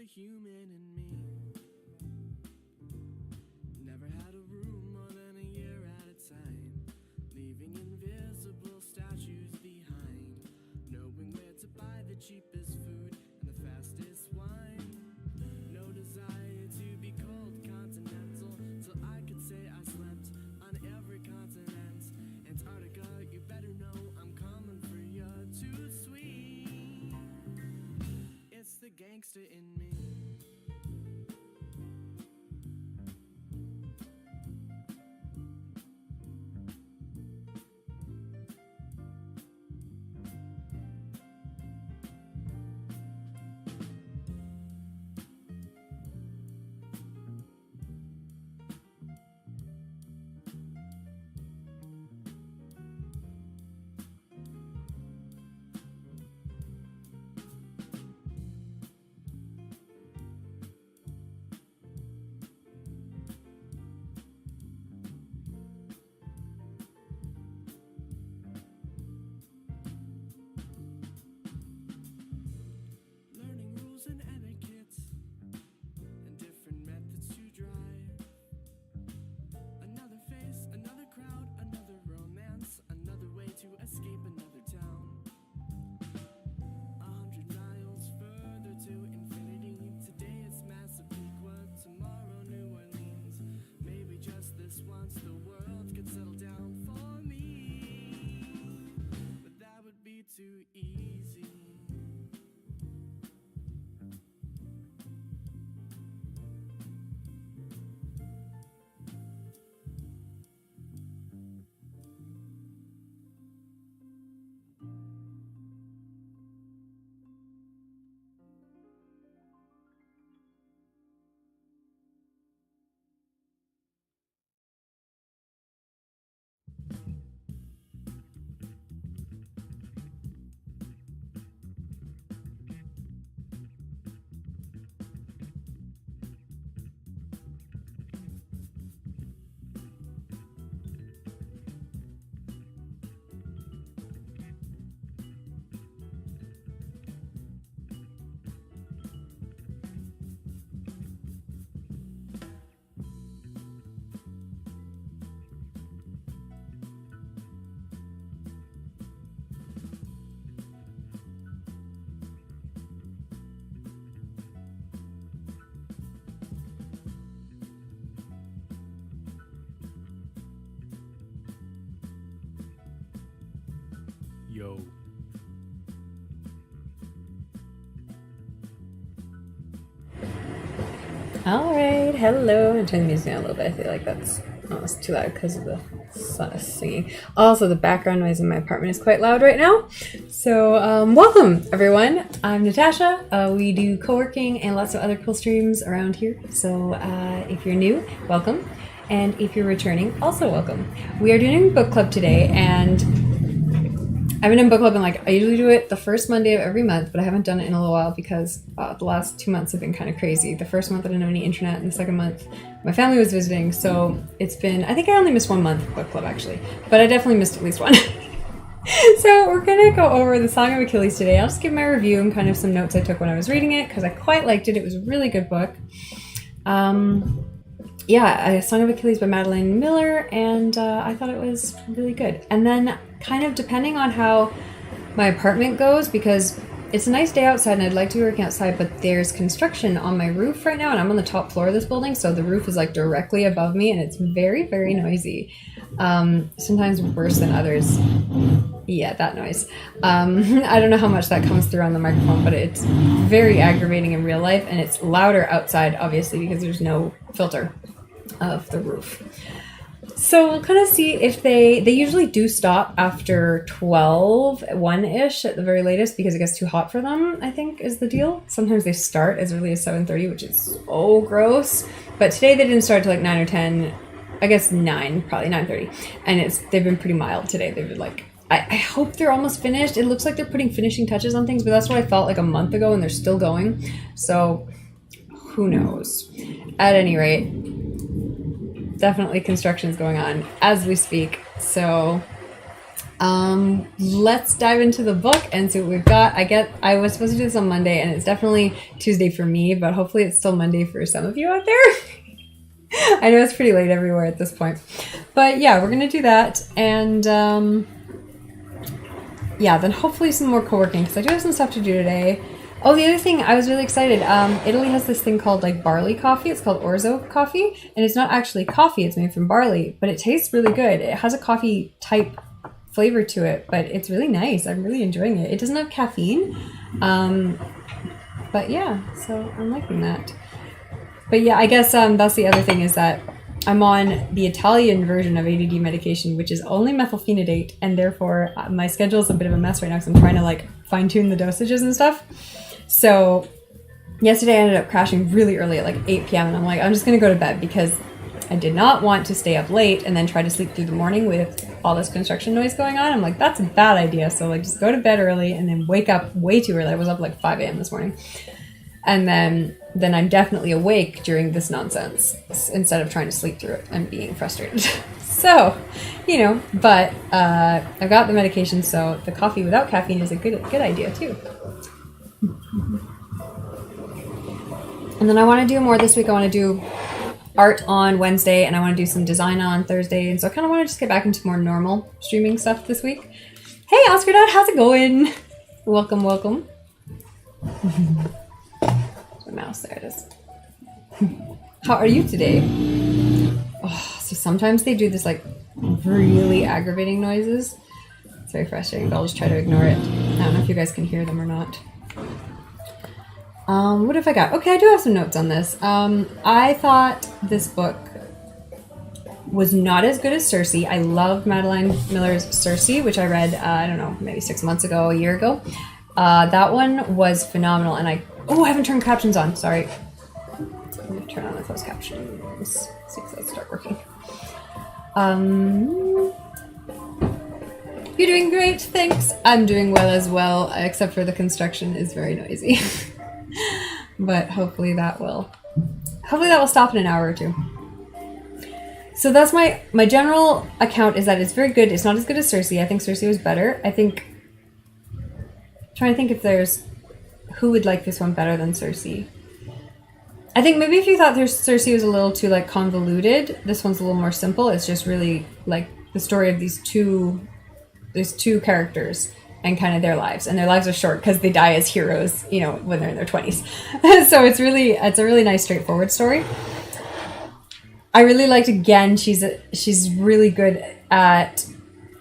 human in me. Never had a room more than a year at a time, leaving invisible statues behind, knowing where to buy the cheapest food and the fastest wine. No desire to be called continental, so I could say I slept on every continent. Antarctica, you better know I'm coming for you. Too sweet, it's the gangster in me. And etiquette and different methods to drive. Another face, another crowd, another romance, another way to escape another town. 100 miles further to infinity. Today it's Massapequa, tomorrow New Orleans. Maybe just this once the world could settle down for me, but that would be too easy. Yo. Alright, hello. I'm turning the music down a little bit. I feel like that's almost too loud because of the singing. Also, the background noise in my apartment is quite loud right now. So, welcome everyone. I'm Natasha. We do co-working and lots of other cool streams around here. So, if you're new, welcome. And if you're returning, also welcome. We are doing book club today, and I've been in book club and I usually do it the first Monday of every month, but I haven't done it in a little while because the last 2 months have been kind of crazy. The first month I didn't have any internet, and the second month my family was visiting, so it's been, I think I only missed 1 month of book club actually, but I definitely missed at least one. So we're gonna go over the Song of Achilles today. I'll just give my review and kind of some notes I took when I was reading it because I quite liked it. It was a really good book. Yeah, Song of Achilles by Madeline Miller, and I thought it was really good. And then kind of depending on how my apartment goes, because it's a nice day outside and I'd like to be working outside, but there's construction on my roof right now, and I'm on the top floor of this building, so the roof is directly above me, and it's very, very noisy. Sometimes worse than others. Yeah, that noise. I don't know how much that comes through on the microphone, but it's very aggravating in real life, and it's louder outside, obviously, because there's no filter of the roof. So we'll kind of see if they usually do stop after 12, 1-ish at the very latest, because it gets too hot for them, I think is the deal. Sometimes they start as early as 7:30, which is so gross. But today they didn't start till 9 or 10, I guess 9, probably 9:30. And they've been pretty mild today. They've been I hope they're almost finished. It looks like they're putting finishing touches on things, but that's what I felt like a month ago, and they're still going. So who knows? At any rate, definitely construction's going on as we speak. So Let's dive into the book and see what we've got. I was supposed to do this on Monday, and it's definitely Tuesday for me, but hopefully it's still Monday for some of you out there. I know it's pretty late everywhere at this point. But yeah, we're gonna do that, and yeah, then hopefully some more co-working, because I do have some stuff to do today. Oh, the other thing, I was really excited. Italy has this thing called like barley coffee. It's called orzo coffee, and it's not actually coffee. It's made from barley, but it tastes really good. It has a coffee type flavor to it, but it's really nice. I'm really enjoying it. It doesn't have caffeine, but yeah, so I'm liking that. But yeah, I guess that's the other thing, is that I'm on the Italian version of ADD medication, which is only methylphenidate, and therefore my schedule is a bit of a mess right now because I'm trying to like fine tune the dosages and stuff. So yesterday I ended up crashing really early at like 8 p.m. and I'm like, I'm just going to go to bed because I did not want to stay up late and then try to sleep through the morning with all this construction noise going on. I'm like, that's a bad idea. So like just go to bed early and then wake up way too early. I was up like 5 a.m. this morning. And then I'm definitely awake during this nonsense instead of trying to sleep through it and being frustrated. So, you know, but I've got the medication, so the coffee without caffeine is a good idea too. And then I want to do more this week. I want to do art on Wednesday, and I want to do some design on Thursday. And so I kind of want to just get back into more normal streaming stuff this week. Hey, Oscar Dad, how's it going? Welcome, welcome. The mouse, there it is. How are you today? Oh, so sometimes they do this like really aggravating noises. It's very frustrating, but I'll just try to ignore it. I don't know if you guys can hear them or not. What have I got? Okay, I do have some notes on this. I thought this book was not as good as Circe. I love Madeline Miller's Circe, which I read, I don't know, maybe 6 months ago, a year ago. That one was phenomenal, and I haven't turned captions on, sorry. Let me turn on the closed captions. See if those start working. You're doing great, thanks. I'm doing well as well, except for the construction is very noisy. But hopefully that will stop in an hour or two. So that's my general account, is that it's very good. It's not as good as Circe. I think Circe was better. I'm trying to think if there's who would like this one better than Circe. I think maybe if you thought Circe was a little too like convoluted, this one's a little more simple. It's just really like the story of these two characters and kind of their lives, and their lives are short because they die as heroes, you know, when they're in their 20s. So it's a really nice, straightforward story. I really liked, again, she's really good at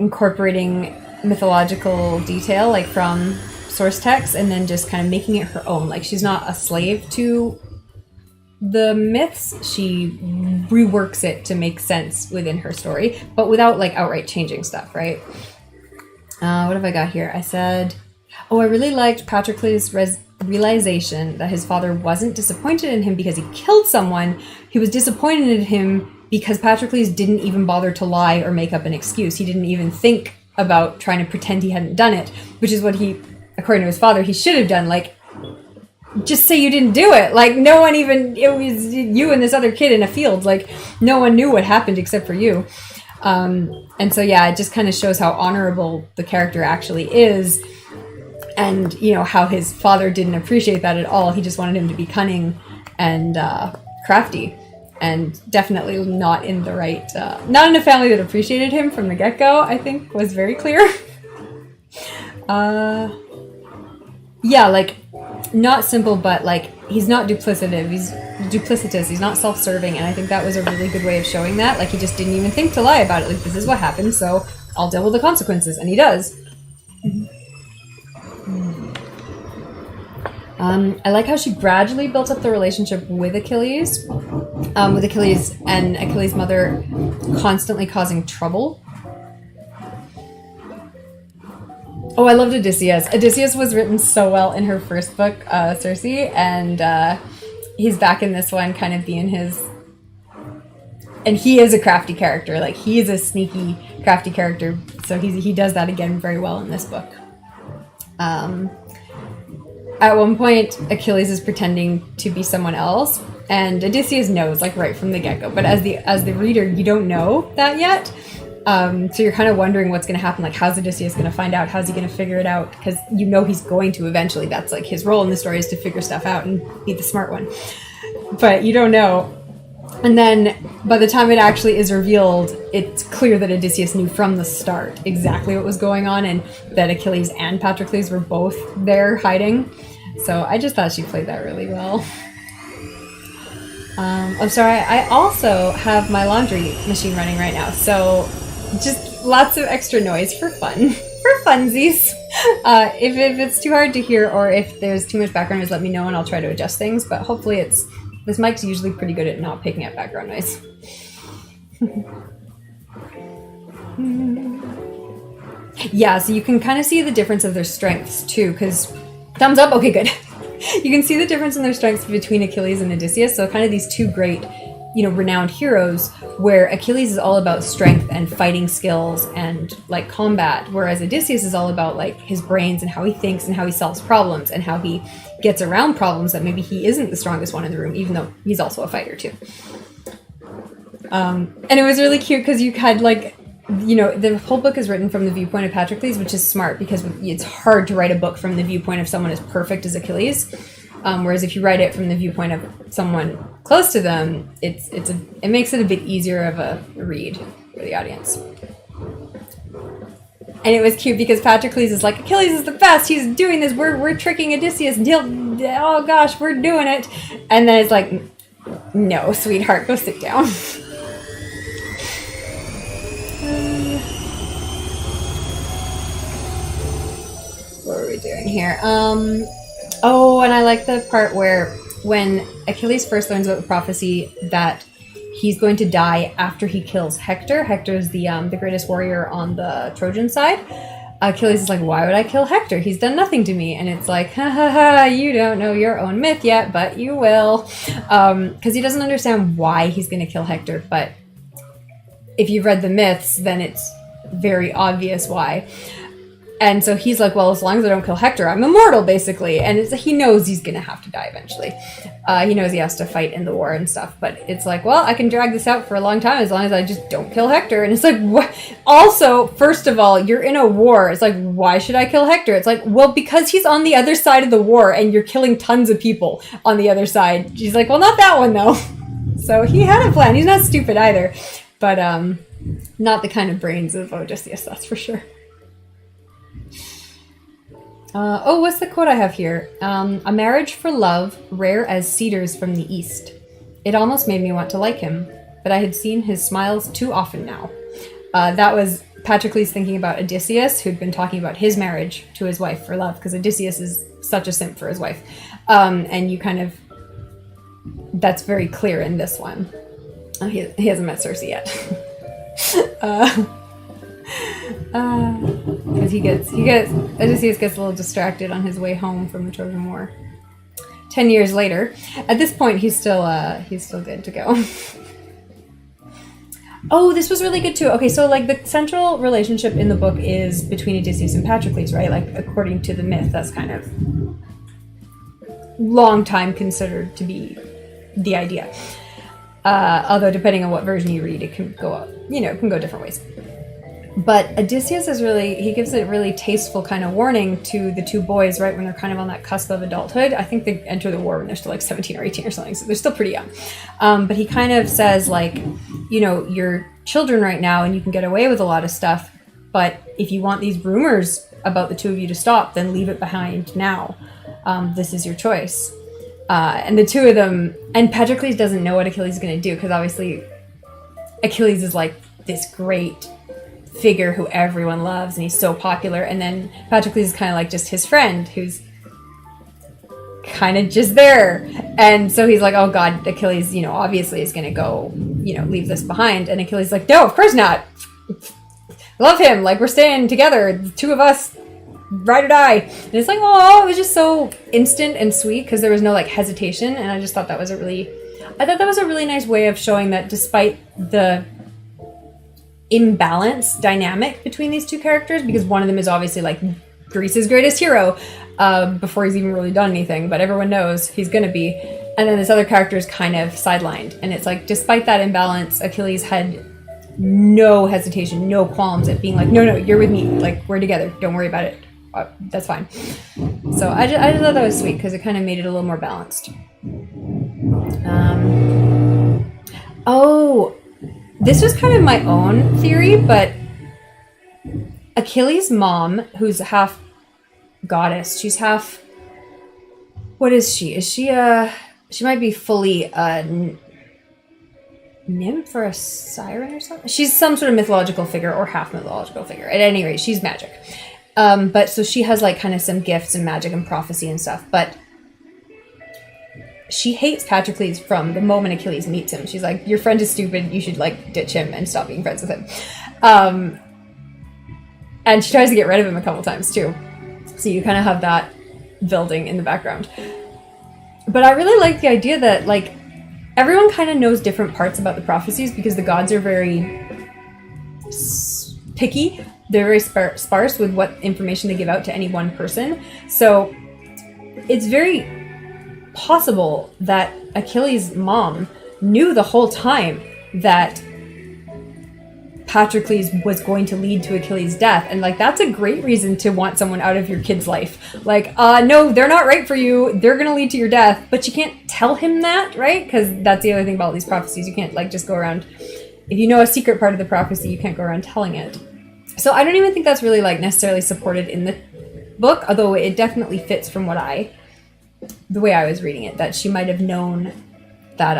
incorporating mythological detail, like from source text, and then just kind of making it her own. Like, she's not a slave to the myths. She reworks it to make sense within her story, but without like outright changing stuff, right? What have I got here? I said, I really liked Patroclus' realization that his father wasn't disappointed in him because he killed someone. He was disappointed in him because Patroclus didn't even bother to lie or make up an excuse. He didn't even think about trying to pretend he hadn't done it, which is what he, according to his father, he should have done. Like, just say you didn't do it. Like, no one even, it was you and this other kid in a field. Like, no one knew what happened except for you. And so, yeah, it just kind of shows how honorable the character actually is. And, you know, how his father didn't appreciate that at all. He just wanted him to be cunning and crafty. And definitely not in the right, not in a family that appreciated him from the get-go, I think was very clear. Yeah, like, not simple, but like, he's not duplicitous, he's not self-serving, and I think that was a really good way of showing that. Like, he just didn't even think to lie about it. Like, this is what happened, so I'll deal with the consequences, and he does. I like how she gradually built up the relationship with Achilles, and Achilles' mother constantly causing trouble. Oh, I loved Odysseus. Odysseus was written so well in her first book, Circe, and he's back in this one kind of being his... And he is a crafty character. Like, he is a sneaky, crafty character, so he does that again very well in this book. At one point, Achilles is pretending to be someone else, and Odysseus knows, like, right from the get-go. But as the reader, you don't know that yet. So you're kind of wondering what's going to happen. Like, how's Odysseus going to find out? How's he going to figure it out? Because you know he's going to eventually. That's like his role in the story, is to figure stuff out and be the smart one. But you don't know. And then by the time it actually is revealed, it's clear that Odysseus knew from the start exactly what was going on, and that Achilles and Patroclus were both there hiding. So I just thought she played that really well. I'm sorry, I also have my laundry machine running right now, so just lots of extra noise for fun. For funsies. If it's too hard to hear, or if there's too much background noise, let me know and I'll try to adjust things, but hopefully this mic's usually pretty good at not picking up background noise. Yeah, so you can kind of see the difference of their strengths too, because thumbs up, okay, good. You can see the difference in their strengths between Achilles and Odysseus. So kind of these two great, renowned heroes, where Achilles is all about strength and fighting skills and like combat, whereas Odysseus is all about like his brains and how he thinks and how he solves problems and how he gets around problems that maybe he isn't the strongest one in the room, even though he's also a fighter too. And it was really cute because you had like, the whole book is written from the viewpoint of Patroclus, which is smart because it's hard to write a book from the viewpoint of someone as perfect as Achilles. Whereas if you write it from the viewpoint of someone close to them, it makes it a bit easier of a read for the audience. And it was cute because Patroclus is like, Achilles is the best. He's doing this. We're tricking Odysseus. Oh gosh, we're doing it. And then it's like, no, sweetheart, go sit down. What are we doing here? Oh, and I like the part where when Achilles first learns about the prophecy that he's going to die after he kills Hector. Hector is the greatest warrior on the Trojan side. Achilles is like, why would I kill Hector? He's done nothing to me. And it's like, ha ha ha, you don't know your own myth yet, but you will. Because he doesn't understand why he's going to kill Hector. But if you've read the myths, then it's very obvious why. And so he's like, well, as long as I don't kill Hector, I'm immortal, basically. And he knows he's going to have to die eventually. He knows he has to fight in the war and stuff. But it's like, well, I can drag this out for a long time as long as I just don't kill Hector. And it's like, what? Also, first of all, you're in a war. It's like, why should I kill Hector? It's like, well, because he's on the other side of the war and you're killing tons of people on the other side. She's like, well, not that one, though. So he had a plan. He's not stupid either. But not the kind of brains of Odysseus, that's for sure. What's the quote I have here? A marriage for love, rare as cedars from the east. It almost made me want to like him, but I had seen his smiles too often now. That was Patroclus thinking about Odysseus, who'd been talking about his marriage to his wife for love, because Odysseus is such a simp for his wife. And you kind of... That's very clear in this one. He hasn't met Circe yet. Because Odysseus gets a little distracted on his way home from the Trojan War. 10 years later, at this point, he's still good to go. Oh, this was really good too. Okay, so like the central relationship in the book is between Odysseus and Patroclus, right? Like according to the myth, that's kind of long time considered to be the idea. Although depending on what version you read, it can go up, it can go different ways. But Odysseus he gives a really tasteful kind of warning to the two boys, right, when they're kind of on that cusp of adulthood. I think they enter the war when they're still like 17 or 18 or something, so they're still pretty young. But he kind of says like, you're children right now and you can get away with a lot of stuff, but if you want these rumors about the two of you to stop, then leave it behind now. This is your choice. And the two of them, and Patroclus doesn't know what Achilles is going to do, because obviously Achilles is like this great figure who everyone loves and he's so popular, and then Patroclus is kind of like just his friend who's kind of just there, and so he's like, oh god, Achilles obviously is gonna go leave this behind, and Achilles is like, no, of course not, love him, like we're staying together, the two of us, ride or die. And it's like, oh, it was just so instant and sweet because there was no like hesitation, and I thought that was a really nice way of showing that despite the imbalance dynamic between these two characters, because one of them is obviously like Greece's greatest hero before he's even really done anything, but everyone knows he's gonna be, and then this other character is kind of sidelined, and it's like despite that imbalance, Achilles had no hesitation, no qualms at being like, no, you're with me. Like, we're together. Don't worry about it. That's fine. So I just thought that was sweet because it kind of made it a little more balanced. This was kind of my own theory, but Achilles' mom, who's half goddess, she's half... What is she? Is she she might be fully a nymph or a siren or something? She's some sort of mythological figure or half mythological figure. At any rate, she's magic. But so she has like kind of some gifts and magic and prophecy and stuff, but she hates Patroclus from the moment Achilles meets him. She's like, your friend is stupid. You should like ditch him and stop being friends with him. And she tries to get rid of him a couple times too. So you kind of have that building in the background. But I really like the idea that like everyone kind of knows different parts about the prophecies because the gods are very picky. They're very sparse with what information they give out to any one person. So it's very possible that Achilles' mom knew the whole time that Patroclus was going to lead to Achilles' death. And like, that's a great reason to want someone out of your kid's life. Like, no, they're not right for you. They're going to lead to your death. But you can't tell him that, right? Because that's the other thing about all these prophecies. You can't like just go around. If you know a secret part of the prophecy, you can't go around telling it. So I don't even think that's really like necessarily supported in the book, although it definitely fits from what the way I was reading it, that she might have known that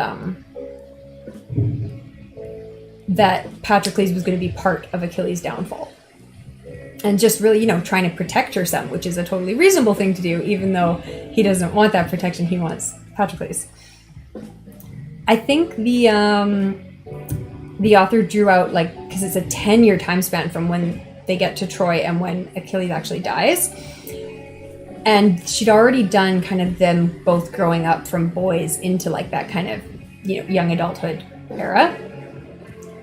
that Patroclus was going to be part of Achilles' downfall. And just really, trying to protect her son, which is a totally reasonable thing to do, even though he doesn't want that protection, he wants Patroclus. I think the author drew out, like, because it's a 10-year time span from when they get to Troy and when Achilles actually dies. And she'd already done kind of them both growing up from boys into like that kind of, young adulthood era.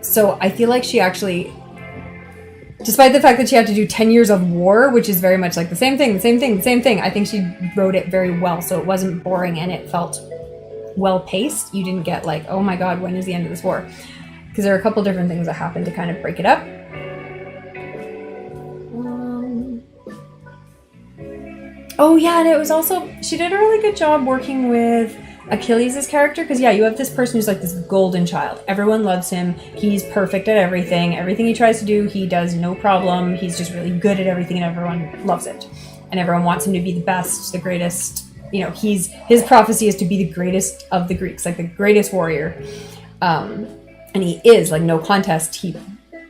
So I feel like she actually, despite the fact that she had to do 10 years of war, which is very much like the same thing, I think she wrote it very well. So it wasn't boring and it felt well paced. You didn't get like, oh my God, when is the end of this war? Because there are a couple different things that happened to kind of break it up. Oh yeah, and it was also, she did a really good job working with Achilles' character, because you have this person who's like this golden child. Everyone loves him. He's perfect at everything. Everything he tries to do, he does no problem. He's just really good at everything and everyone loves it. And everyone wants him to be the best, the greatest. His prophecy is to be the greatest of the Greeks, like the greatest warrior. And he is, like, no contest. He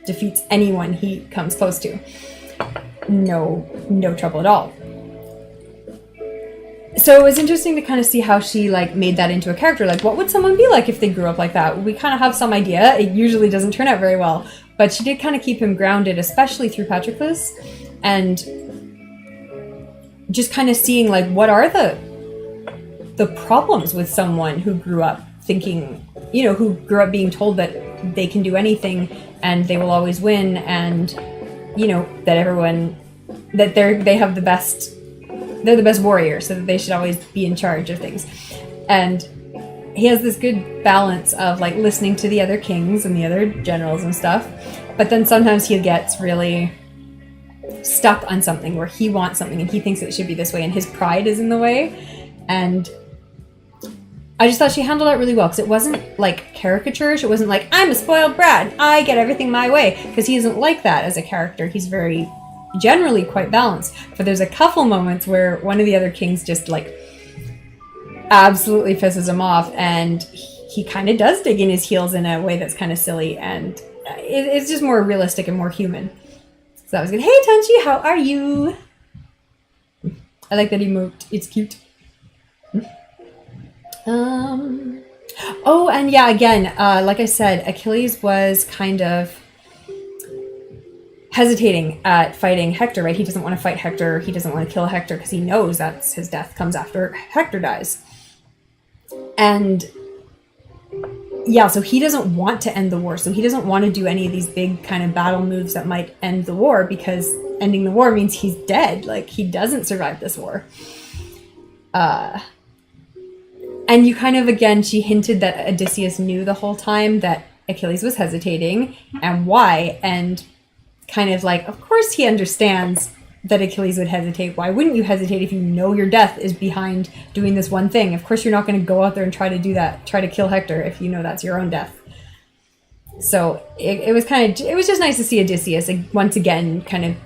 defeats anyone he comes close to. No trouble at all. So it was interesting to kind of see how she like made that into a character. Like, what would someone be like if they grew up like that? We kind of have some idea. It usually doesn't turn out very well, but she did kind of keep him grounded, especially through Patroclus, and just kind of seeing like what are the problems with someone who grew up thinking, who grew up being told that they can do anything and they will always win, and that everyone that they have the best. They're the best warrior, so that they should always be in charge of things. And he has this good balance of like listening to the other kings and the other generals and stuff. But then sometimes he gets really stuck on something where he wants something and he thinks it should be this way and his pride is in the way. And I just thought she handled that really well, because it wasn't like caricaturish. It wasn't like, I'm a spoiled brat, I get everything my way. Because he isn't like that as a character. He's very... generally quite balanced, but there's a couple moments where one of the other kings just like absolutely pisses him off, and he kind of does dig in his heels in a way that's kind of silly, and it's just more realistic and more human. So that was good. Hey Tunchi, how are you? I like that he moved. It's cute. Oh, and yeah, again, like I said, Achilles was kind of hesitating at fighting Hector, right? He doesn't want to fight Hector. He doesn't want to kill Hector because he knows that's his death comes after Hector dies. And yeah, so he doesn't want to end the war. So he doesn't want to do any of these big kind of battle moves that might end the war, because ending the war means he's dead. Like, he doesn't survive this war. And you kind of, again, she hinted that Odysseus knew the whole time that Achilles was hesitating and why. And kind of like, of course he understands that Achilles would hesitate. Why wouldn't you hesitate if you know your death is behind doing this one thing? Of course you're not going to go out there and try to do that, try to kill Hector if you know that's your own death. So it was just nice to see Odysseus once again kind of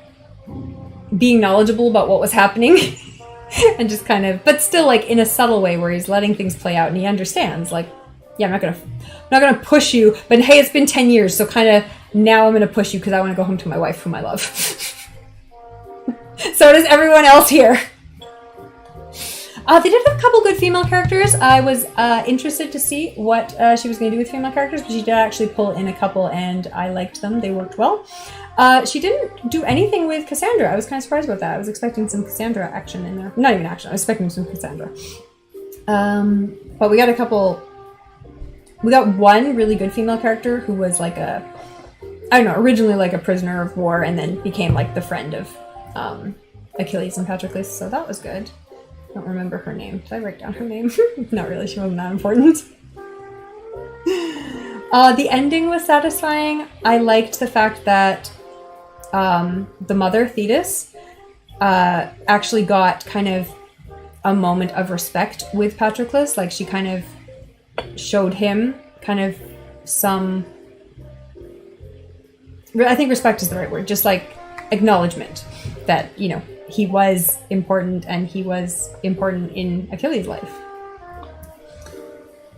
being knowledgeable about what was happening and just kind of, but still like in a subtle way where he's letting things play out and he understands like, yeah, I'm not gonna push you, but hey, it's been 10 years, so kind of now I'm gonna push you because I want to go home to my wife whom I love. So does everyone else here. They did have a couple good female characters. I was interested to see what she was going to do with female characters, but she did actually pull in a couple, and I liked them. They worked well. She didn't do anything with Cassandra. I was kind of surprised about that. I was expecting some Cassandra action in there. Not even action. I was expecting some Cassandra. But we got a couple... We got one really good female character who was like originally like a prisoner of war, and then became like the friend of Achilles and Patroclus, so that was good. I don't remember her name. Did I write down her name? Not really, she wasn't that important. The ending was satisfying. I liked the fact that the mother, Thetis, actually got kind of a moment of respect with Patroclus. Like, she kind of showed him kind of some... I think respect is the right word. Just like acknowledgement that, you know, he was important and he was important in Achilles' life.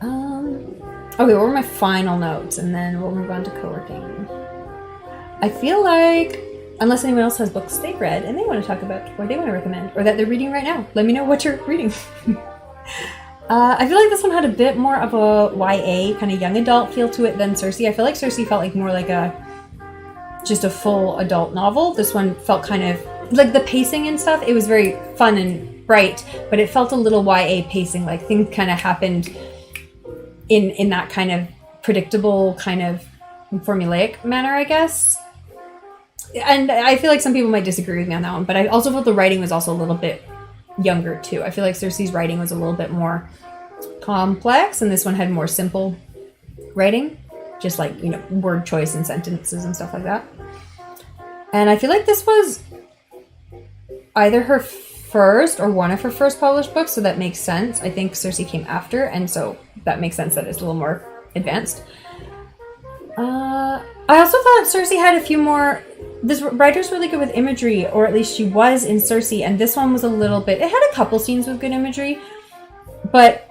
Okay, what were my final notes? And then we'll move on to co-working. I feel like, unless anyone else has books they've read and they want to talk about or they want to recommend or that they're reading right now, let me know what you're reading. I feel like this one had a bit more of a YA, kind of young adult feel to it than Circe. I feel like Circe felt like more like just a full adult novel. This one felt kind of like the pacing and stuff. It was very fun and bright, but it felt a little YA pacing. Like things kind of happened in that kind of predictable, kind of formulaic manner, I guess. And I feel like some people might disagree with me on that one, but I also felt the writing was also a little bit younger too. I feel like Circe's writing was a little bit more complex, and this one had more simple writing. Just like, you know, word choice and sentences and stuff like that. And I feel like this was either her first or one of her first published books, so that makes sense. I think Circe came after, and so that makes sense that it's a little more advanced. I also thought Circe had a few more... This writer's really good with imagery, or at least she was in Circe, and this one was a little bit... It had a couple scenes with good imagery, but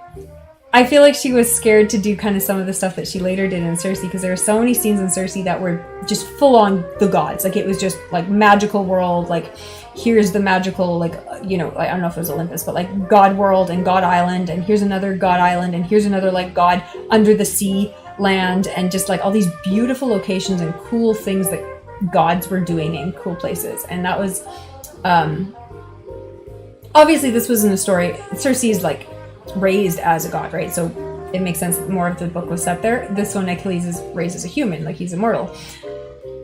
I feel like she was scared to do kind of some of the stuff that she later did in Circe, because there were so many scenes in Circe that were just full on the gods. Like, it was just like magical world, like here's the magical, like, you know, I don't know if it was Olympus, but like God world and God island, and here's another God island, and here's another like God under the sea land, and just like all these beautiful locations and cool things that gods were doing in cool places. And that was obviously this wasn't a story. Circe is like raised as a god, right? So it makes sense that more of the book was set there. This one, Achilles is raised as a human, like he's immortal.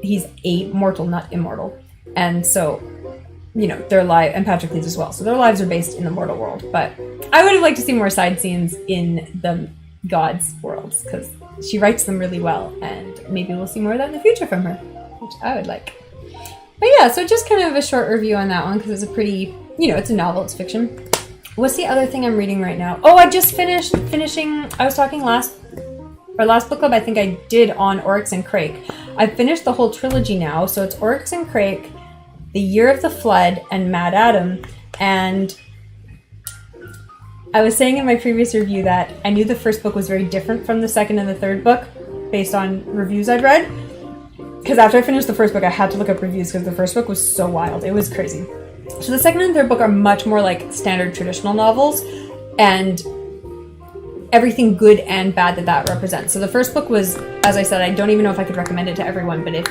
He's a mortal, not immortal. And so, you know, their life, and Patroclus as well. So their lives are based in the mortal world. But I would have liked to see more side scenes in the gods' worlds, because she writes them really well, and maybe we'll see more of that in the future from her, which I would like. But yeah, so just kind of a short review on that one, because it's a pretty, you know, it's a novel, it's fiction. What's the other thing I'm reading right now? Oh, I just finishing, I was talking last book club I think I did on Oryx and Crake. I've finished the whole trilogy now, so it's Oryx and Crake, The Year of the Flood, and Mad Adam. And I was saying in my previous review that I knew the first book was very different from the second and the third book based on reviews I'd read. Because after I finished the first book, I had to look up reviews because the first book was so wild. It was crazy. So the second and third book are much more like standard traditional novels, and everything good and bad that represents. So the first book was, as I said, I don't even know if I could recommend it to everyone, but if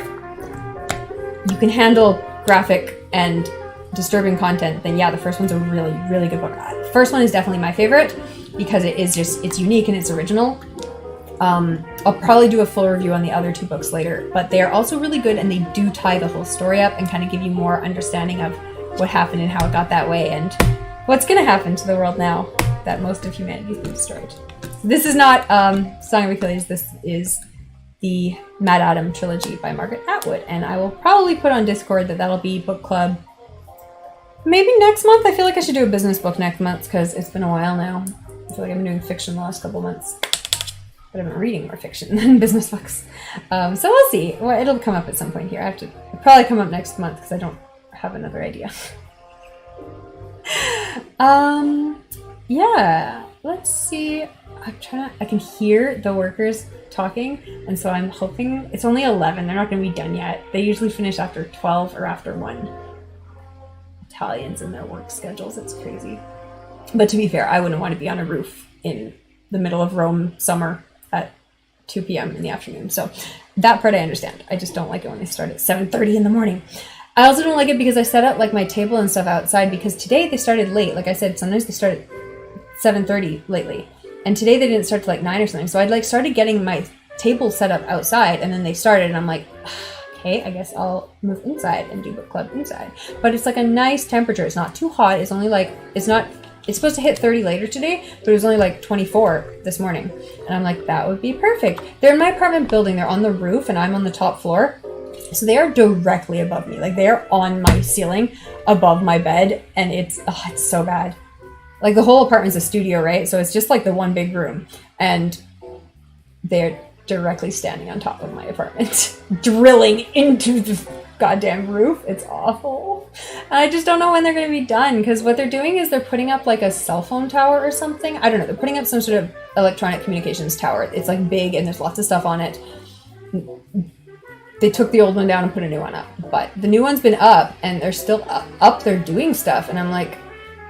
you can handle graphic and disturbing content, then yeah, the first one's a really, really good book. The first one is definitely my favorite because it is just, it's unique and it's original. I'll probably do a full review on the other two books later, but they are also really good, and they do tie the whole story up and kind of give you more understanding of what happened and how it got that way, and what's going to happen to the world now that most of humanity has been destroyed. So this is not Song of Achilles, this is the Mad Adam trilogy by Margaret Atwood, and I will probably put on Discord that'll be book club maybe next month. I feel like I should do a business book next month because it's been a while now. I feel like I've been doing fiction the last couple months, but I've been reading more fiction than business books. So we'll see. Well, it'll come up at some point here. It'll probably come up next month because I don't have another idea. Yeah, let's see. I can hear the workers talking, and so I'm hoping it's only 11. They're not going to be done yet. They usually finish after 12 or after 1. Italians and their work schedules, it's crazy. But to be fair, I wouldn't want to be on a roof in the middle of Rome summer at 2 p.m. in the afternoon. So that part I understand. I just don't like it when they start at 7:30 in the morning. I also don't like it because I set up like my table and stuff outside, because today they started late. Like I said, sometimes they start at 7:30 lately. And today they didn't start till like 9 or something. So I'd like started getting my table set up outside, and then they started, and I'm like, okay, I guess I'll move inside and do book club inside. But it's like a nice temperature. It's not too hot. It's only like, it's supposed to hit 30 later today, but it was only like 24 this morning. And I'm like, that would be perfect. They're in my apartment building. They're on the roof and I'm on the top floor. So they are directly above me. Like, they are on my ceiling above my bed, and it's so bad. Like, the whole apartment's a studio, right? So it's just like the one big room, and they're directly standing on top of my apartment, drilling into the goddamn roof. It's awful. And I just don't know when they're going to be done, because what they're doing is they're putting up like a cell phone tower or something. I don't know. They're putting up some sort of electronic communications tower. It's like big and there's lots of stuff on it. They took the old one down and put a new one up, but the new one's been up and they're still up there doing stuff. And I'm like,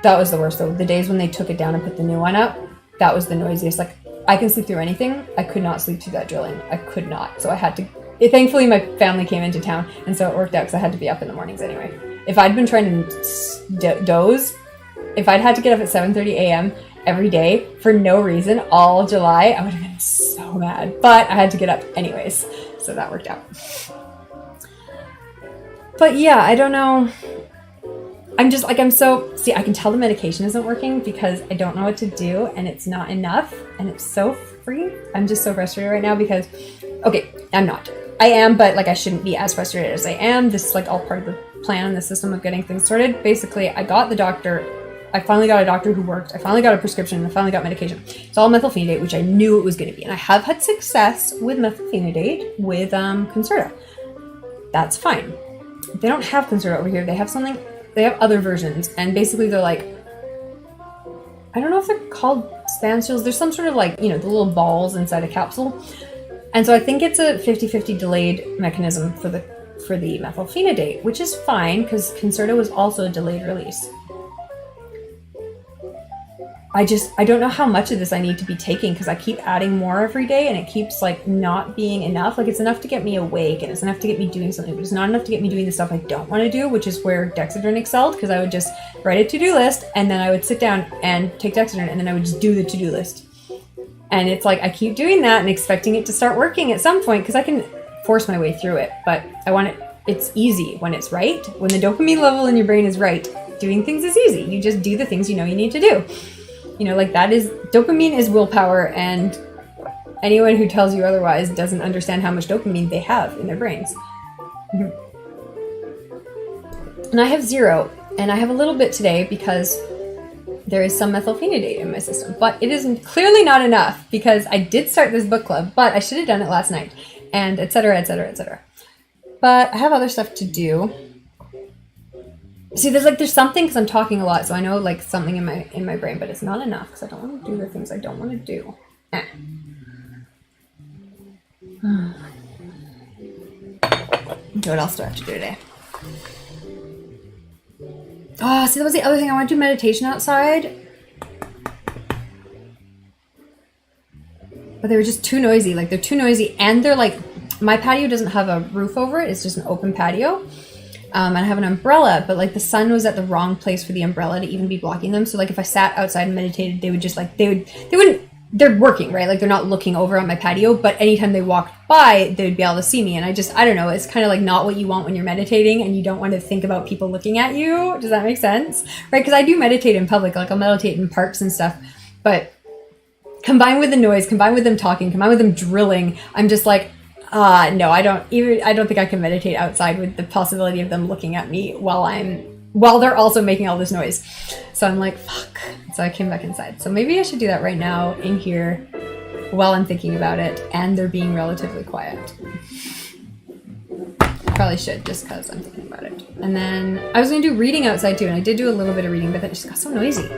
that was the worst though. The days when they took it down and put the new one up, that was the noisiest. Like, I can sleep through anything. I could not sleep through that drilling. I could not. So I had to, thankfully my family came into town, and so it worked out because I had to be up in the mornings anyway. If I'd been trying to doze, if I'd had to get up at 7:30 a.m. every day for no reason all July, I would have been so mad. But I had to get up anyways, so that worked out. But yeah, I don't know. I'm just like, I can tell the medication isn't working because I don't know what to do, and it's not enough, and it's so free. I'm just so frustrated right now because, okay, I am, but like, I shouldn't be as frustrated as I am. This is like all part of the plan and the system of getting things sorted. Basically, I finally got a doctor who worked. I finally got a prescription, and I finally got medication. It's all methylphenidate, which I knew it was going to be. And I have had success with methylphenidate with Concerta. That's fine. They don't have Concerta over here. They have other versions. And basically they're like, I don't know if they're called Spansules. There's some sort of like, the little balls inside a capsule. And so I think it's a 50-50 delayed mechanism for the methylphenidate, which is fine because Concerta was also a delayed release. I don't know how much of this I need to be taking because I keep adding more every day, and it keeps like not being enough. Like, it's enough to get me awake and it's enough to get me doing something, but it's not enough to get me doing the stuff I don't want to do, which is where Dexedrine excelled, because I would just write a to-do list and then I would sit down and take Dexedrine and then I would just do the to-do list. And it's like, I keep doing that and expecting it to start working at some point because I can force my way through it, but it's easy when it's right. When the dopamine level in your brain is right, doing things is easy. You just do the things you know you need to do. Like, dopamine is willpower, and anyone who tells you otherwise doesn't understand how much dopamine they have in their brains. And I have 0, and I have a little bit today because there is some methylphenidate in my system, but it is clearly not enough because I did start this book club, but I should have done it last night, and etc., etc., etc. But I have other stuff to do. See, there's something, because I'm talking a lot, so I know like something in my brain, but it's not enough because I don't want to do the things I don't want to do. What else do I have to do today? Oh, see, that was the other thing. I want to do meditation outside, but they were just too noisy. Like, they're too noisy, and they're like, my patio doesn't have a roof over it. It's just an open patio. And I have an umbrella, but like the sun was at the wrong place for the umbrella to even be blocking them. So like, if I sat outside and meditated, they would just like, they're working, right? Like, they're not looking over on my patio, but anytime they walked by, they would be able to see me. And I don't know, it's kind of like not what you want when you're meditating and you don't want to think about people looking at you. Does that make sense? Right? Because I do meditate in public, like I'll meditate in parks and stuff, but combined with the noise, combined with them talking, combined with them drilling, I'm just like, No, I don't think I can meditate outside with the possibility of them looking at me while they're also making all this noise. So I'm like, fuck. So I came back inside. So maybe I should do that right now in here while I'm thinking about it and they're being relatively quiet. Probably should, just because I'm thinking about it. And then I was going to do reading outside too, and I did do a little bit of reading, but that just got so noisy.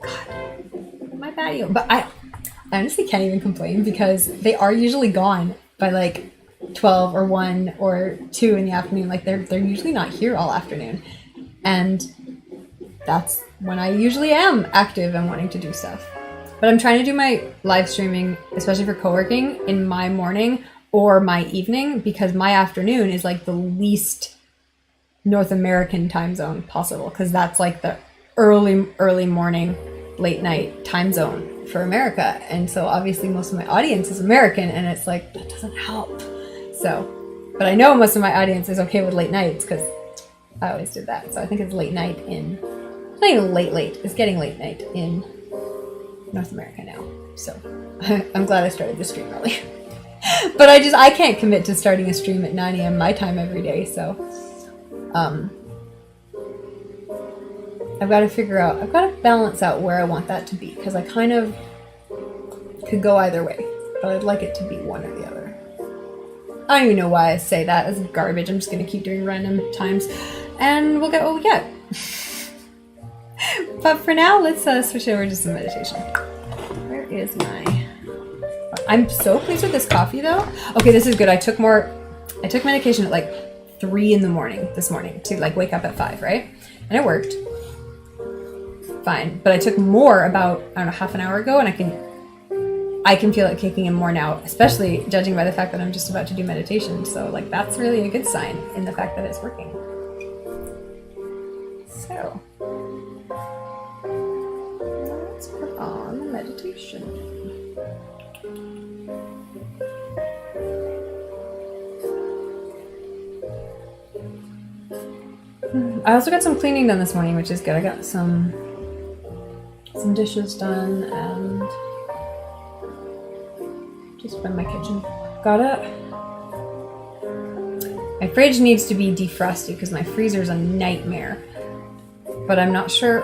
God, my patio. But I honestly can't even complain because they are usually gone by like 12 or 1 or 2 in the afternoon. Like they're usually not here all afternoon. And that's when I usually am active and wanting to do stuff. But I'm trying to do my live streaming, especially for co-working, in my morning or my evening, because my afternoon is like the least North American time zone possible, because that's like the early morning, late night time zone for America. And so obviously most of my audience is American, and it's like, that doesn't help. So, but I know most of my audience is okay with late nights because I always did that. So I think it's late night in, not even late, it's getting late night in North America now. So I'm glad I started the stream early. But I can't commit to starting a stream at 9 a.m. my time every day, so I've got to balance out where I want that to be, because I kind of could go either way, but I'd like it to be one or the other. I don't even know why I say that. It's garbage. I'm just going to keep doing random times, and we'll get what we get. But for now, let's switch over to some meditation. Where is my... I'm so pleased with this coffee though. Okay, this is good. I took medication at like 3 in the morning this morning to like wake up at 5, right? And it worked fine. But I took more about, I don't know, half an hour ago, and I can feel it kicking in more now, especially judging by the fact that I'm just about to do meditation. So like that's really a good sign in the fact that it's working. So let's put on the meditation. I also got some cleaning done this morning, which is good. I got some dishes done and just in my kitchen. My fridge needs to be defrosted because my freezer's a nightmare. But I'm not sure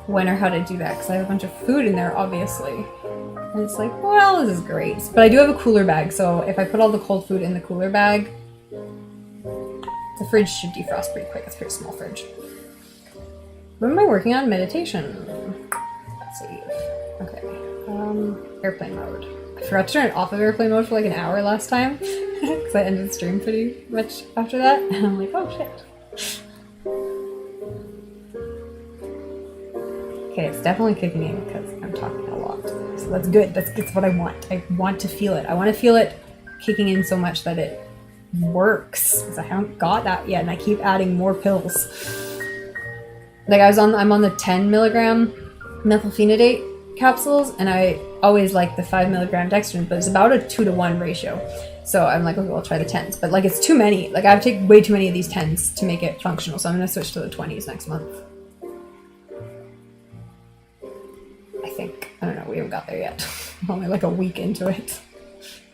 when or how to do that because I have a bunch of food in there, obviously. And it's like, well, this is great. But I do have a cooler bag, so if I put all the cold food in the cooler bag, the fridge should defrost pretty quick. It's a pretty small fridge. What am I working on? Meditation. Let's see. Okay. Airplane mode. I forgot to turn it off of airplane mode for like an hour last time because I ended the stream pretty much after that. And I'm like, oh shit. Okay, it's definitely kicking in because I'm talking a lot. So that's good. That's what I want. I want to feel it. I want to feel it kicking in so much that it works, because I haven't got that yet, and I keep adding more pills. Like I'm on the 10 milligram methylphenidate capsules, and I always like the 5 milligram dextrin, but it's about a 2-to-1 ratio. So I'm like, okay, we'll try the 10s, but like it's too many. Like I've taken way too many of these 10s to make it functional, so I'm gonna switch to the 20s next month. I think. I don't know. We haven't got there yet. I'm only like a week into it.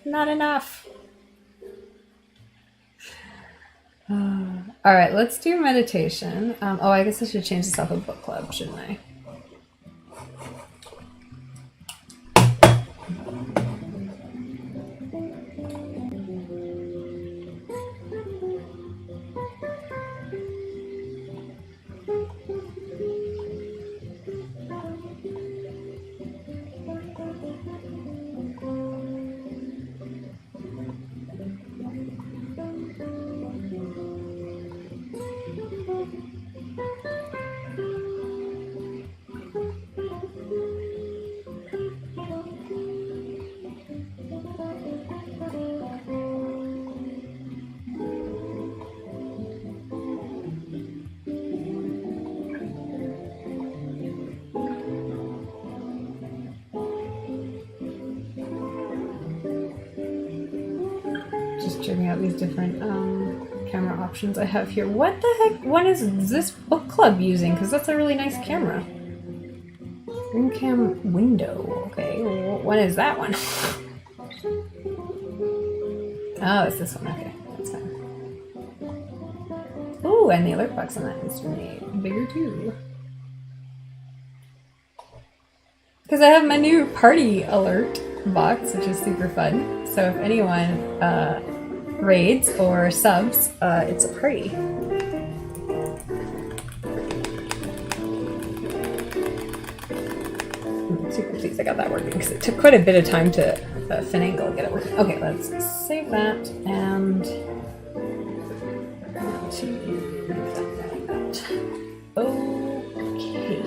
Not enough. All right, let's do meditation. I guess I should change this up a book club, shouldn't I? Checking out these different camera options I have here. What the heck? What is this book club using? Because that's a really nice camera. Ring cam window. Okay, what is that one? Oh, it's this one. Okay, that's fine. Ooh, and the alert box on that is made bigger too. Because I have my new party alert box, which is super fun. So if anyone raids or subs, it's a party. I'm super pleased I got that working because it took quite a bit of time to finagle get it working. Okay, let's save that and okay.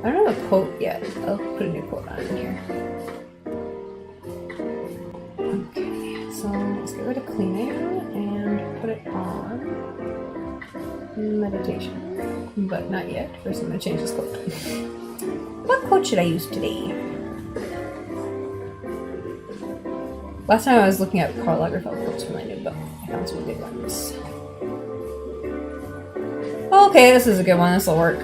I don't have a quote yet. I'll put a new quote on in here. Okay, so let's get rid of cleaning and put it on meditation. But not yet. First I'm going to change this quote. What quote should I use today? Last time I was looking at Karl quotes for my new book. I found some good ones. Okay, this is a good one. This will work.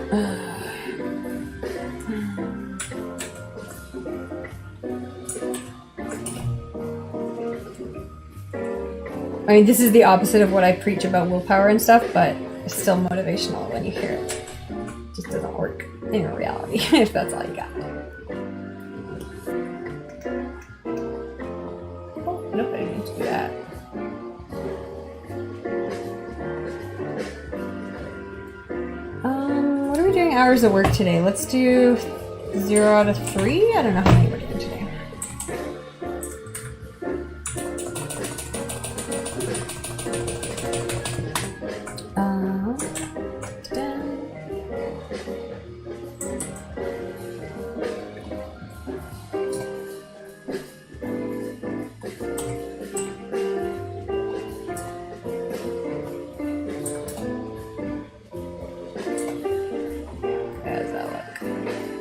I mean, this is the opposite of what I preach about willpower and stuff, but it's still motivational when you hear it. It just doesn't work in reality if that's all you got. Oh, nope, I didn't need to do that. What are we doing hours of work today? Let's do 0 out of 3. I don't know how many we're doing today.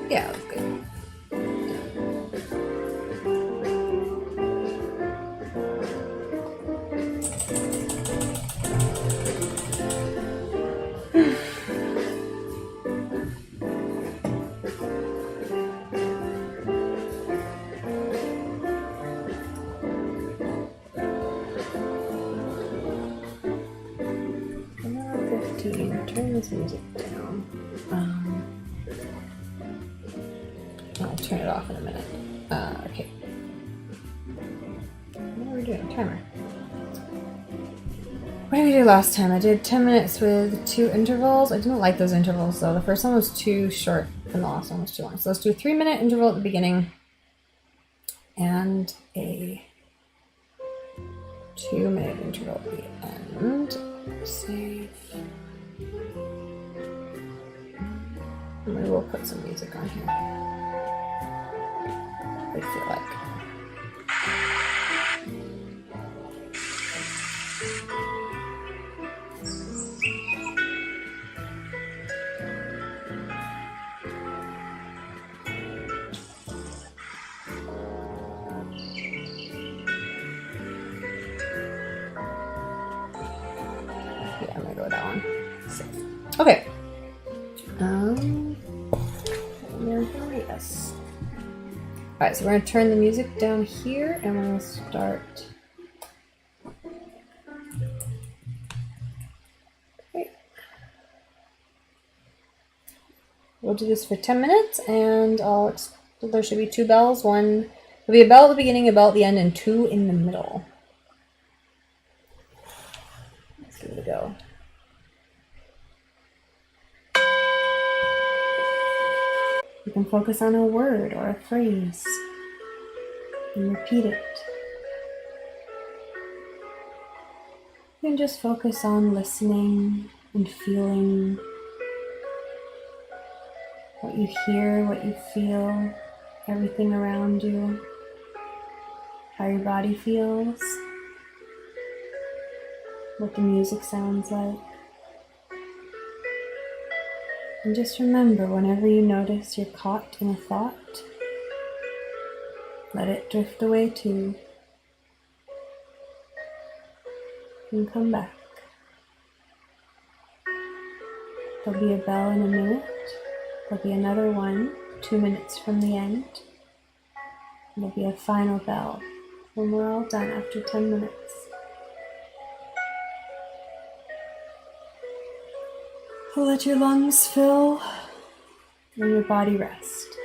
Yeah, that's good. Turn this music down. I'll turn it off in a minute. Okay. What are we doing? Timer. What did we do last time? I did 10 minutes with 2 intervals. I didn't like those intervals though. The first one was too short and the last one was too long. So let's do a 3-minute interval at the beginning and a 2-minute interval at the end. Save. Maybe we'll put some music on here. I feel like. Yeah, I'm gonna go with that one. Okay. Yes. Alright, so we're going to turn the music down here and we'll start. Okay. We'll do this for 10 minutes and there should be 2 bells. One will be a bell at the beginning, a bell at the end, and 2 in the middle. Let's give it a go. You can focus on a word or a phrase and repeat it. You can just focus on listening and feeling what you hear, what you feel, everything around you, how your body feels, what the music sounds like. And just remember, whenever you notice you're caught in a thought, let it drift away too, and come back. There'll be a bell in a minute. There'll be another one 2 minutes from the end. There'll be a final bell when we're all done after 10 minutes. Let your lungs fill and your body rest.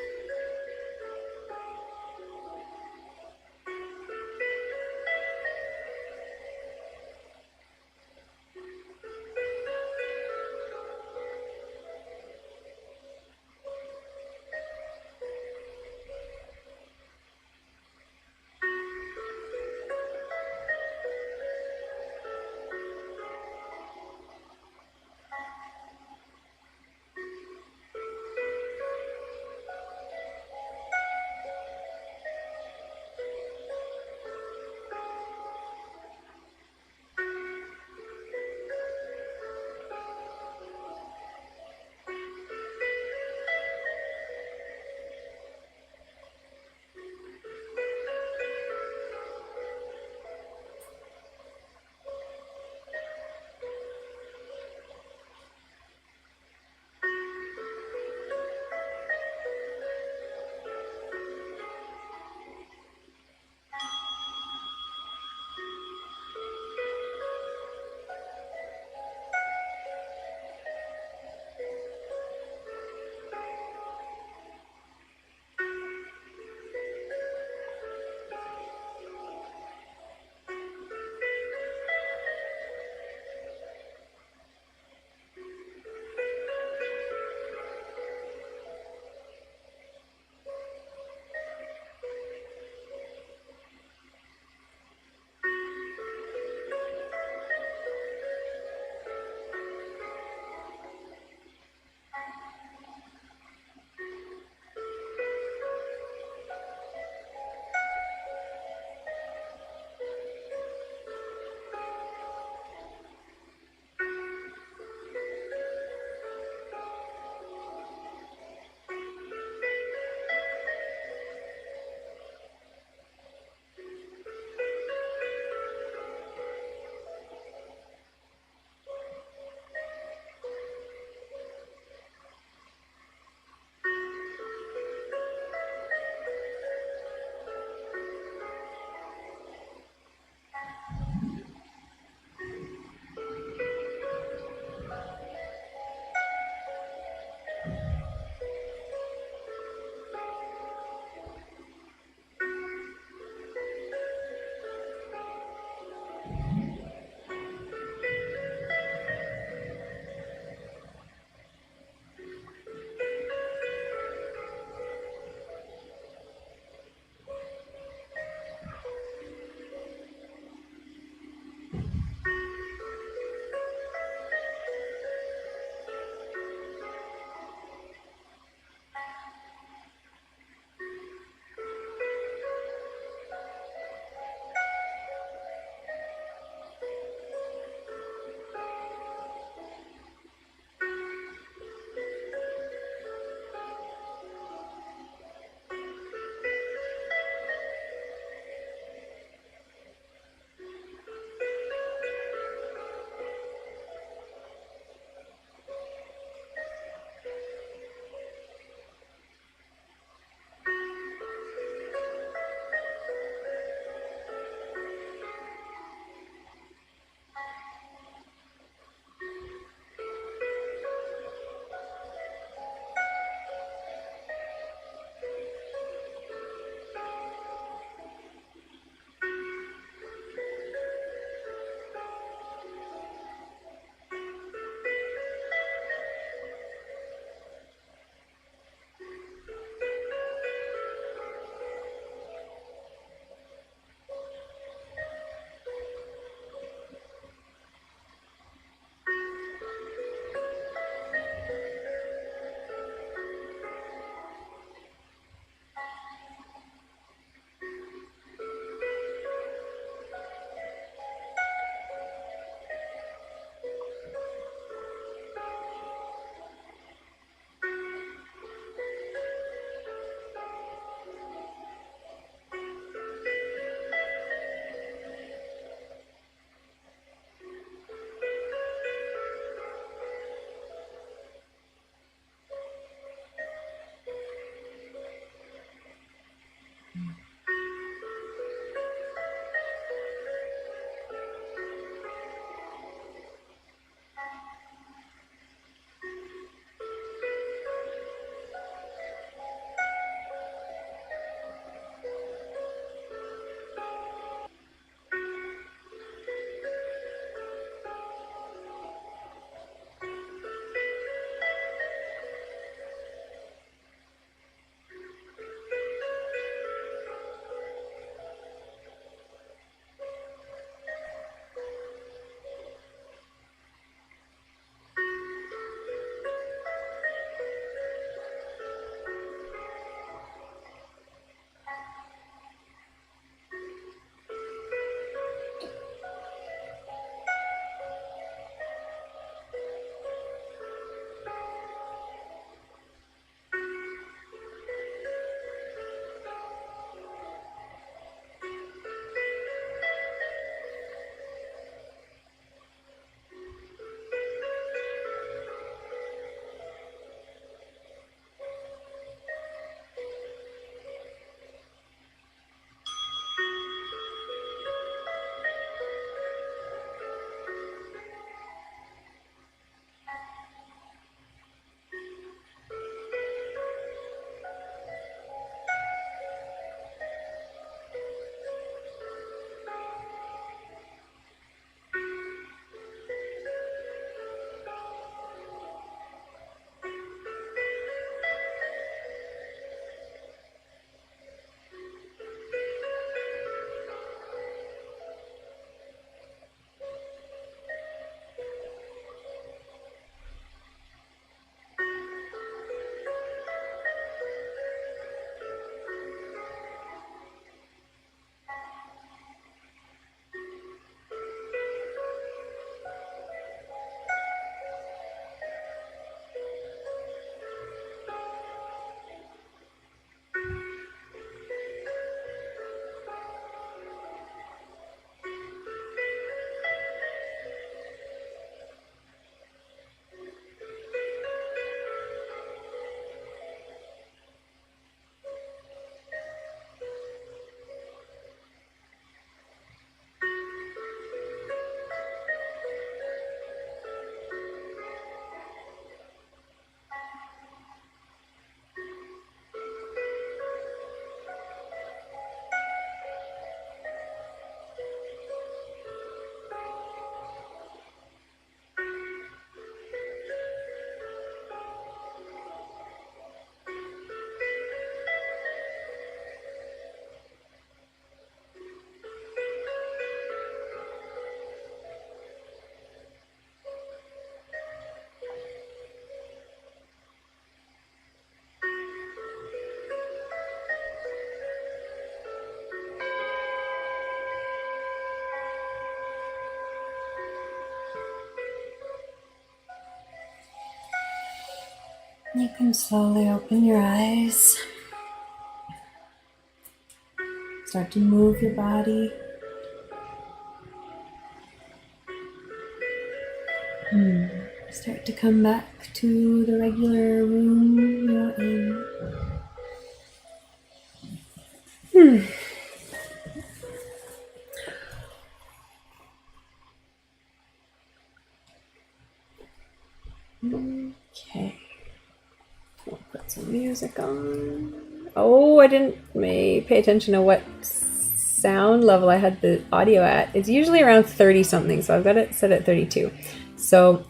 You can slowly open your eyes. Start to move your body. Start to come back to the regular room you're in. Okay. I'll put some music on. Oh, I didn't pay attention to what sound level I had the audio at. It's usually around 30 something, so I've got it set at 32. So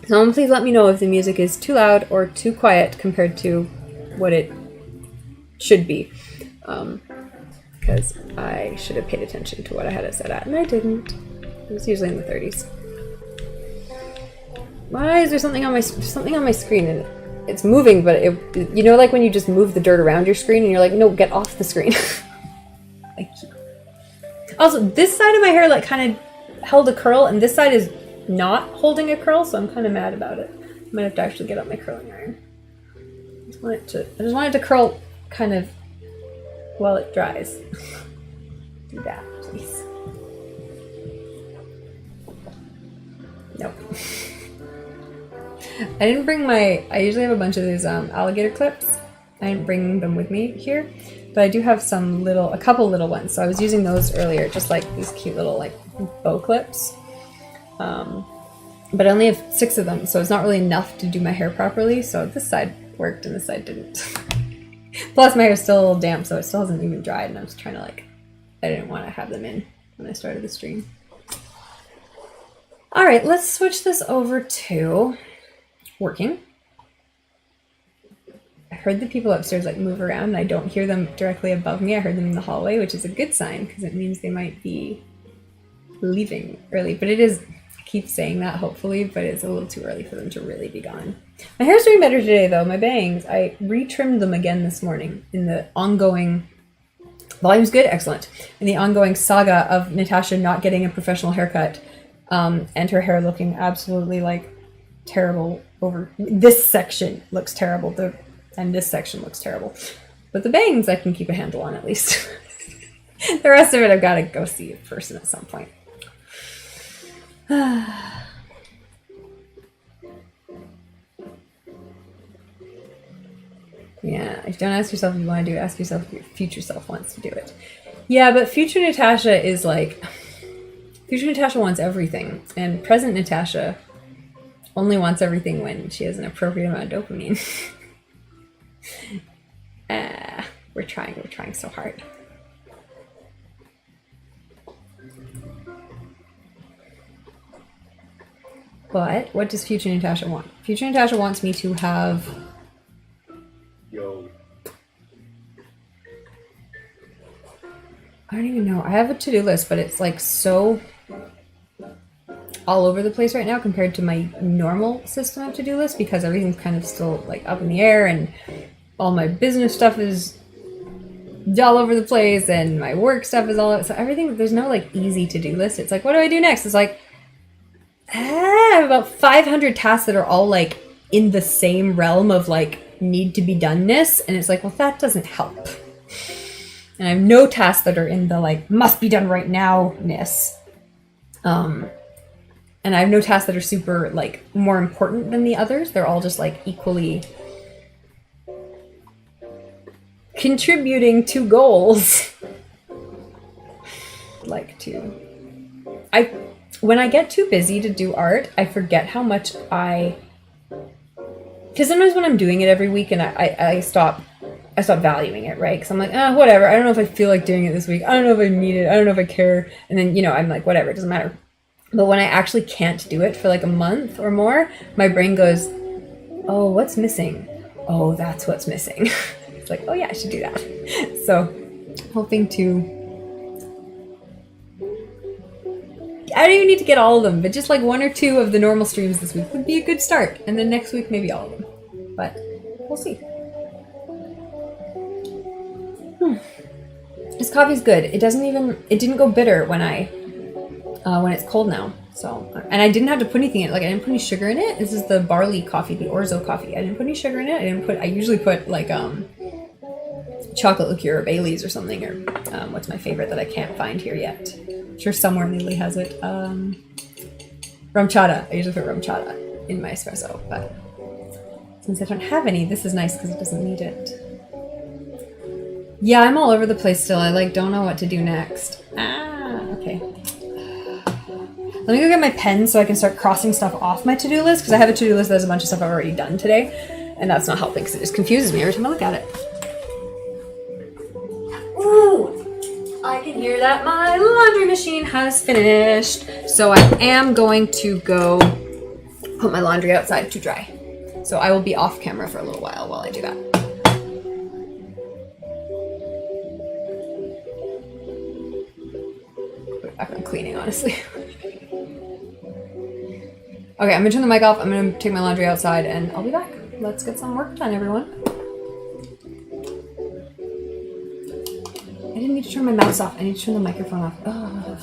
someone please let me know if the music is too loud or too quiet compared to what it should be. Because I should have paid attention to what I had it set at, and I didn't. It was usually in the 30s. Why is there something on my screen and it's moving, but you know, like when you just move the dirt around your screen and you're like, no, get off the screen. Like, also, this side of my hair like kind of held a curl, and this side is not holding a curl, so I'm kind of mad about it. I might have to actually get out my curling iron. I just want it to curl kind of while it dries. Do that, please. Nope. I didn't bring I usually have a bunch of these alligator clips. I didn't bring them with me here, but I do have a couple little ones. So I was using those earlier, just like these cute little like bow clips. But I only have 6 of them, so it's not really enough to do my hair properly. So this side worked and this side didn't. Plus my hair is still a little damp, so it still hasn't even dried, and I was trying to I didn't want to have them in when I started the stream. All right, let's switch this over to working. I heard the people upstairs move around, and I don't hear them directly above me. I heard them in the hallway, which is a good sign because it means they might be leaving early. But it is, I keep saying that hopefully, but it's a little too early for them to really be gone. My hair's doing better today though. My bangs, I retrimmed them again this morning in the ongoing, volume's good, excellent. In the ongoing saga of Natasha not getting a professional haircut, and her hair looking absolutely terrible. Over this section looks terrible, and this section looks terrible, but the bangs I can keep a handle on at least. The rest of it I've got to go see a person at some point. Yeah, if you don't ask yourself if you want to do it, ask yourself if your future self wants to do it. Yeah, but future Natasha is future Natasha wants everything, and present Natasha only wants everything when she has an appropriate amount of dopamine. We're trying so hard. But what does future Natasha want? Future Natasha wants me to have... Yo. I don't even know. I have a to-do list, but it's so all over the place right now compared to my normal system of to-do list, because everything's kind of still up in the air, and all my business stuff is all over the place, and my work stuff is all over. So everything, there's no easy to-do list. It's what do I do next? It's I have about 500 tasks that are all in the same realm of need to be doneness, and it's well, that doesn't help. And I have no tasks that are in the must be done right now-ness. And I have no tasks that are super more important than the others. They're all just equally contributing to goals. When I get too busy to do art, I forget how much because sometimes when I'm doing it every week and I stop valuing it, right? Because I'm whatever. I don't know if I feel like doing it this week. I don't know if I need it. I don't know if I care. And then, I'm whatever, it doesn't matter. But when I actually can't do it for a month or more, my brain goes, oh, what's missing? Oh, that's what's missing. It's oh yeah, I should do that. So hoping to... I don't even need to get all of them, but just 1 or 2 of the normal streams this week would be a good start. And then next week, maybe all of them. But we'll see. This coffee's good. It didn't go bitter when it's cold now. So, and I didn't have to put anything in it. Like, I didn't put any sugar in it. This is the barley coffee, the orzo coffee. I didn't put any sugar in it. I usually put like chocolate liqueur or Bailey's or something, or what's my favorite that I can't find here yet. I'm sure somewhere Lily has it. Rum chata. I usually put rum chata in my espresso, but since I don't have any, this is nice because it doesn't need it. Yeah, I'm all over the place still. I like don't know what to do next. Okay. Let me go get my pen so I can start crossing stuff off my to-do list, because I have a to-do list that has a bunch of stuff I've already done today, and that's not helping because it just confuses me every time I look at it. Ooh, I can hear that my laundry machine has finished. So I am going to go put my laundry outside to dry. So I will be off camera for a little while I do that. Put it back on cleaning, honestly. Okay, I'm gonna turn the mic off. I'm gonna take my laundry outside and I'll be back. Let's get some work done, everyone. I didn't need to turn my mouse off. I need to turn the microphone off. Ugh.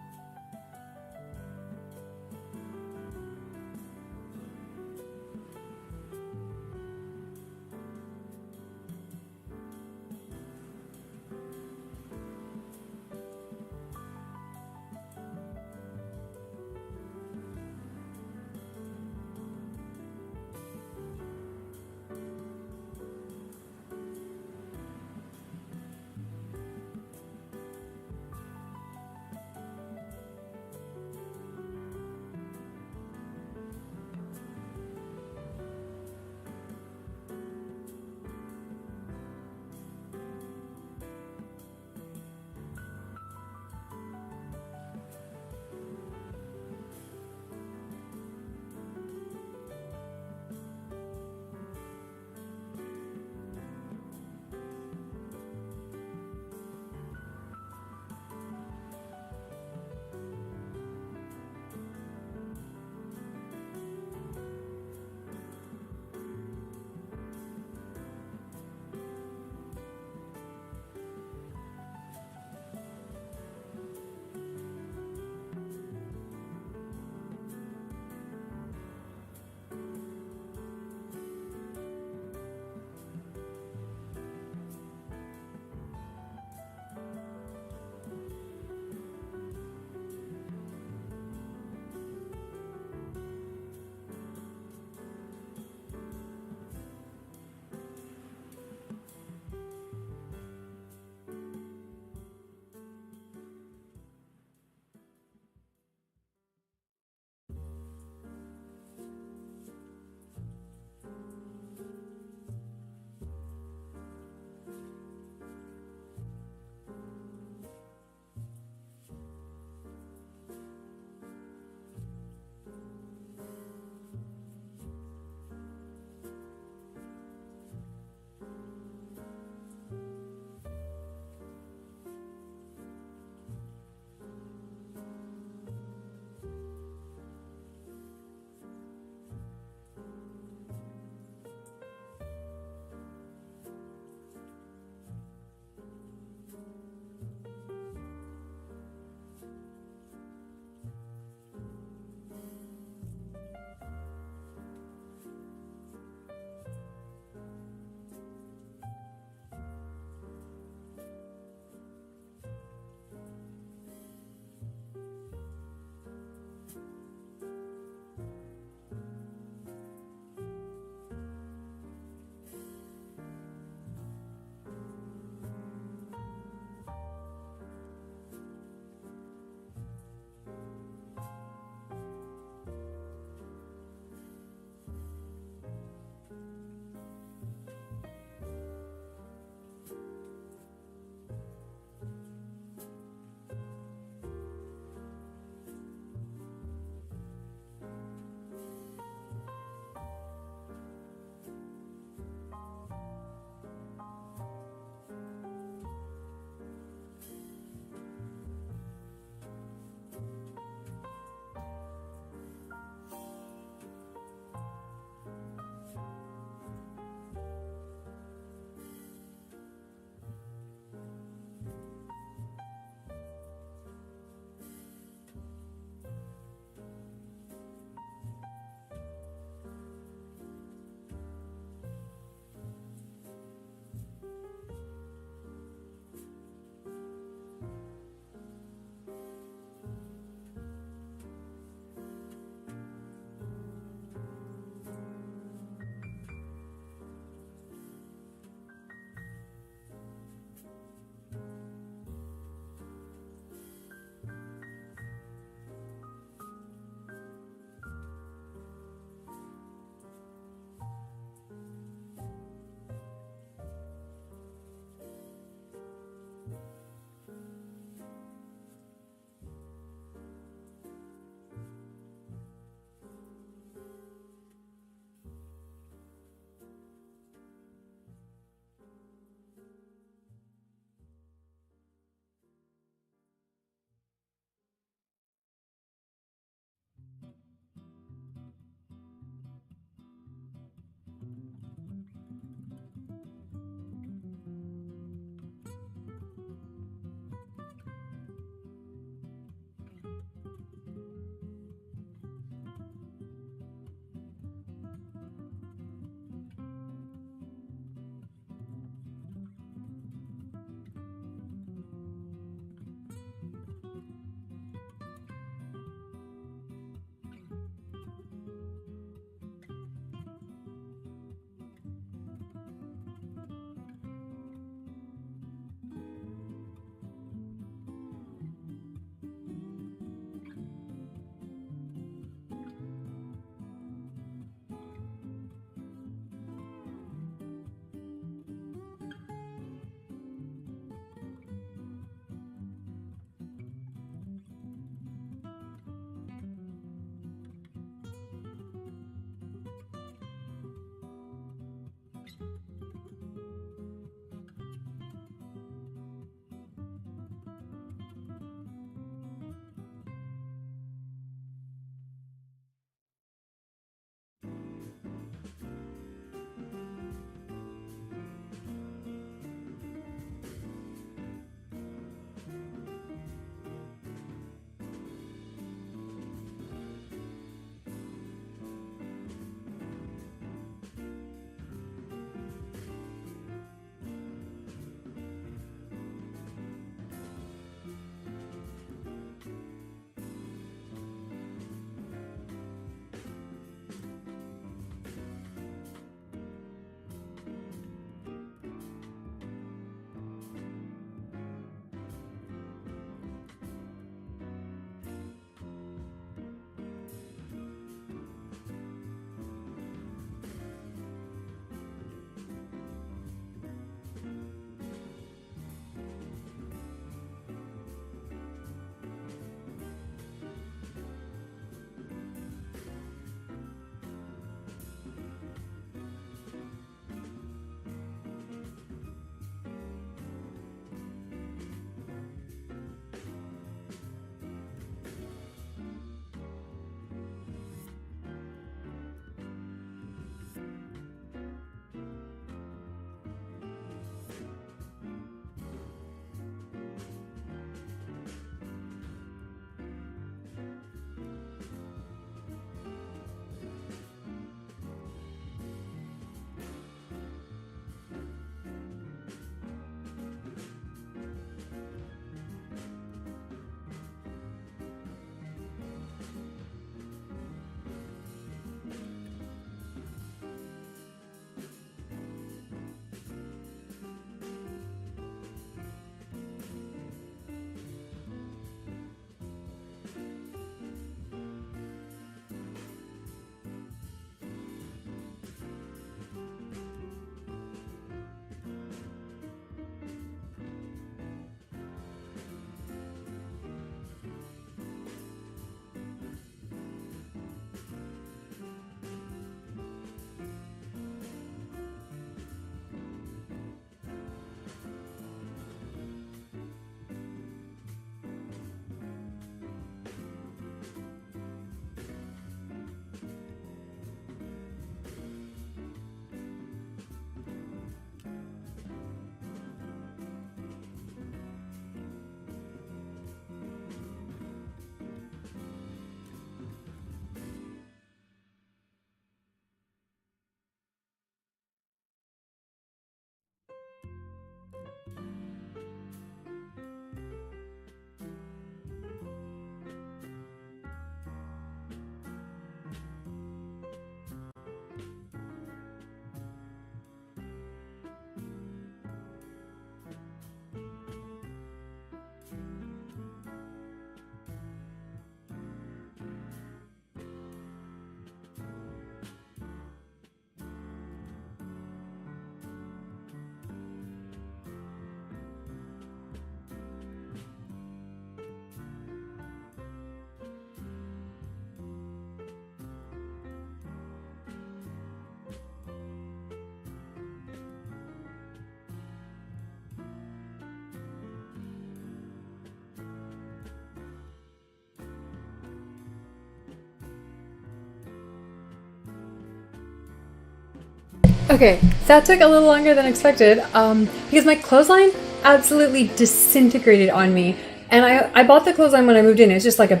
Okay, that took a little longer than expected because my clothesline absolutely disintegrated on me. And I bought the clothesline when I moved in. It's just like a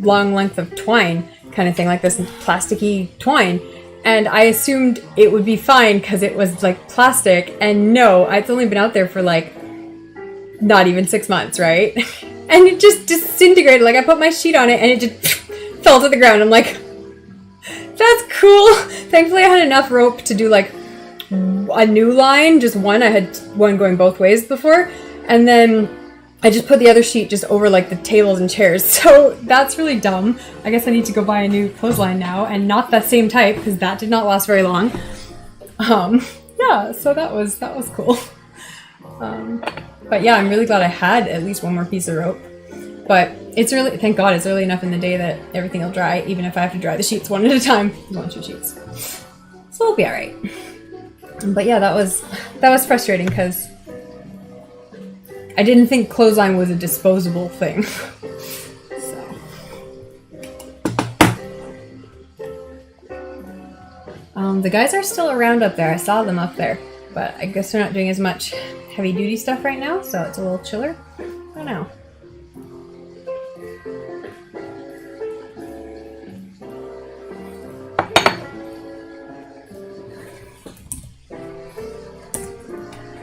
long length of twine kind of thing, like this plasticky twine. And I assumed it would be fine because it was like plastic. And no, it's only been out there for like not even 6 months, right? And it just disintegrated. Like I put my sheet on it and it just fell to the ground. I'm like, that's cool. Thankfully I had enough rope to do like a new line, just one. I had one going both ways before. And then I just put the other sheet just over like the tables and chairs. So that's really dumb. I guess I need to go buy a new clothesline now, and not that same type because that did not last very long. Yeah, so that was cool. But yeah, I'm really glad I had at least one more piece of rope. But it's really, thank God, it's early enough in the day that everything will dry, even if I have to dry the sheets one at a time. 1-2 sheets. So it'll be all right. But yeah, that was frustrating because I didn't think clothesline was a disposable thing. So. The guys are still around up there. I saw them up there, but I guess they're not doing as much heavy duty stuff right now, so it's a little chiller. I don't know.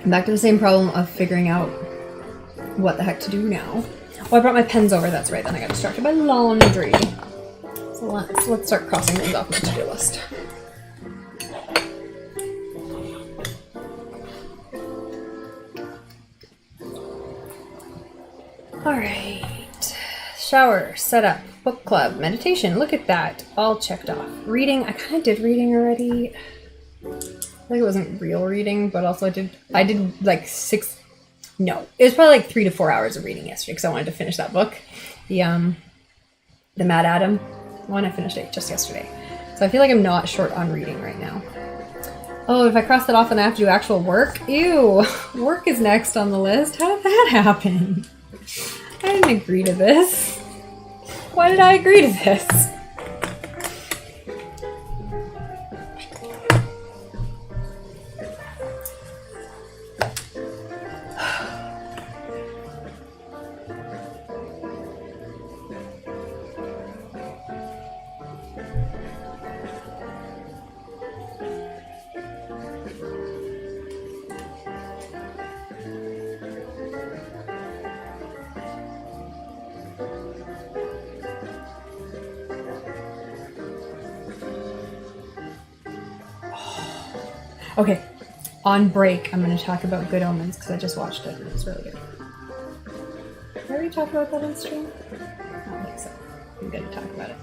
Back to the same problem of figuring out what the heck to do now. Oh, I brought my pens over, that's right. Then I got distracted by laundry. So let's start crossing things off my to-do list. Alright. Shower, setup, book club, meditation. Look at that. All checked off. Reading, I kind of did reading already. I think it wasn't real reading, but also I did like 6... No, it was probably like 3 to 4 hours of reading yesterday because I wanted to finish that book. The Mad Adam one, I finished it just yesterday. So I feel like I'm not short on reading right now. Oh, if I cross that off and I have to do actual work? Ew, work is next on the list. How did that happen? I didn't agree to this. Why did I agree to this? Okay, on break, I'm going to talk about Good Omens because I just watched it and it's really good. Did I already talk about that on stream? I don't think so. I'm going to talk about it.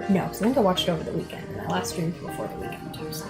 No, so I think I watched it over the weekend. And I last streamed before the weekend too, so.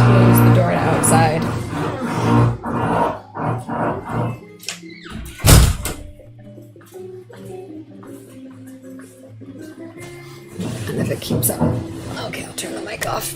Close the door to outside. And if it keeps up. Okay, I'll turn the mic off.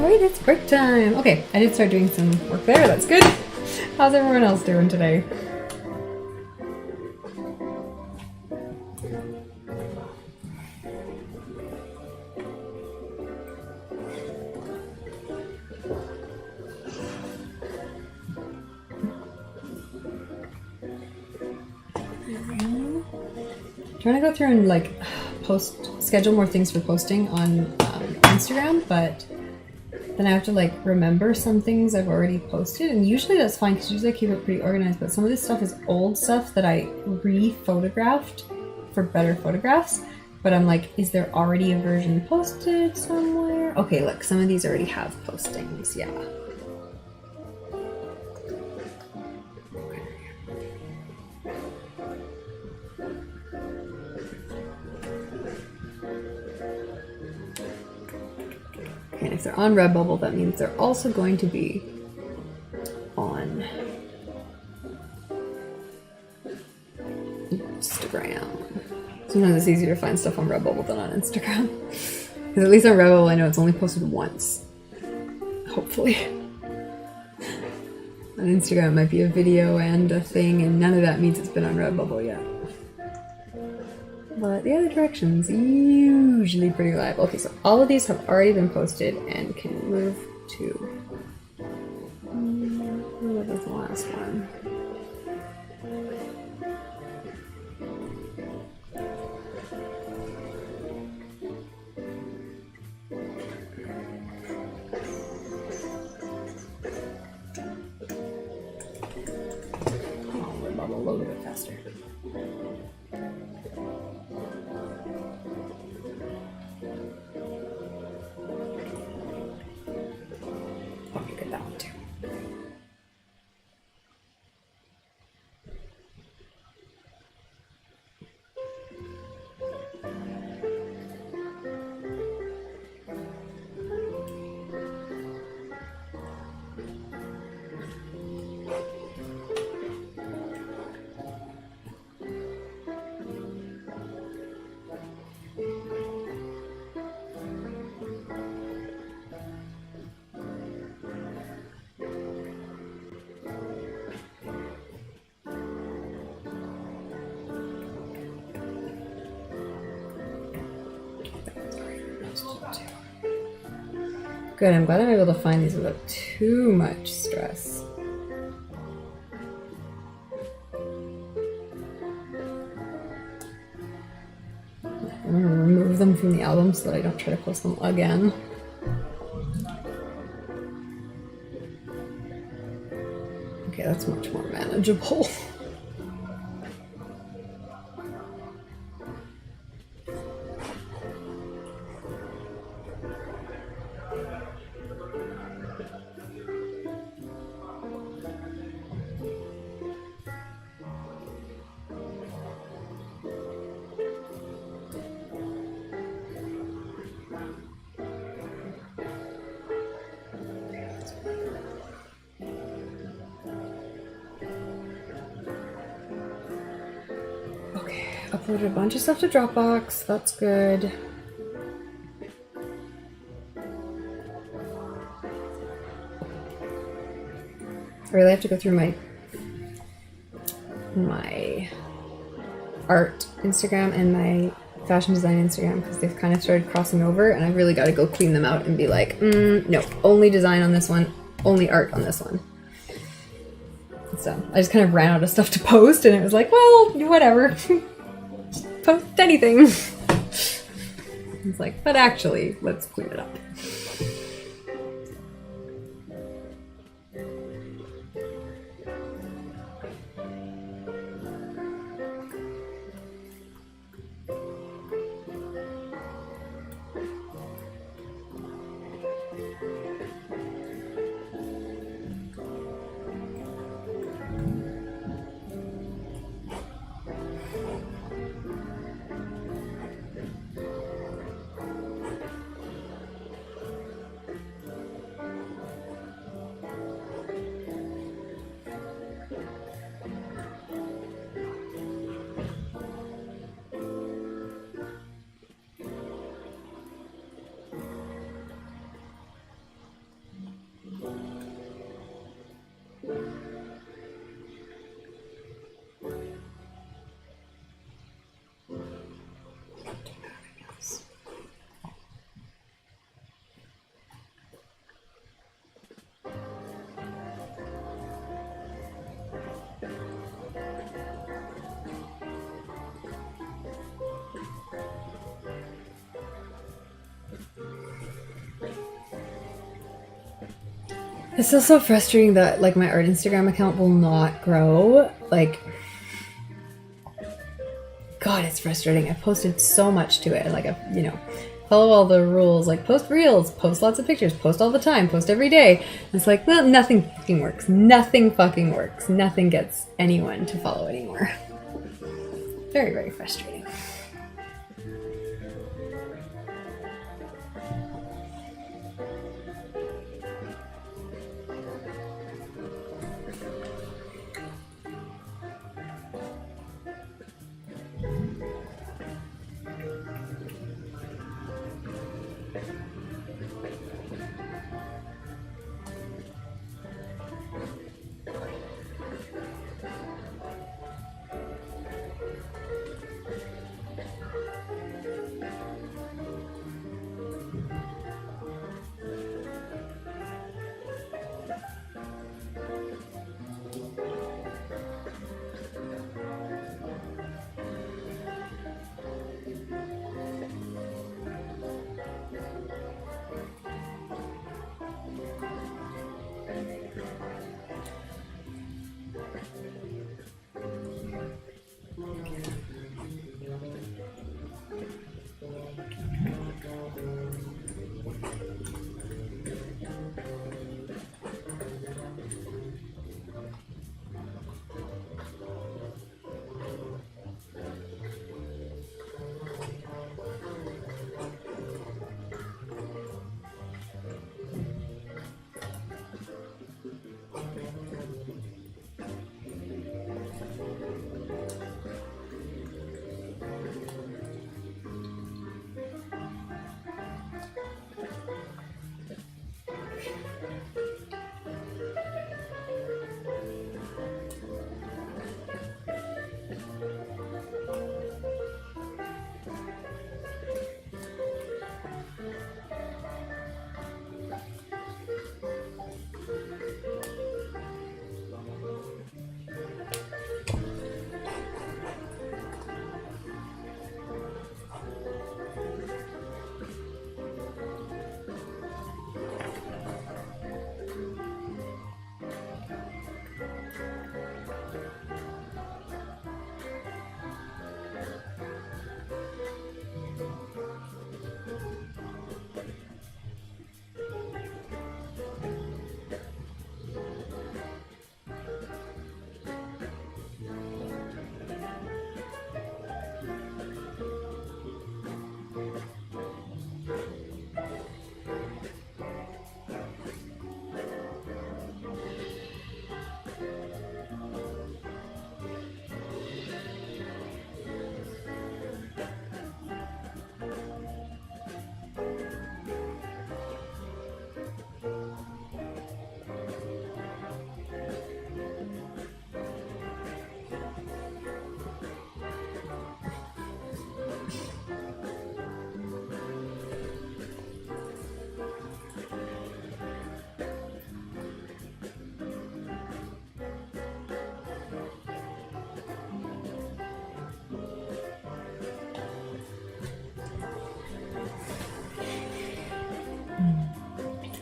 Alright, it's break time. Okay, I did start doing some work there. That's good. How's everyone else doing today? Trying to go through and like schedule more things for posting on Instagram, but then I have to like remember some things I've already posted, and usually that's fine because usually I keep it pretty organized, but some of this stuff is old stuff that I re-photographed for better photographs, but I'm like, is there already a version posted somewhere? Okay, look, some of these already have postings, yeah. And if they're on Redbubble, that means they're also going to be on Instagram. Sometimes it's easier to find stuff on Redbubble than on Instagram. Because at least on Redbubble, I know it's only posted once. Hopefully. On Instagram, it might be a video and a thing, and none of that means it's been on Redbubble yet. But the other direction's usually pretty reliable. Okay, so all of these have already been posted and can move to... what was the last one? Oh, my bubble load a bit faster. Good, I'm glad I'm able to find these without too much stress. I'm going to remove them from the album so that I don't try to post them again. Okay, that's much more manageable. Uploaded a bunch of stuff to Dropbox, that's good. I really have to go through my art Instagram and my fashion design Instagram because they've kind of started crossing over, and I really got to go clean them out and be like, no, only design on this one, only art on this one. So I just kind of ran out of stuff to post, and it was like, well, whatever. Post anything. It's like, but actually, let's clean it up. It's still so frustrating that like my art Instagram account will not grow. Like, God, it's frustrating. I've posted so much to it. Like, follow all the rules. Like, post reels, post lots of pictures, post all the time, post every day. And it's like, well, nothing fucking works. Nothing fucking works. Nothing gets anyone to follow anymore. Very, very frustrating.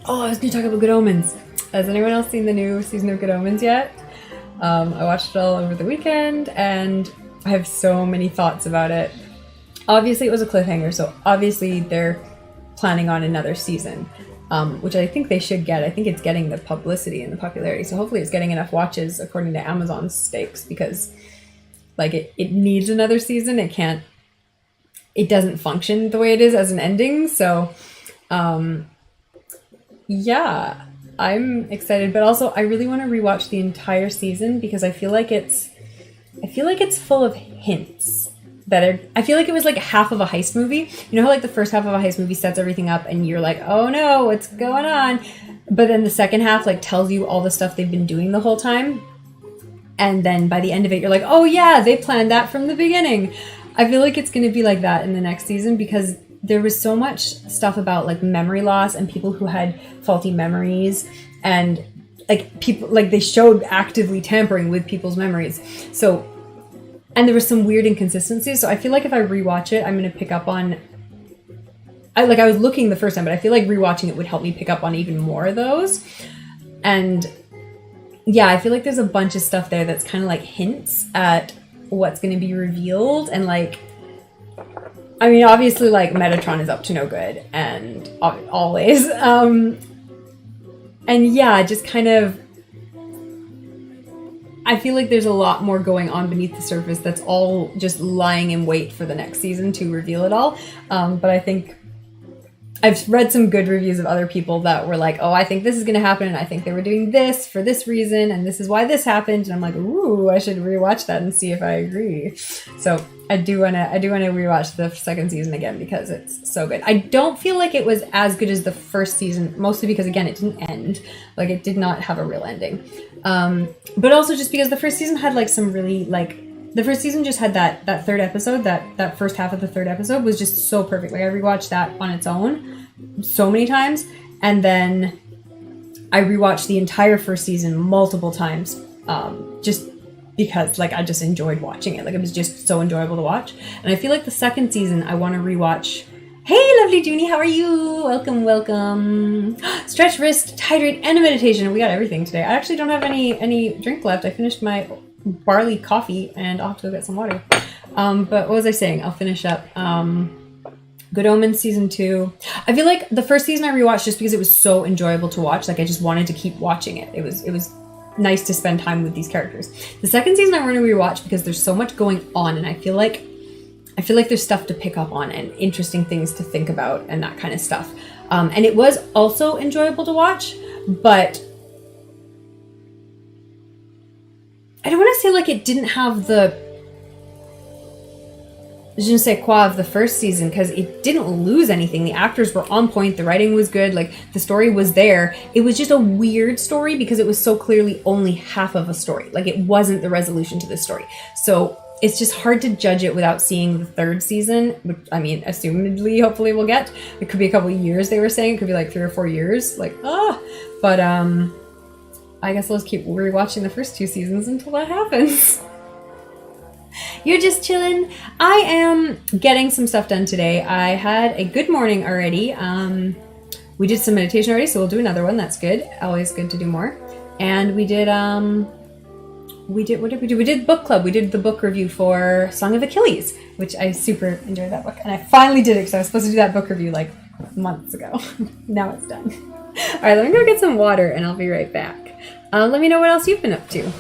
Oh, I was going to talk about Good Omens. Has anyone else seen the new season of Good Omens yet? I watched it all over the weekend, and I have so many thoughts about it. Obviously, it was a cliffhanger, so obviously they're planning on another season, which I think they should get. I think it's getting the publicity and the popularity, so hopefully it's getting enough watches according to Amazon's stakes, because like it needs another season. It doesn't function the way it is as an ending, so yeah, I'm excited, but also I really want to rewatch the entire season because I feel like it's full of hints I feel like it was like half of a heist movie. You know how like the first half of a heist movie sets everything up and you're like, oh no, what's going on? But then the second half like tells you all the stuff they've been doing the whole time. And then by the end of it, you're like, oh yeah, they planned that from the beginning. I feel like it's going to be like that in the next season because there was so much stuff about like memory loss and people who had faulty memories, and like people like they showed actively tampering with people's memories. So, and there was some weird inconsistencies. So I feel like if I rewatch it, I'm going to pick up on. I was looking the first time, but I feel like rewatching it would help me pick up on even more of those. And yeah, I feel like there's a bunch of stuff there that's kind of like hints at what's going to be revealed. And like, I mean, obviously like Metatron is up to no good and always. And yeah, just kind of, I feel like there's a lot more going on beneath the surface that's all just lying in wait for the next season to reveal it all. But I think I've read some good reviews of other people that were like, oh, I think this is going to happen, and I think they were doing this for this reason, and this is why this happened. And I'm like, ooh, I should rewatch that and see if I agree. So I do want to rewatch the second season again because it's so good. I don't feel like it was as good as the first season, mostly because, again, it didn't end. Like, it did not have a real ending. But also just because the first season had like some really like, the first season just had that third episode, that first half of the third episode was just so perfect. Like I rewatched that on its own so many times. And then I rewatched the entire first season multiple times. Just because like I just enjoyed watching it. Like it was just so enjoyable to watch. And I feel like the second season I want to rewatch. Hey, lovely Junie, how are you? Welcome, welcome. Stretch, wrist, hydrate, and a meditation. We got everything today. I actually don't have any drink left. I finished my barley coffee and I'll have to go get some water. But what was I saying? I'll finish up. Good Omens season 2. I feel like the first season I rewatched just because it was so enjoyable to watch. Like I just wanted to keep watching it. It was nice to spend time with these characters. The second season I want to rewatch because there's so much going on, and I feel like there's stuff to pick up on and interesting things to think about and that kind of stuff. And it was also enjoyable to watch, but I don't want to say like it didn't have the je ne sais quoi of the first season, because it didn't lose anything. The actors were on point, the writing was good, like the story was there. It was just a weird story because it was so clearly only half of a story. Like it wasn't the resolution to the story. So it's just hard to judge it without seeing the third season, which I mean, assumedly, hopefully we'll get. It could be a couple of years, they were saying. It could be like 3 or 4 years. Like, but I guess let's keep rewatching the first 2 seasons until that happens. You're just chilling. I am getting some stuff done today. I had a good morning already. We did some meditation already, so we'll do another one. That's good. Always good to do more. And we did, what did we do? We did book club. We did the book review for Song of Achilles, which I super enjoyed that book. And I finally did it because I was supposed to do that book review like months ago. Now it's done. All right, let me go get some water and I'll be right back. Let me know what else you've been up to.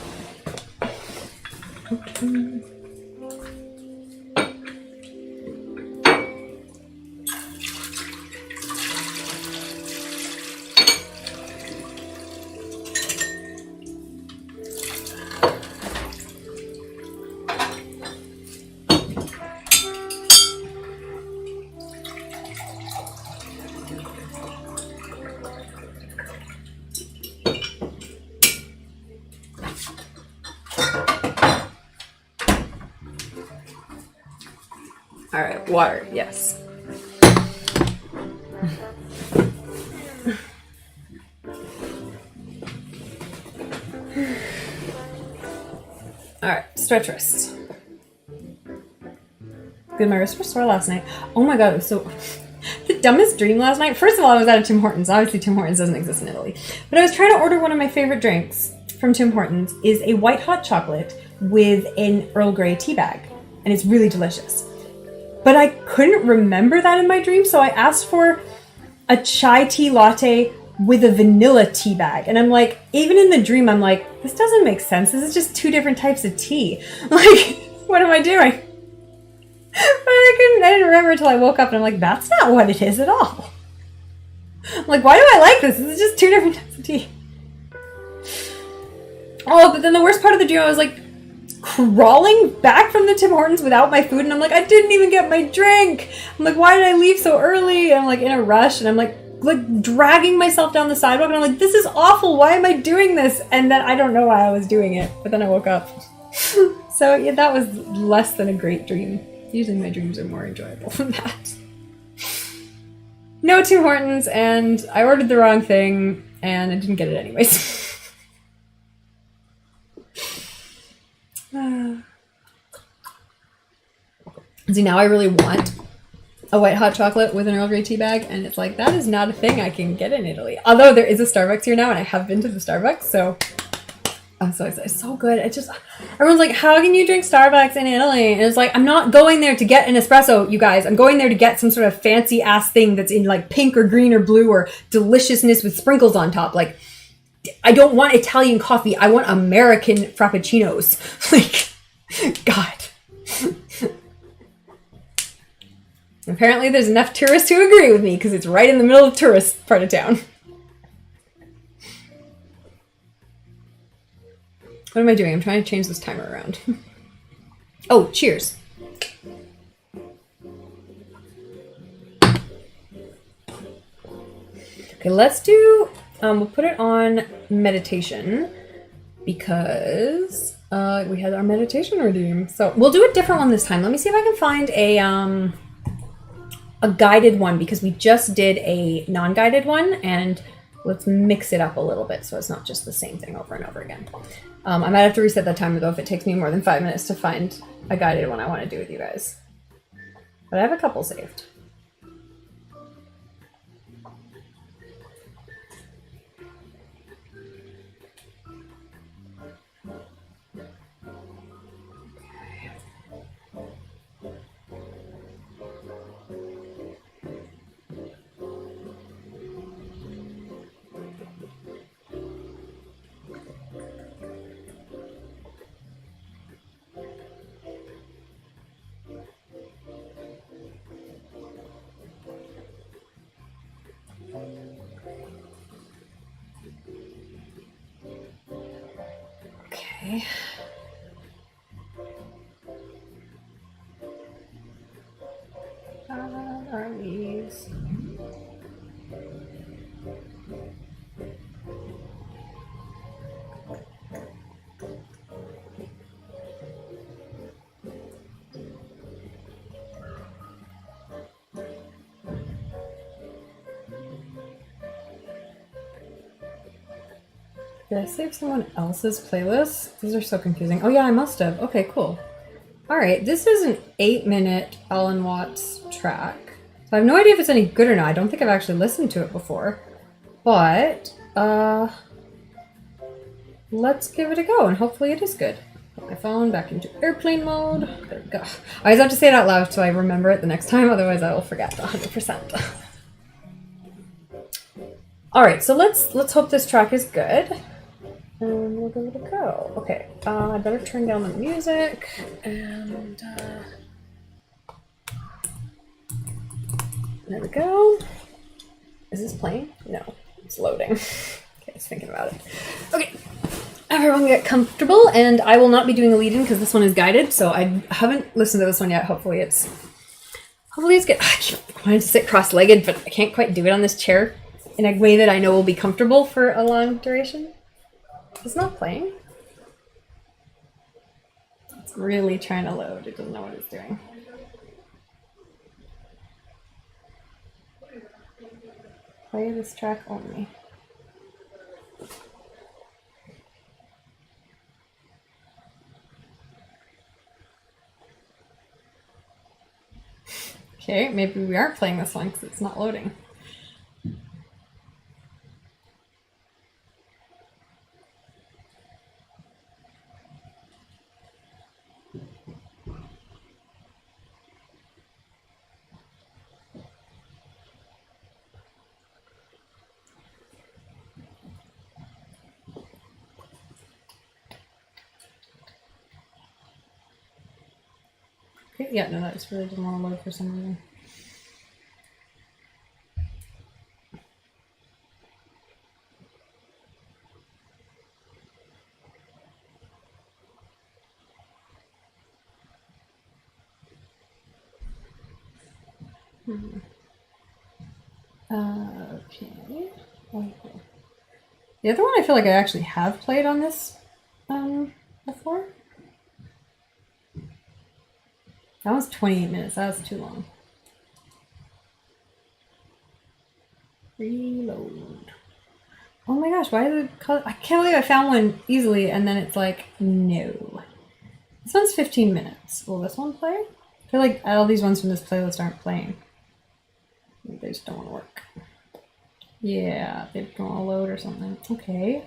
All right, water, yes. All right, stretch wrists. Good, my wrists were sore last night. Oh my God, it was so... The dumbest dream last night. First of all, I was at a Tim Hortons. Obviously, Tim Hortons doesn't exist in Italy. But I was trying to order one of my favorite drinks from Tim Hortons. Is a white hot chocolate with an Earl Grey tea bag. And it's really delicious. But I couldn't remember that in my dream, so I asked for a chai tea latte with a vanilla tea bag. And I'm like, even in the dream, I'm like, this doesn't make sense. This is just 2 different types of tea. Like, what am I doing? But I didn't remember until I woke up, and I'm like, that's not what it is at all. I'm like, why do I like this? This is just 2 different types of tea. Oh, but then the worst part of the dream, I was like, crawling back from the Tim Hortons without my food, and I'm like, I didn't even get my drink. I'm like, why did I leave so early? And I'm like in a rush, and I'm like dragging myself down the sidewalk, and I'm like, this is awful. Why am I doing this? And then I don't know why I was doing it, but then I woke up. So yeah, that was less than a great dream. Usually my dreams are more enjoyable than that. No Tim Hortons, and I ordered the wrong thing, and I didn't get it anyways. See, now I really want a white hot chocolate with an Earl Grey tea bag, and it's like, that is not a thing I can get in Italy. Although there is a Starbucks here now, and I have been to the Starbucks, so I'm so excited. It's so good. It just, everyone's like, how can you drink Starbucks in Italy? And it's like, I'm not going there to get an espresso, you guys. I'm going there to get some sort of fancy ass thing that's in like pink or green or blue or deliciousness with sprinkles on top. Like, I don't want Italian coffee. I want American frappuccinos. Like, God. Apparently there's enough tourists who agree with me because it's right in the middle of tourist part of town. What am I doing? I'm trying to change this timer around. Oh, cheers. Okay, let's do, we'll put it on meditation because we had our meditation redeem. So we'll do a different one this time. Let me see if I can find a guided one because we just did a non-guided one, and let's mix it up a little bit so it's not just the same thing over and over again. I might have to reset that timer though if it takes me more than 5 minutes to find a guided one I want to do with you guys. But I have a couple saved. Okay. Are these? Did I save someone else's playlist? These are so confusing. Oh yeah, I must have. Okay, cool. All right, this is an 8-minute Alan Watts track. So I have no idea if it's any good or not. I don't think I've actually listened to it before. But, let's give it a go, and hopefully it is good. Put my phone back into airplane mode. There we go. I always have to say it out loud so I remember it the next time, otherwise I will forget 100%. All right, so let's hope this track is good. And we'll give it a go. Okay, I better turn down the music, and there we go. Is this playing? No, it's loading. Okay, it's thinking about it. Okay, everyone get comfortable, and I will not be doing a lead-in because this one is guided, so I haven't listened to this one yet. Hopefully it's good. I keep wanting to sit cross-legged, but I can't quite do it on this chair in a way that I know will be comfortable for a long duration. It's not playing. It's really trying to load. It doesn't know what it's doing. Play this track only. Okay, maybe we aren't playing this one because it's not loading. Yeah, no, that just really didn't want to load for some reason. Okay. The other one I feel like I actually have played on this before. That was 28 minutes. That was too long. Reload. Oh my gosh, why is it called? I can't believe I found one easily and then it's like, no. This one's 15 minutes. Will this one play? I feel like all these ones from this playlist aren't playing. Maybe they just don't want to work. Yeah, they don't want to load or something. Okay.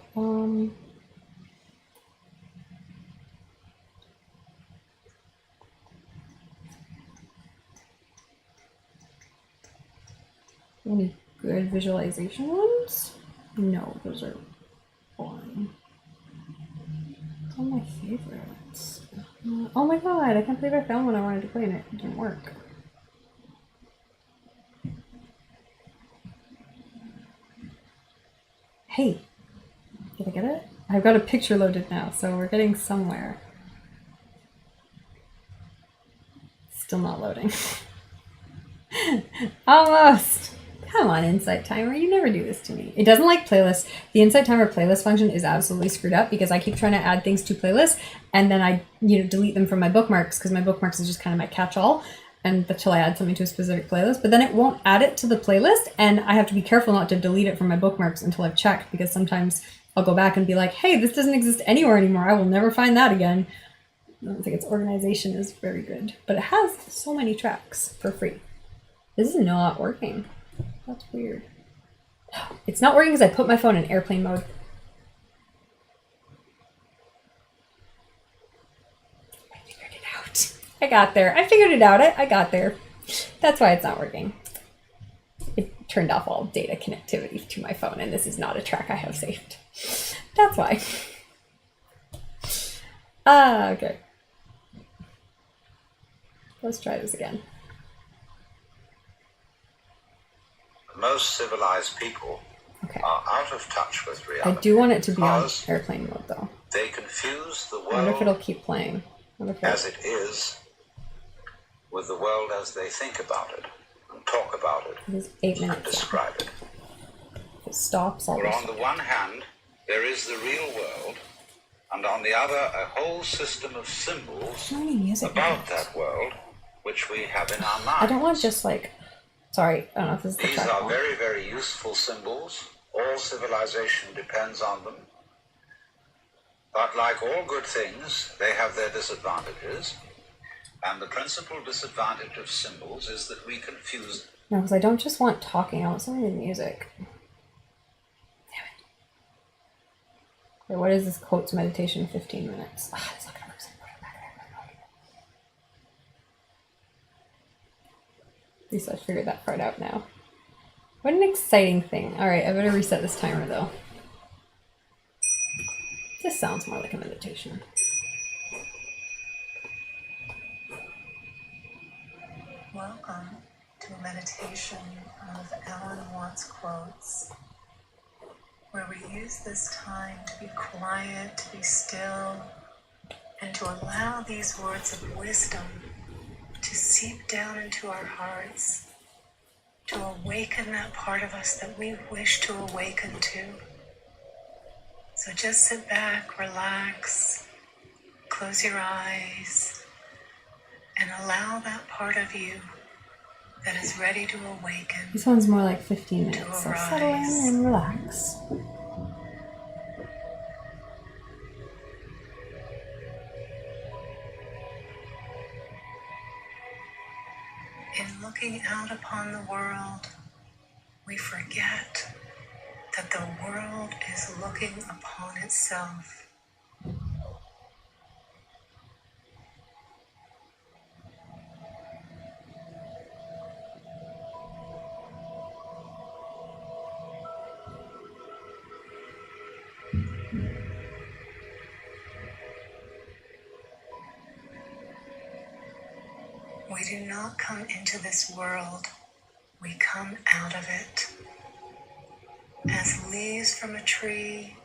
Any good visualization ones? No, those are boring. All my favorites. Oh my god, I can't believe I found one I wanted to play and it didn't work. Hey, did I get it? I've got a picture loaded now, so we're getting somewhere. Still not loading. Almost. Come on, Insight Timer, you never do this to me. It doesn't like playlists. The Insight Timer playlist function is absolutely screwed up because I keep trying to add things to playlists and then I, delete them from my bookmarks because my bookmarks is just kind of my catch-all and until I add something to a specific playlist. But then it won't add it to the playlist and I have to be careful not to delete it from my bookmarks until I've checked because sometimes I'll go back and be like, hey, this doesn't exist anywhere anymore. I will never find that again. I don't think its organization is very good, but it has so many tracks for free. This is not working. That's weird. It's not working because I put my phone in airplane mode. I figured it out. I got there. I figured it out. I got there. That's why it's not working. It turned off all data connectivity to my phone, and this is not a track I have saved. That's why. Okay. Let's try this again. Most civilized people are out of touch with reality. I do want it to be on airplane mode, though. They confuse the I wonder if it'll world keep playing. as it is with the world as they think about it and talk about it It is 8 minutes. and describe it. If it stops, I'll For just on the one hand, there is the real world, and on the other, a whole system of symbols about that world which we have in our minds. I don't want just like... Sorry, I don't know if this is the These track are one. very, very useful symbols. All civilization depends on them. But like all good things, they have their disadvantages. And the principal disadvantage of symbols is that we confuse. No, because I don't just want talking. I want something with music. Damn it. Wait, what is this quotes meditation 15 minutes? It's not gonna work. At least I figured that part out now. What an exciting thing. Alright, I better reset this timer though. This sounds more like a meditation. Welcome to a meditation of Alan Watts quotes, where we use this time to be quiet, to be still, and to allow these words of wisdom to seep down into our hearts, to awaken that part of us that we wish to awaken to. So just sit back, relax, close your eyes, and allow that part of you that is ready to awaken. This one's more like 15 minutes, so settle in and relax. In looking out upon the world, we forget that the world is looking upon itself. We do not come into this world, we come out of it. As leaves from a tree,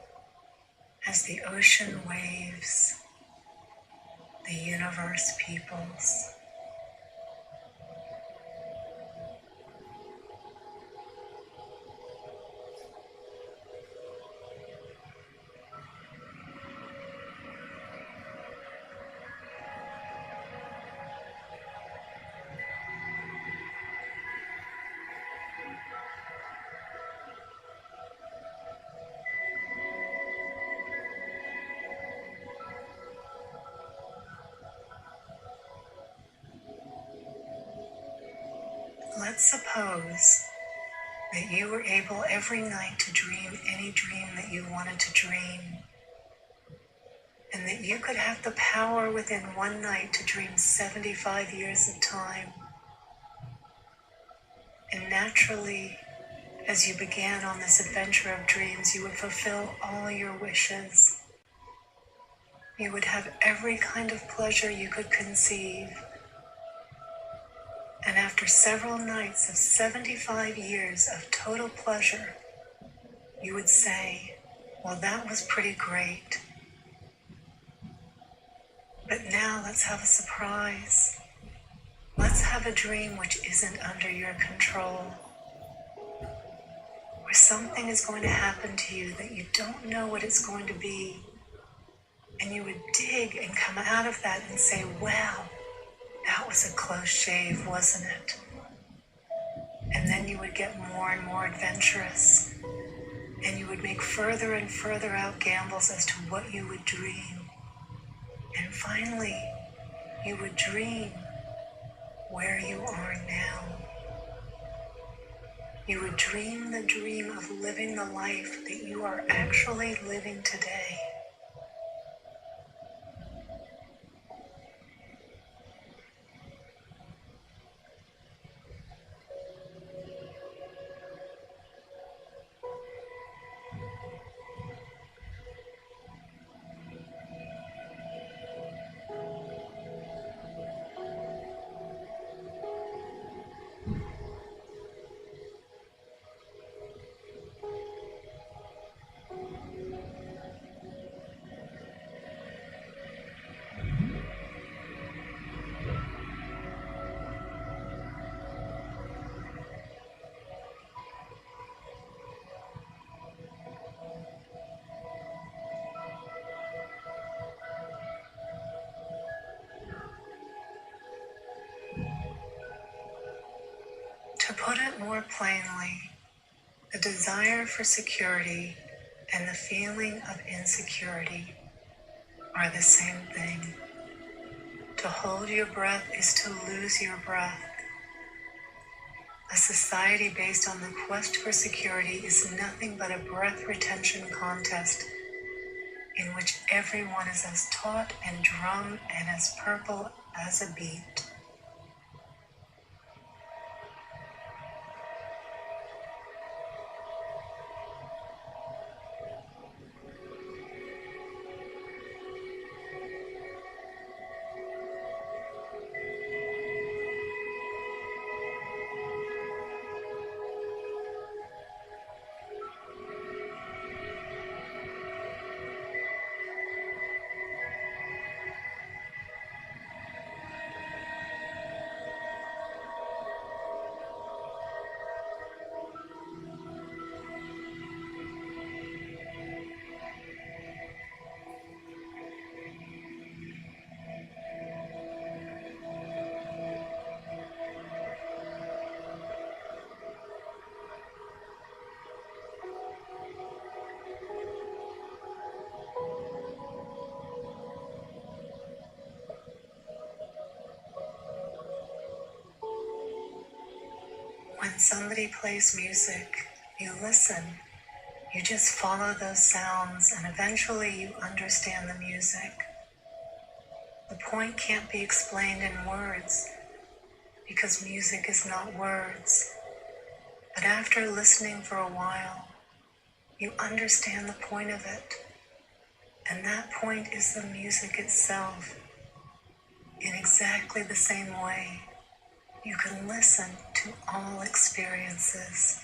as the ocean waves, the universe peoples. let's suppose that you were able every night to dream any dream that you wanted to dream, and that you could have the power within one night to dream 75 years of time. And naturally, as you began on this adventure of dreams, you would fulfill all your wishes. You would have every kind of pleasure you could conceive. And after several nights of 75 years of total pleasure, you would say, well, that was pretty great. But now let's have a surprise. Let's have a dream which isn't under your control, where something is going to happen to you that you don't know what it's going to be. And you would dig and come out of that and say, wow, that was a close shave, wasn't it? And then you would get more and more adventurous, and you would make further and further out gambles as to what you would dream. And finally, you would dream where you are now. You would dream the dream of living the life that you are actually living today. To put it more plainly, the desire for security and the feeling of insecurity are the same thing. To hold your breath is to lose your breath. A society based on the quest for security is nothing but a breath retention contest in which everyone is as taut and drum and as purple as a beet. When somebody plays music, you listen. You just follow those sounds, and eventually you understand the music. The point can't be explained in words, because music is not words. But after listening for a while, you understand the point of it. And that point is the music itself. In exactly the same way, you can listen to all experiences.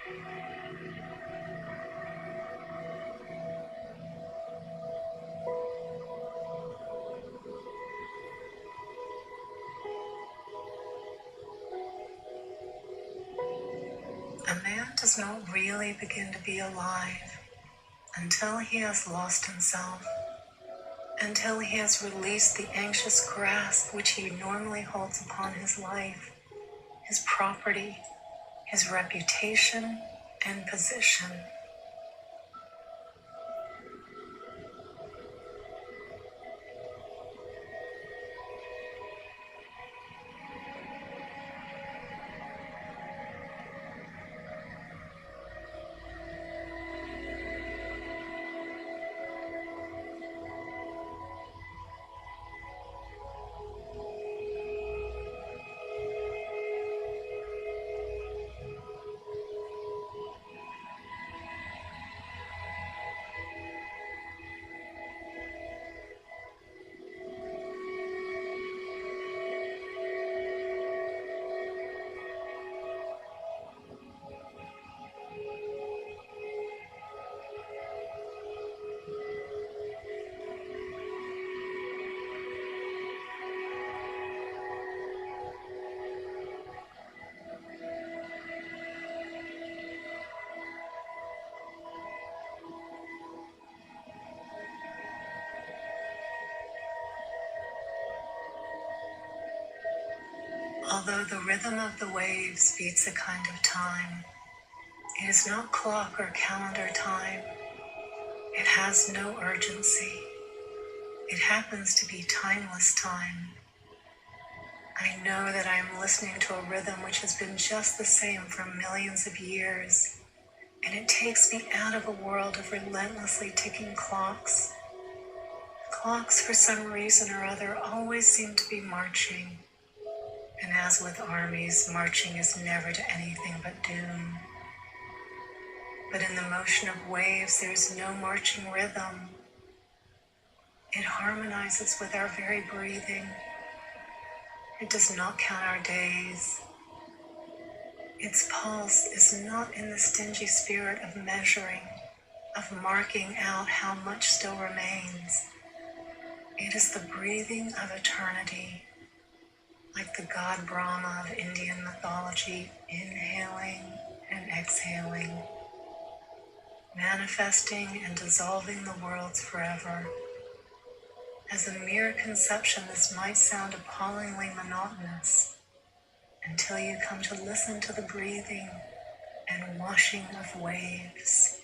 A man does not really begin to be alive until he has lost himself, until he has released the anxious grasp which he normally holds upon his life, his property, his reputation, and position. Although the rhythm of the waves beats a kind of time, it is not clock or calendar time. It has no urgency. It happens to be timeless time. I know that I am listening to a rhythm which has been just the same for millions of years, and it takes me out of a world of relentlessly ticking clocks. Clocks, for some reason or other, always seem to be marching. And as with armies, marching is never to anything but doom. But in the motion of waves, there is no marching rhythm. It harmonizes with our very breathing. It does not count our days. Its pulse is not in the stingy spirit of measuring, of marking out how much still remains. It is the breathing of eternity, like the god Brahma of Indian mythology, inhaling and exhaling, manifesting and dissolving the worlds forever. As a mere conception, this might sound appallingly monotonous until you come to listen to the breathing and washing of waves.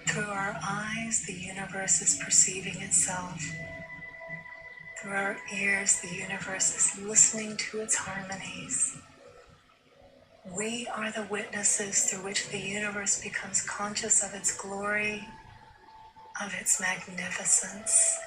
Through our eyes, the universe is perceiving itself. Through our ears, the universe is listening to its harmonies. We are the witnesses through which the universe becomes conscious of its glory, of its magnificence.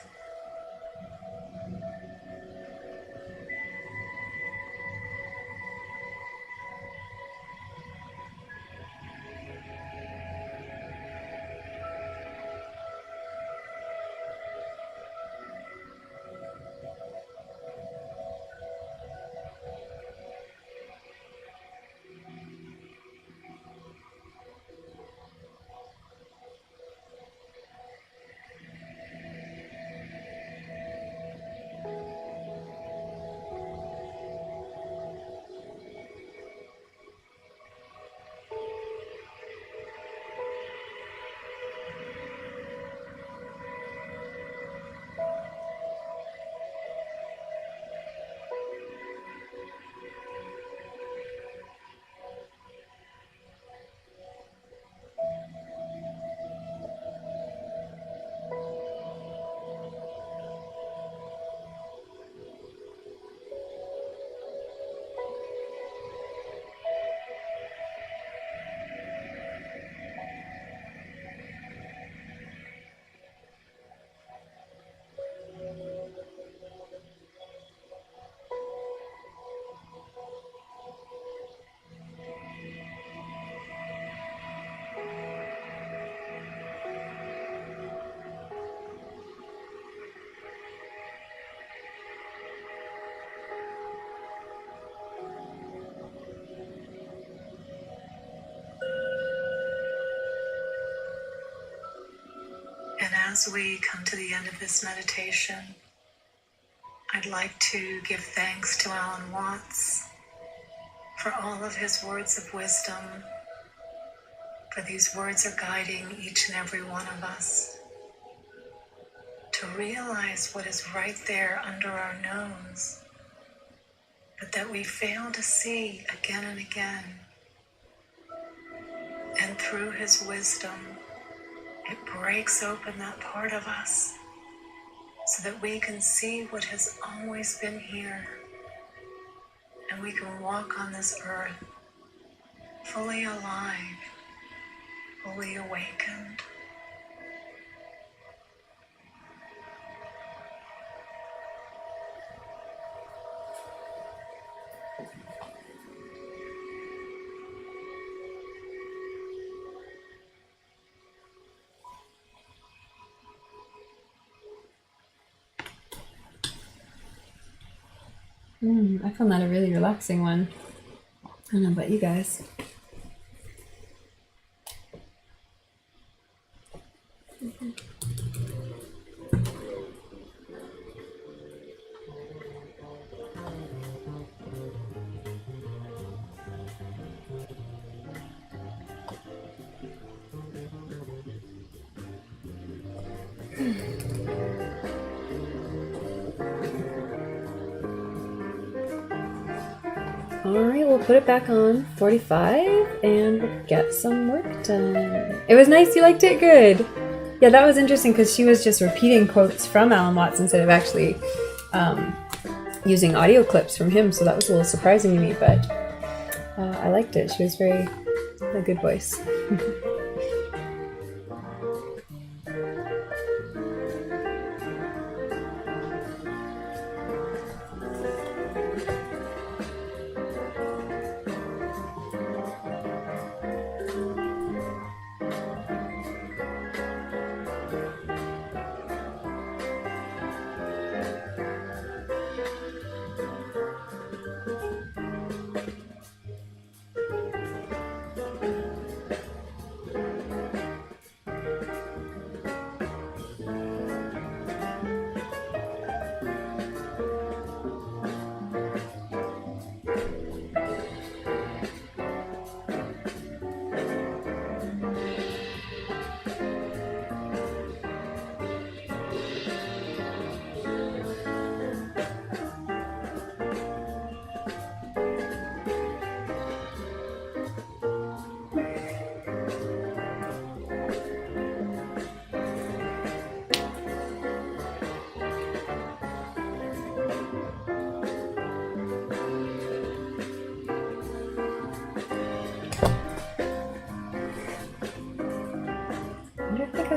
as we come to the end of this meditation, I'd like to give thanks to Alan Watts for all of his words of wisdom, for these words are guiding each and every one of us to realize what is right there under our nose, but that we fail to see again and again. And through his wisdom, it breaks open that part of us so that we can see what has always been here, and we can walk on this earth fully alive, fully awakened. I found that a really relaxing one. I don't know about you guys. Alright, we'll put it back on 45 and we'll get some work done. It was nice, you liked it? Good. Yeah, that was interesting because she was just repeating quotes from Alan Watts instead of actually using audio clips from him, so that was a little surprising to me, but I liked it. She was a good voice.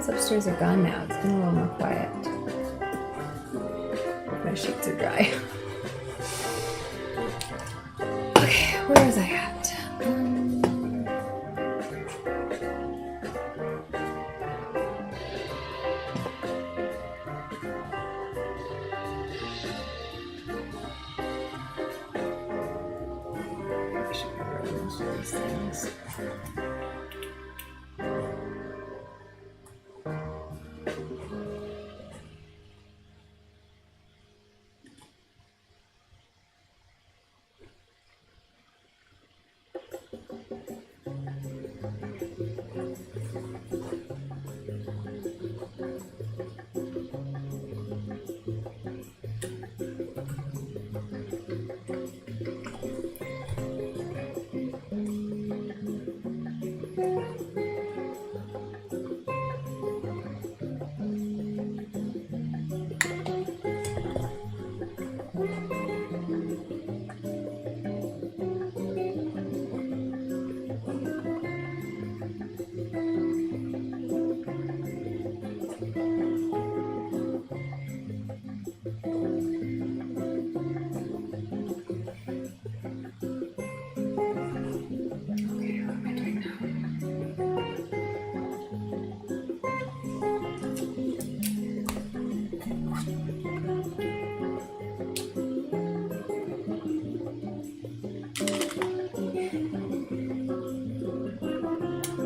Upstairs are gone now. It's been a little more quiet. My sheets are dry. Okay, where was I at? I should be writing most of these things.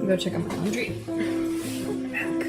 Go check on my laundry. Back.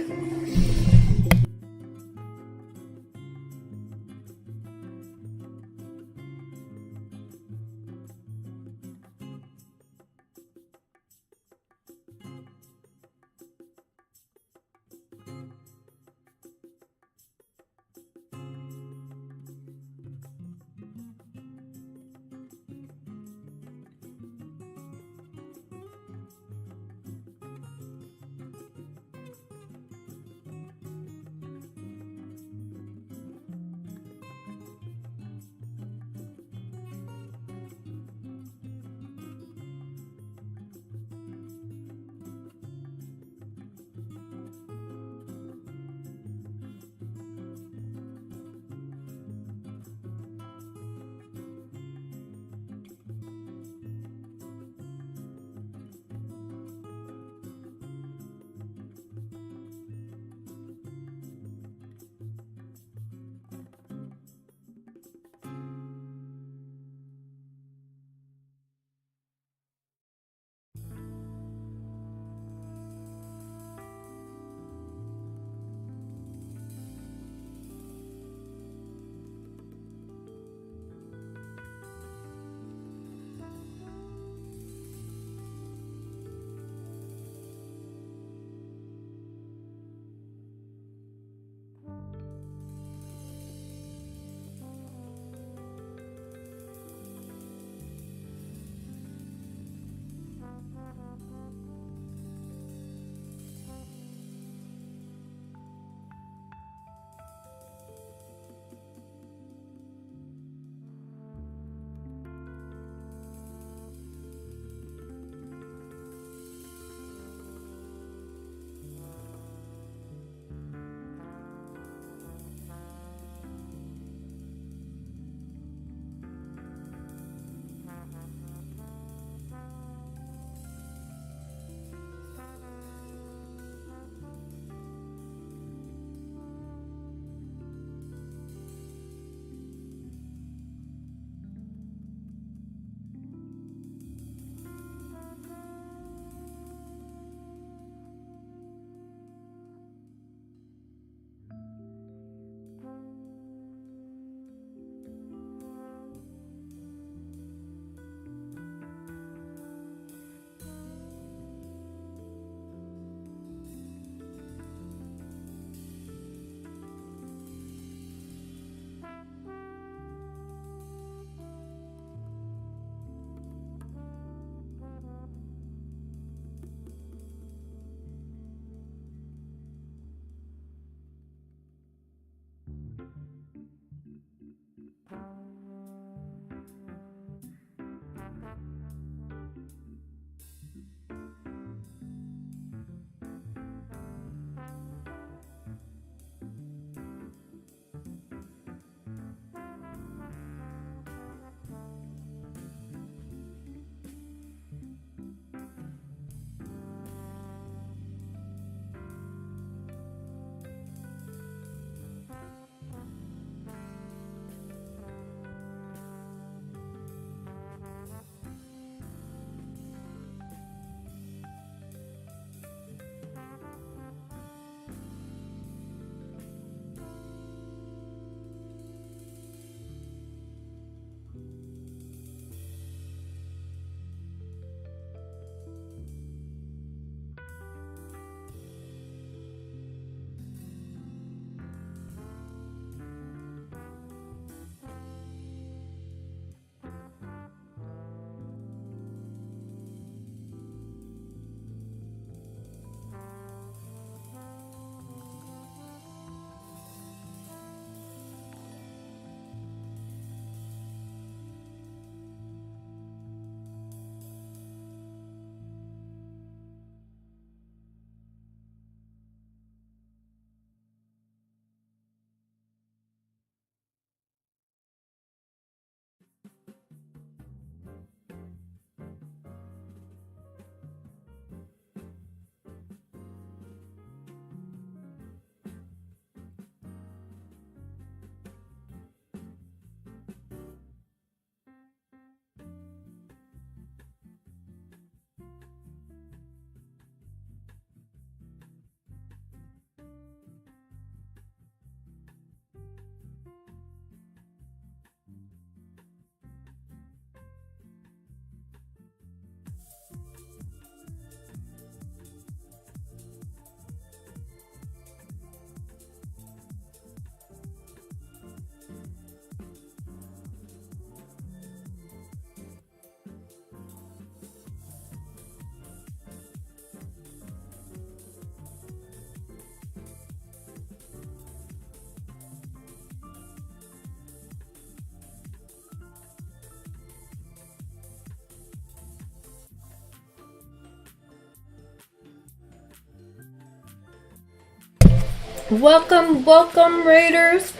Welcome, welcome, Raiders.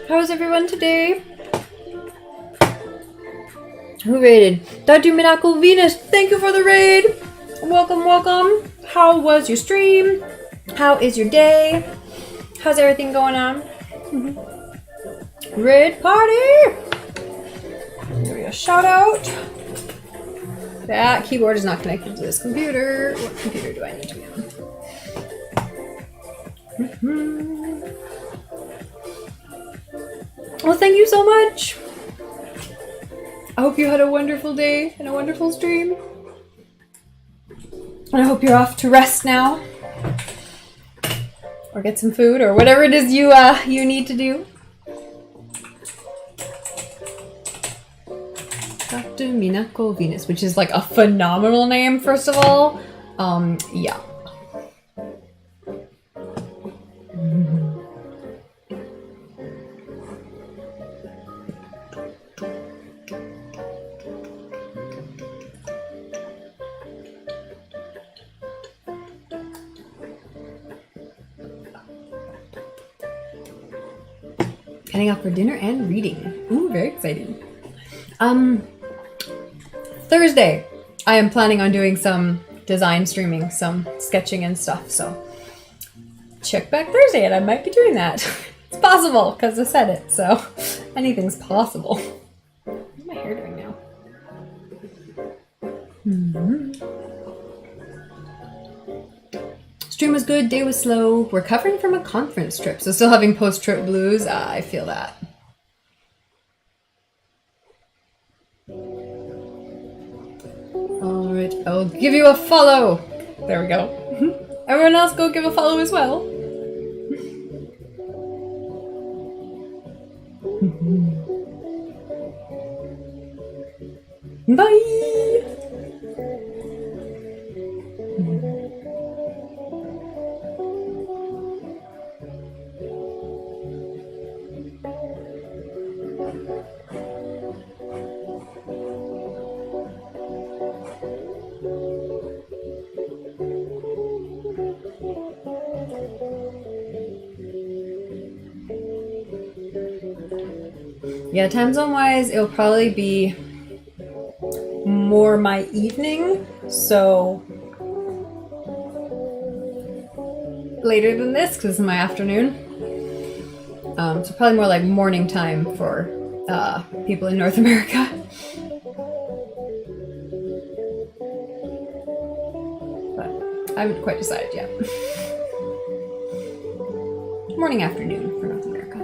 How's everyone today? Who raided? Dadu Minako Venus, thank you for the raid. Welcome, welcome. How was your stream? How is your day? How's everything going on? Raid party! Give me a shout out. That keyboard is not connected to this computer. What computer do I need to be on? Well, thank you so much. I hope you had a wonderful day and a wonderful stream. And I hope you're off to rest now. Or get some food or whatever it is you need to do. Dr. Minako Venus, which is like a phenomenal name, first of all. Yeah. Heading out for dinner and reading. Ooh, very exciting. Thursday, I am planning on doing some design streaming, some sketching and stuff, so check back Thursday and I might be doing that. It's possible, because I said it, so anything's possible. What's my hair doing now? Stream was good, day was slow. Recovering from a conference trip, so still having post-trip blues. I feel that. Alright, I'll give you a follow. There we go. Everyone else go give a follow as well. Bye! Yeah, time zone wise, it'll probably be more my evening, so later than this, because it's my afternoon. So probably more like morning time for people in North America. But I haven't quite decided yet. Morning, afternoon for North America.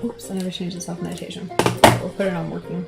Oops, I never changed the self-meditation. We'll put it on working.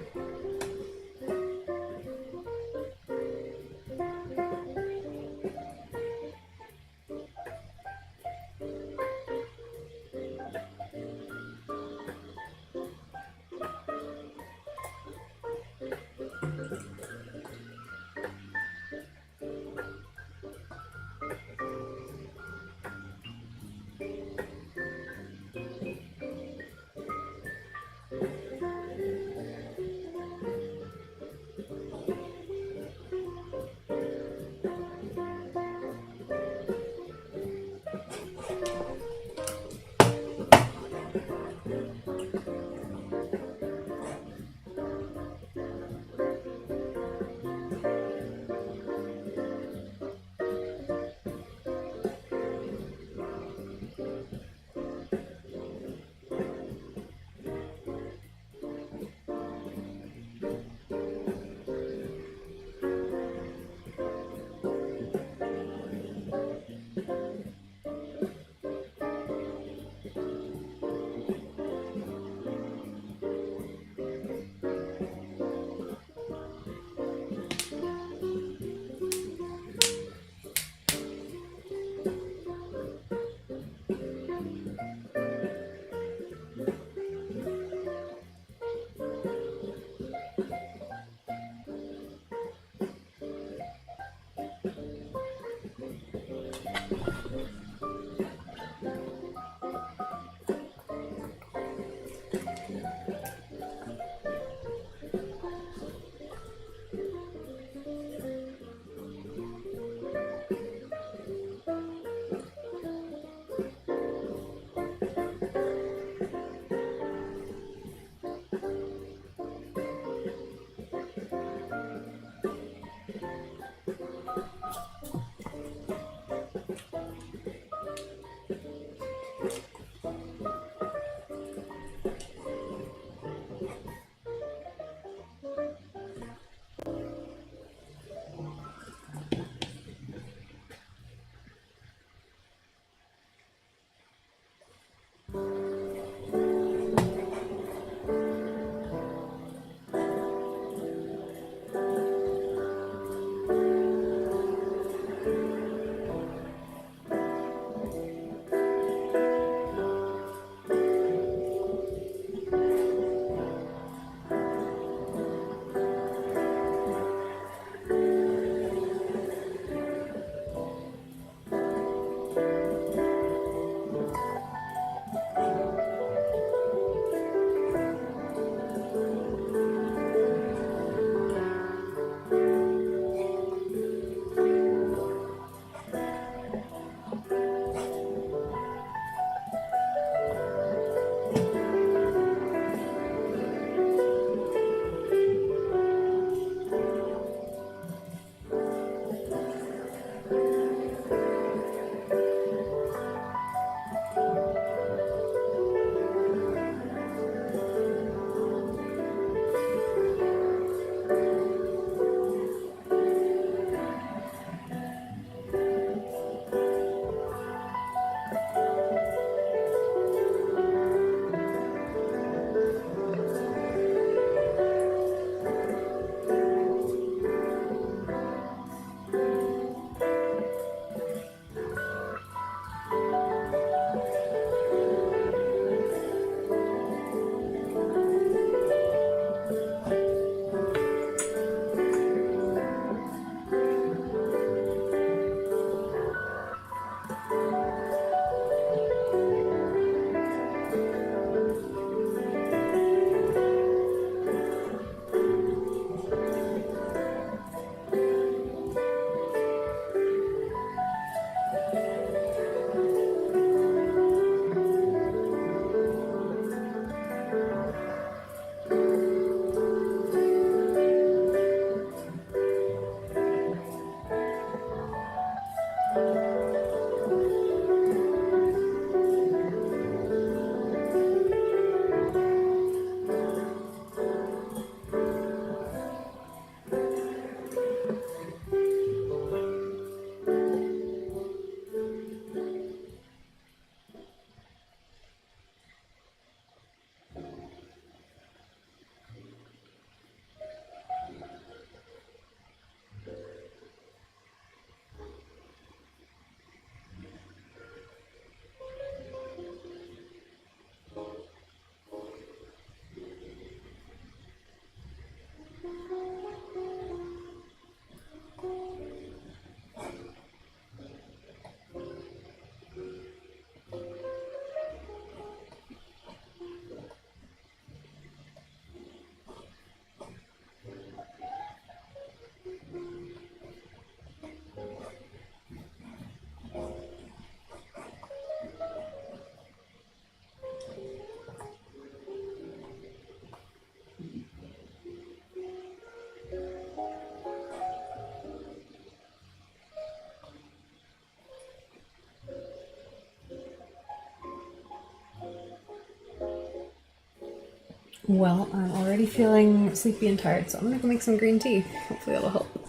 Well, I'm already feeling sleepy and tired, so I'm gonna go make some green tea. Hopefully that'll help.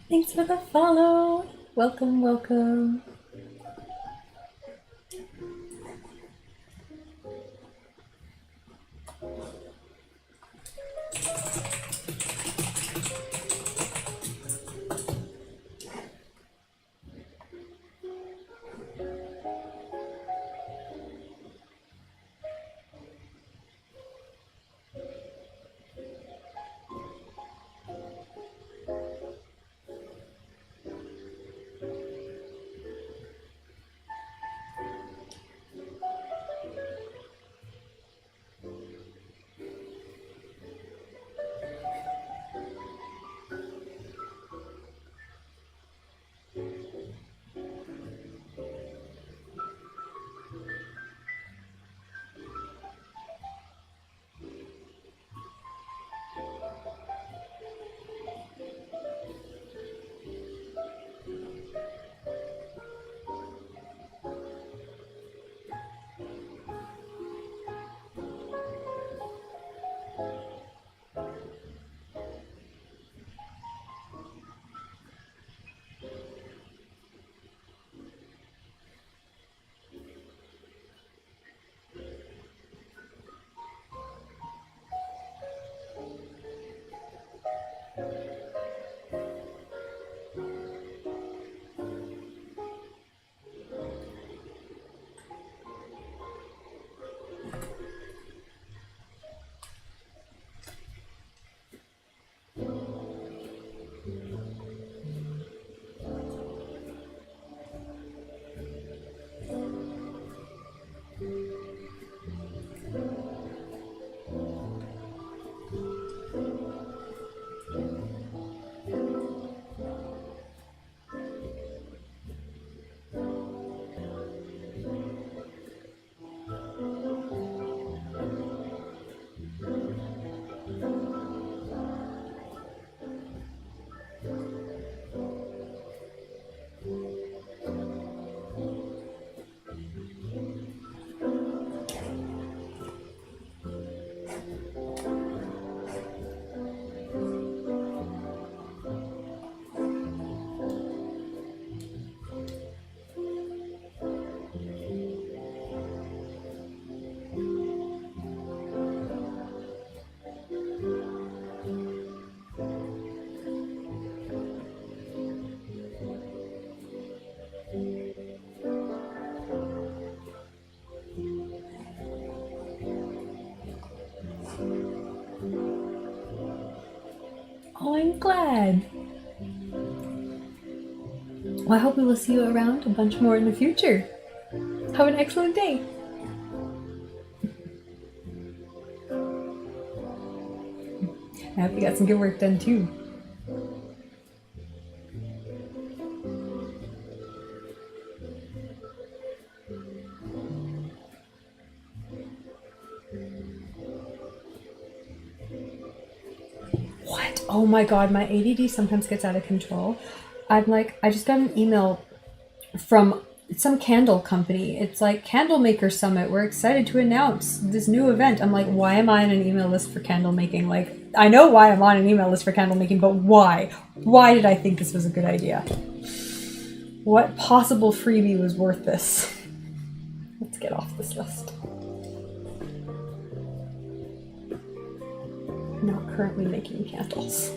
Thanks for the follow. Welcome, welcome. glad. Well, I hope we will see you around a bunch more in the future. Have an excellent day. I hope you got some good work done too. What? Oh my god, my ADD sometimes gets out of control. I'm like, I just got an email from some candle company. It's like Candle Maker Summit. We're excited to announce this new event. I'm like, why am I on an email list for candle making? Like, I know why I'm on an email list for candle making, but why? Why did I think this was a good idea? What possible freebie was worth this? Let's get off this list. Not currently making candles.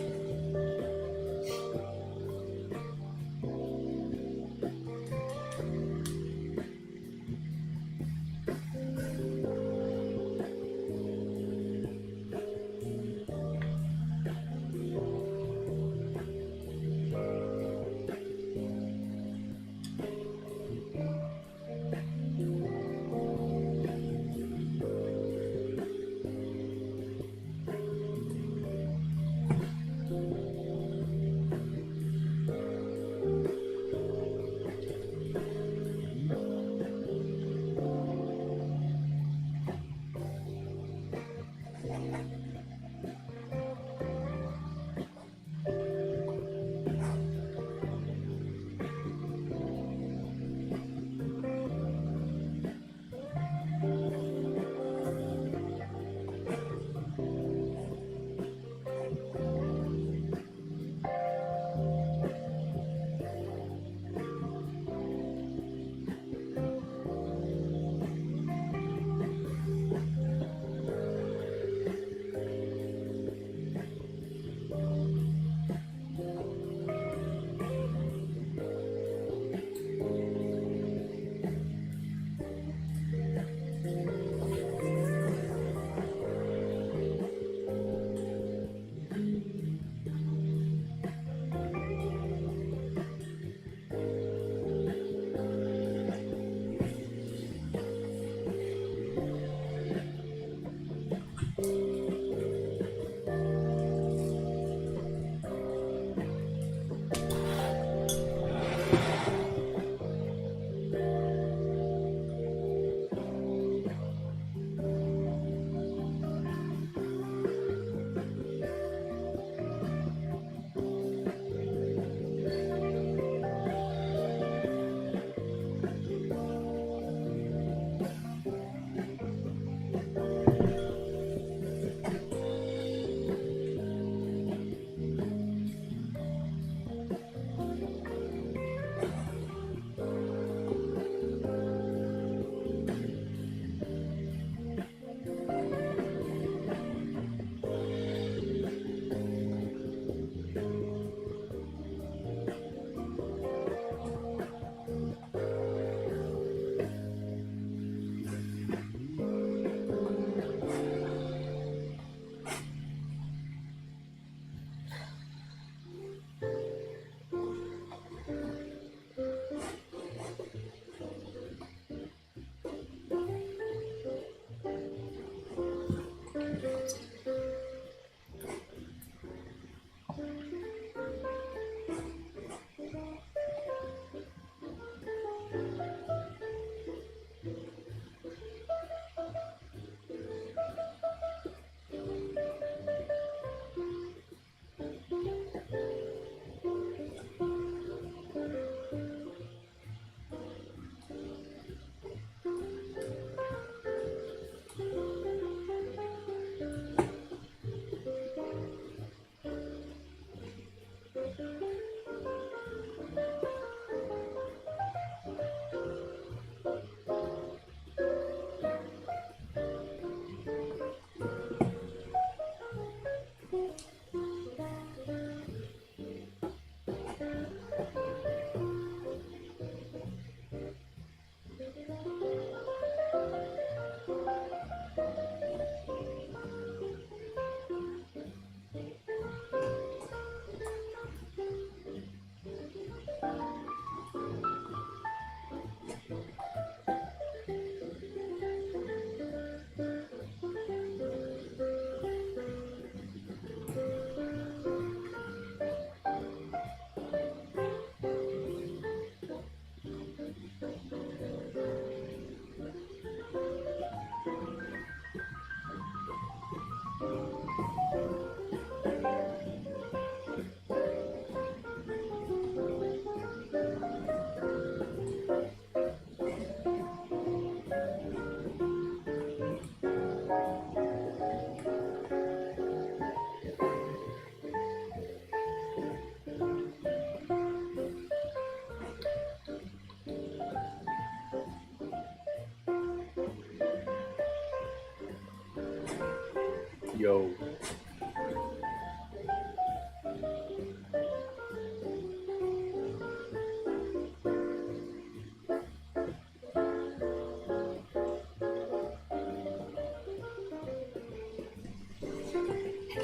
Yo.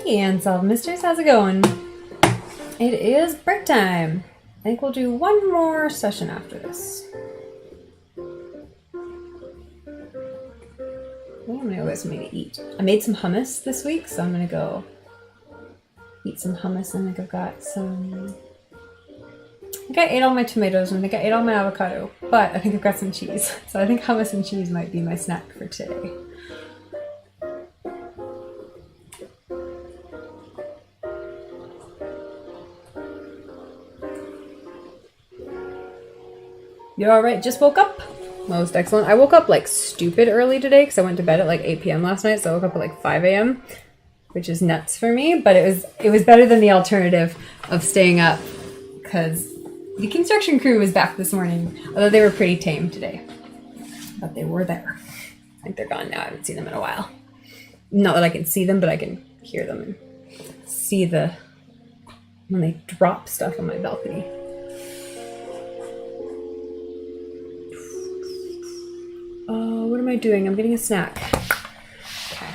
Hey, Unsolved Mysteries, how's it going? It is break time. I think we'll do one more session after this. I think I'm gonna go get something to eat. I made some hummus this week, so I'm gonna go eat some hummus. And I think I've got some. I think I ate all my tomatoes and I think I ate all my avocado, but I think I've got some cheese. So I think hummus and cheese might be my snack for today. You alright? Just woke up? Most excellent. I woke up like stupid early today because I went to bed at like 8 p.m. last night, so I woke up at like 5 a.m., which is nuts for me, but it was better than the alternative of staying up because the construction crew was back this morning, although they were pretty tame today. But they were there. I think they're gone now. I haven't seen them in a while. Not that I can see them, but I can hear them and see when they drop stuff on my balcony. What am I doing? I'm getting a snack. Okay.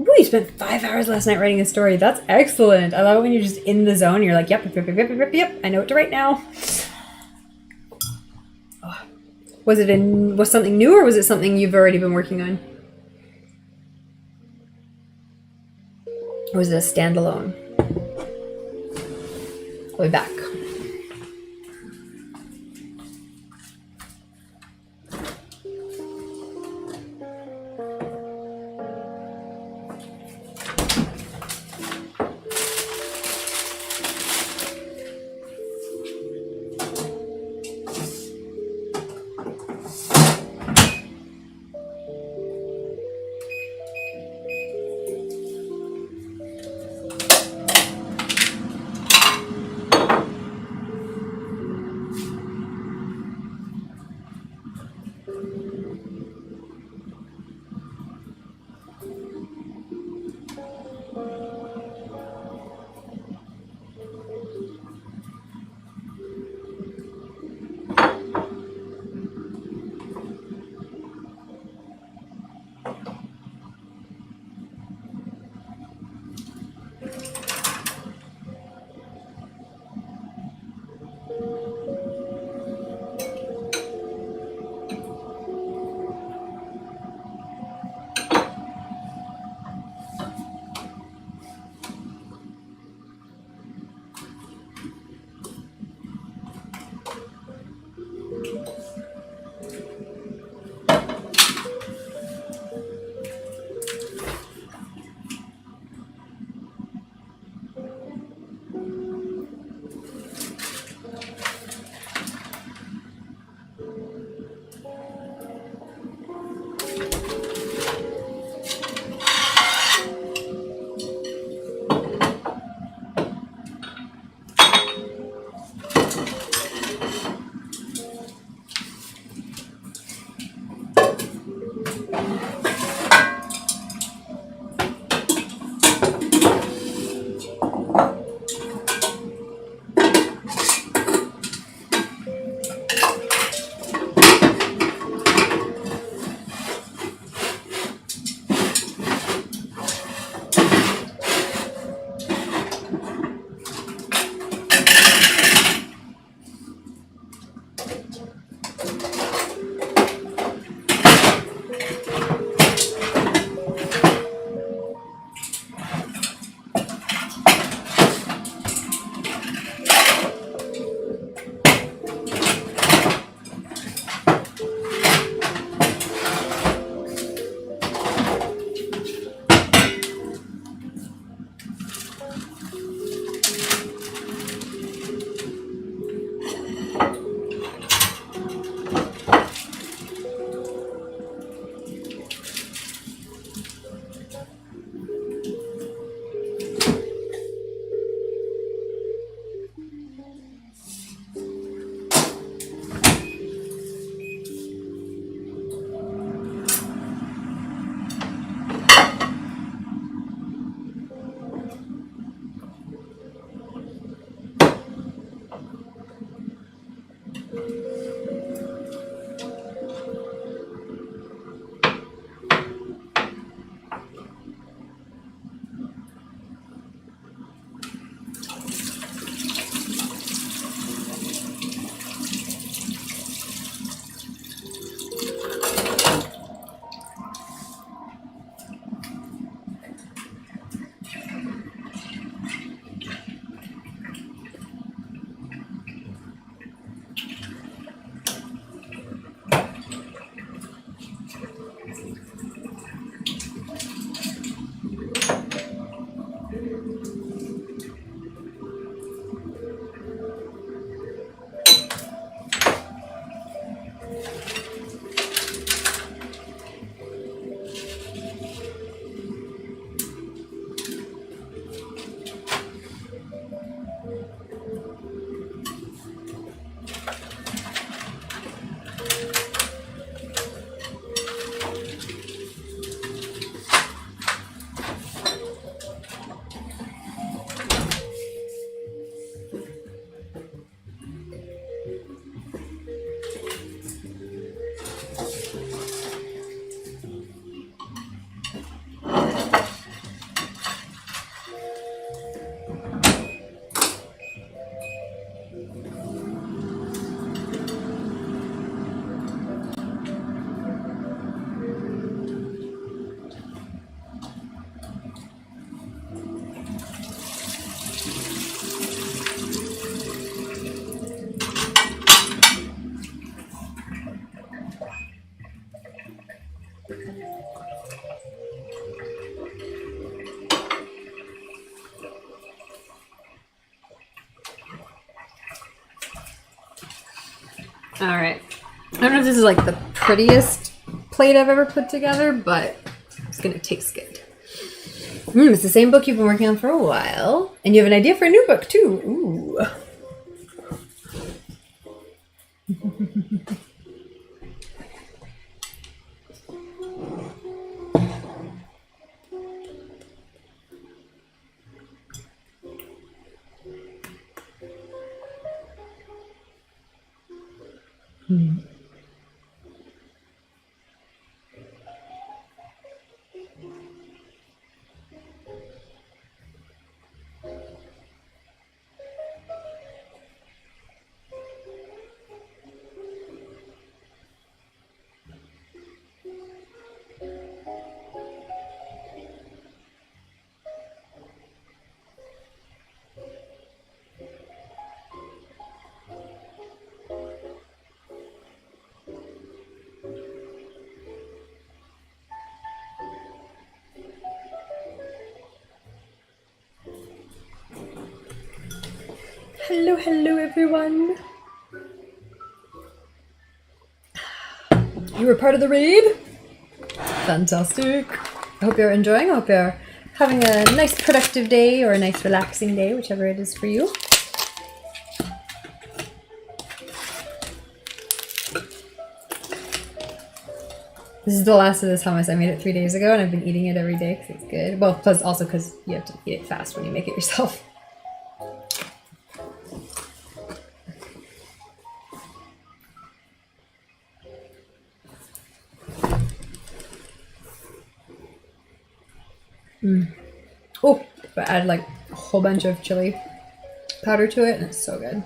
Ooh, you spent 5 hours last night writing a story. That's excellent. I love it when you're just in the zone. You're like, yep, I know what to write now. Oh. Was something new or was it something you've already been working on? Or was it a standalone? I'll be back. All right. I don't know if this is like the prettiest plate I've ever put together, but it's gonna taste good. It's the same book you've been working on for a while, and you have an idea for a new book too. Ooh. Hello, hello everyone. You were part of the raid? Fantastic. I hope you're enjoying. I hope you're having a nice productive day or a nice relaxing day, whichever it is for you. This is the last of this hummus. I made it 3 days ago and I've been eating it every day because it's good. Well, plus also because you have to eat it fast when you make it yourself. Oh, but add like a whole bunch of chili powder to it and it's so good.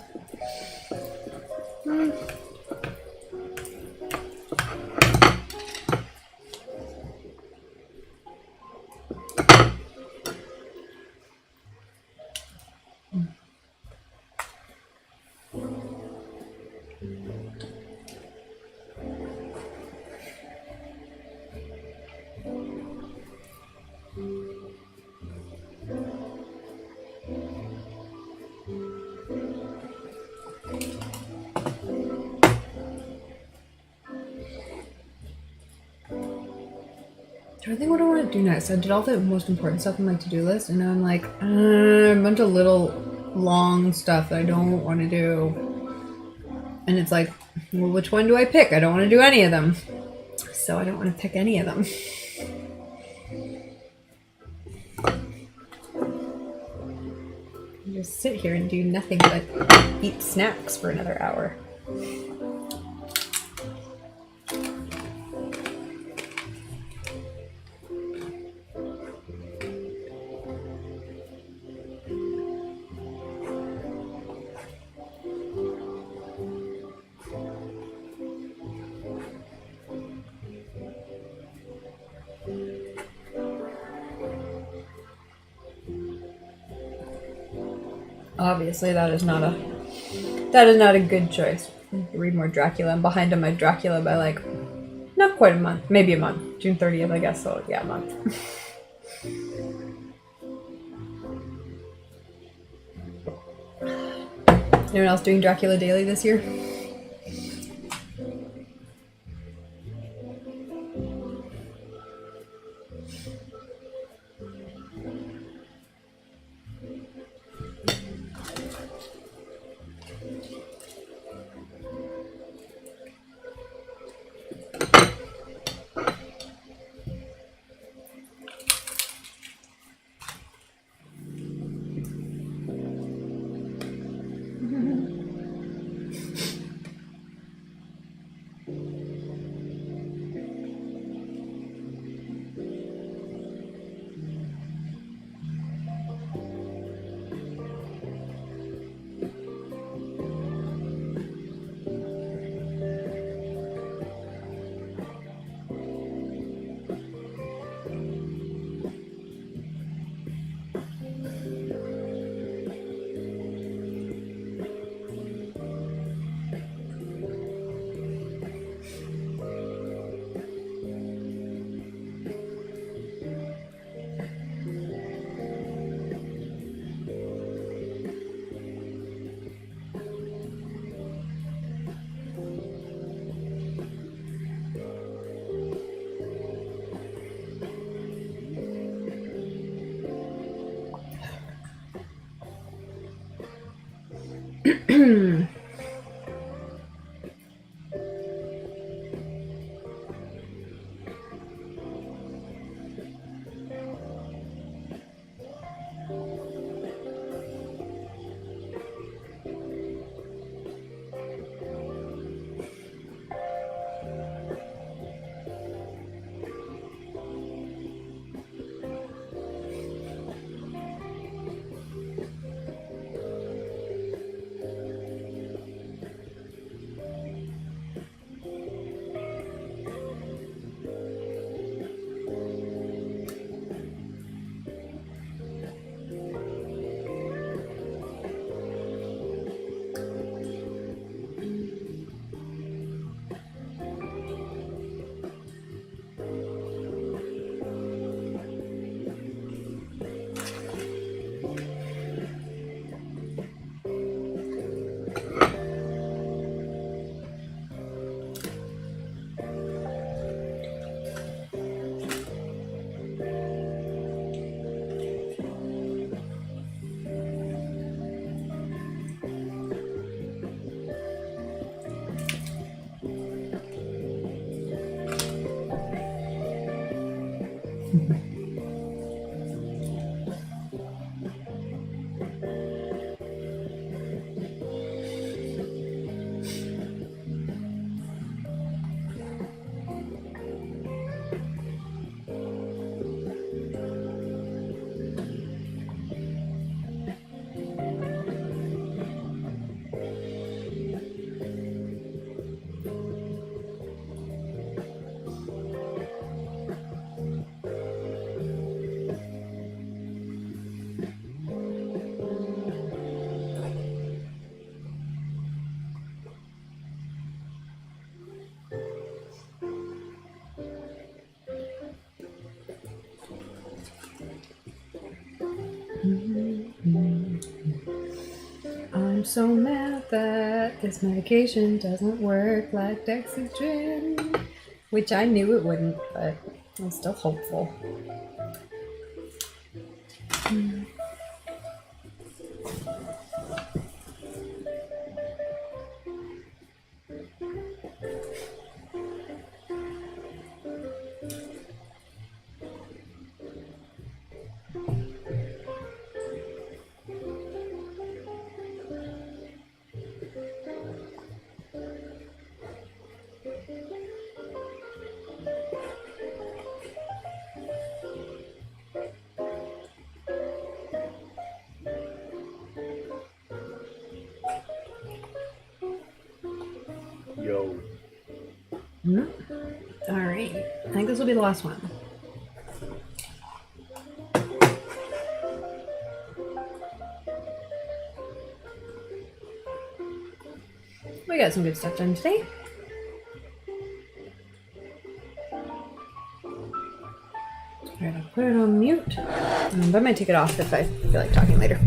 I think what I want to do next. I did all the most important stuff on my to-do list, and now I'm like, a bunch of little long stuff that I don't want to do. And it's like, well, which one do I pick? I don't want to do any of them. So I don't want to pick any of them. Just sit here and do nothing but eat snacks for another hour. Obviously, that is not a good choice. Read more Dracula. I'm behind on my Dracula by like not quite a month, maybe a month. June 30th, I guess. So yeah, a month. Anyone else doing Dracula daily this year? I'm so mad that this medication doesn't work like Dexedrine, which I knew it wouldn't, but I'm still hopeful. Yo. All right, I think this will be the last one. We got some good stuff done today. Alright, I'll put it on mute. But I might take it off if I feel like talking later.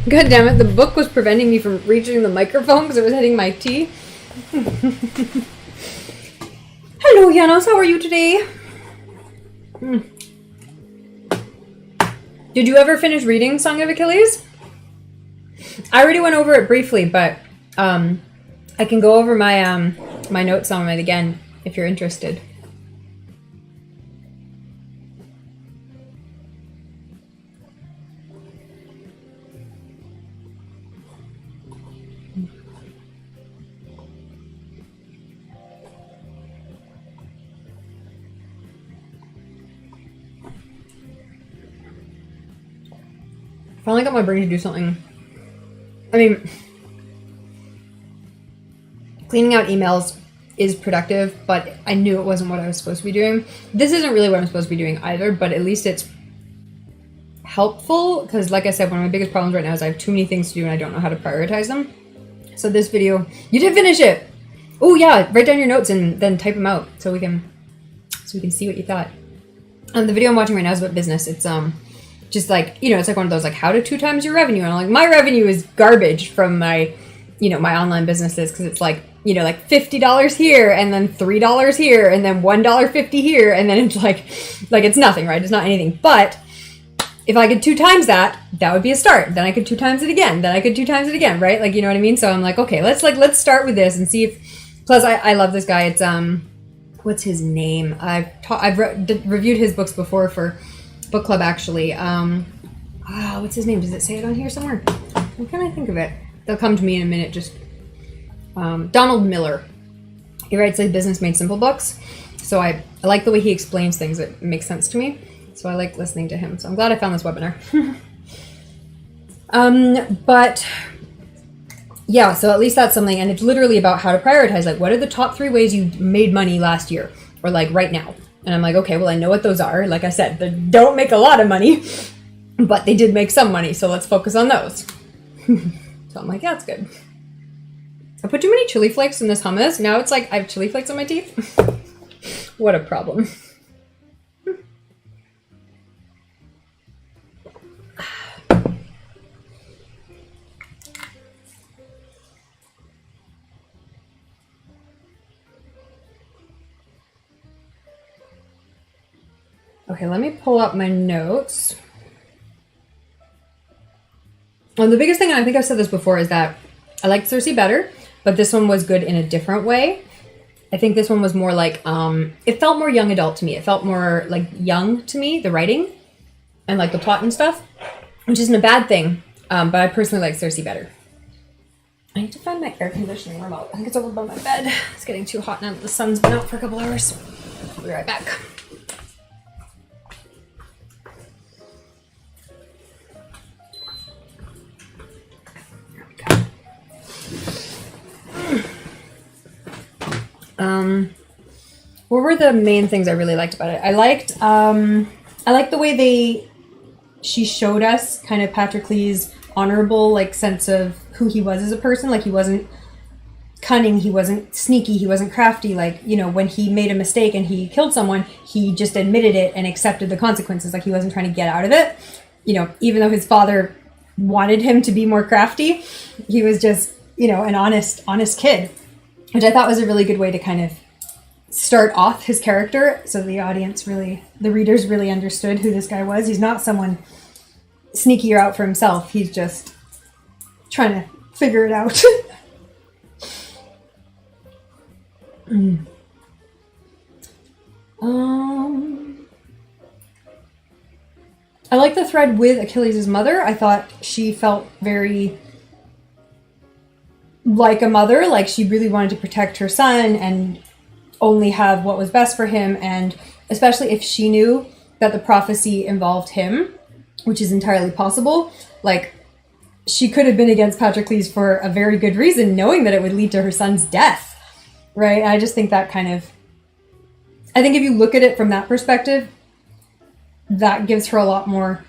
God damn it, the book was preventing me from reaching the microphone because it was hitting my tea. Hello, Janos, how are you today? Did you ever finish reading Song of Achilles? I already went over it briefly, but I can go over my my notes on it again if you're interested. I finally got my brain to do something. I mean, cleaning out emails is productive, but I knew it wasn't what I was supposed to be doing. This isn't really what I'm supposed to be doing either, but at least it's helpful because, like I said, one of my biggest problems right now is I have too many things to do and I don't know how to prioritize them. So this video, you did finish it. Oh yeah, write down your notes and then type them out so we can see what you thought. The video I'm watching right now is about business. It's just like, you know, it's like one of those like how to 2 times your revenue, and I'm like, my revenue is garbage from my, you know, my online businesses because it's like, you know, like $50 here and then $3 here and then $1.50 here, and then it's like it's nothing, right? It's not anything. But if I could 2 times that would be a start. Then I could 2 times it again. Then I could 2 times it again, right? Like, you know what I mean? So I'm like, okay, let's start with this and see if. Plus, I love this guy. It's what's his name? I've reviewed his books before for book club actually. What's his name? Does it say it on here somewhere? What can I think of it? They'll come to me in a minute. Just Donald Miller. He writes like Business Made Simple books. So I like the way he explains things. It makes sense to me. So I like listening to him. So I'm glad I found this webinar. But yeah, so at least that's something. And it's literally about how to prioritize. Like, what are the top 3 ways you made money last year or like right now? And I'm like, okay, well, I know what those are. Like I said, they don't make a lot of money, but they did make some money. So let's focus on those. So I'm like, yeah, that's good. I put too many chili flakes in this hummus. Now it's like I have chili flakes on my teeth. What a problem. Okay, let me pull up my notes. Well, the biggest thing, and I think I've said this before, is that I liked Cersei better, but this one was good in a different way. I think this one was more like, it felt more young adult to me. It felt more like young to me, the writing, and like the plot and stuff, which isn't a bad thing, but I personally like Cersei better. I need to find my air conditioning remote. I think it's over by my bed. It's getting too hot now that the sun's been out for a couple hours. I'll be right back. What were the main things I really liked about it? I liked the way she showed us kind of Patroclus' honorable like sense of who he was as a person. Like, he wasn't cunning, he wasn't sneaky, he wasn't crafty. Like, you know, when he made a mistake and he killed someone, he just admitted it and accepted the consequences. Like, he wasn't trying to get out of it. You know, even though his father wanted him to be more crafty, he was just, you know, an honest kid, which I thought was a really good way to kind of start off his character, so the readers really understood who this guy was. He's not someone sneaky or out for himself. He's just trying to figure it out. I like the thread with Achilles' mother. I thought she felt very like a mother, like she really wanted to protect her son and only have what was best for him, and especially if she knew that the prophecy involved him, which is entirely possible. Like, she could have been against Patroclus for a very good reason, knowing that it would lead to her son's death, right? I just think that I think if you look at it from that perspective, that gives her a lot more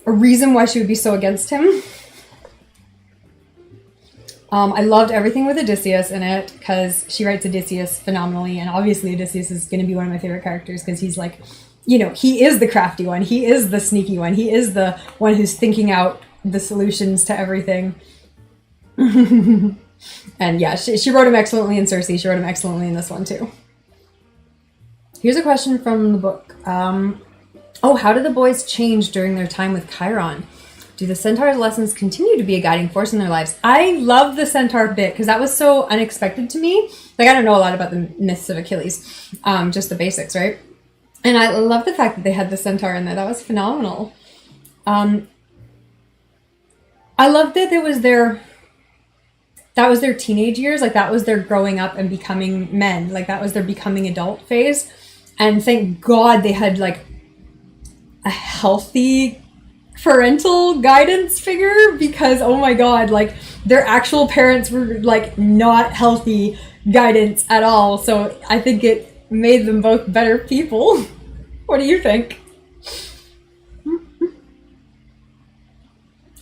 a reason why she would be so against him. I loved everything with Odysseus in it because she writes Odysseus phenomenally, and obviously Odysseus is going to be one of my favorite characters because he's like, you know, he is the crafty one, he is the sneaky one, he is the one who's thinking out the solutions to everything. And yeah, she wrote him excellently in Cersei. She wrote him excellently in this one too. Here's a question from the book. How did the boys change during their time with Chiron? Do the Centaur's lessons continue to be a guiding force in their lives? I love the Centaur bit because that was so unexpected to me. Like, I don't know a lot about the myths of Achilles, just the basics, right? And I love the fact that they had the Centaur in there. That was phenomenal. I loved that that was their teenage years. Like, that was their growing up and becoming men. Like, that was their becoming adult phase. And thank God they had, like, a healthy parental guidance figure, because oh my God, like, their actual parents were like not healthy guidance at all. So I think it made them both better people. What do you think?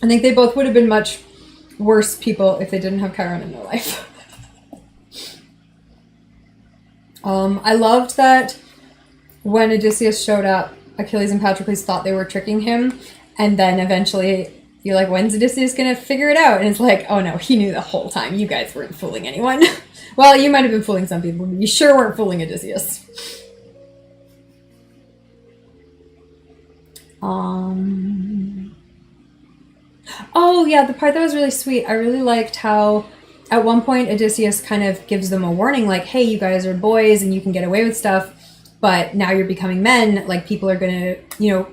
I think they both would have been much worse people if they didn't have Chiron in their life. I loved that when Odysseus showed up, Achilles and Patroclus thought they were tricking him. And then eventually you're like, when's Odysseus going to figure it out? And it's like, oh no, he knew the whole time. You guys weren't fooling anyone. Well, you might have been fooling some people, but you sure weren't fooling Odysseus. Oh yeah, the part that was really sweet. I really liked how at one point Odysseus kind of gives them a warning, like, hey, you guys are boys and you can get away with stuff, but now you're becoming men. Like, people are going to,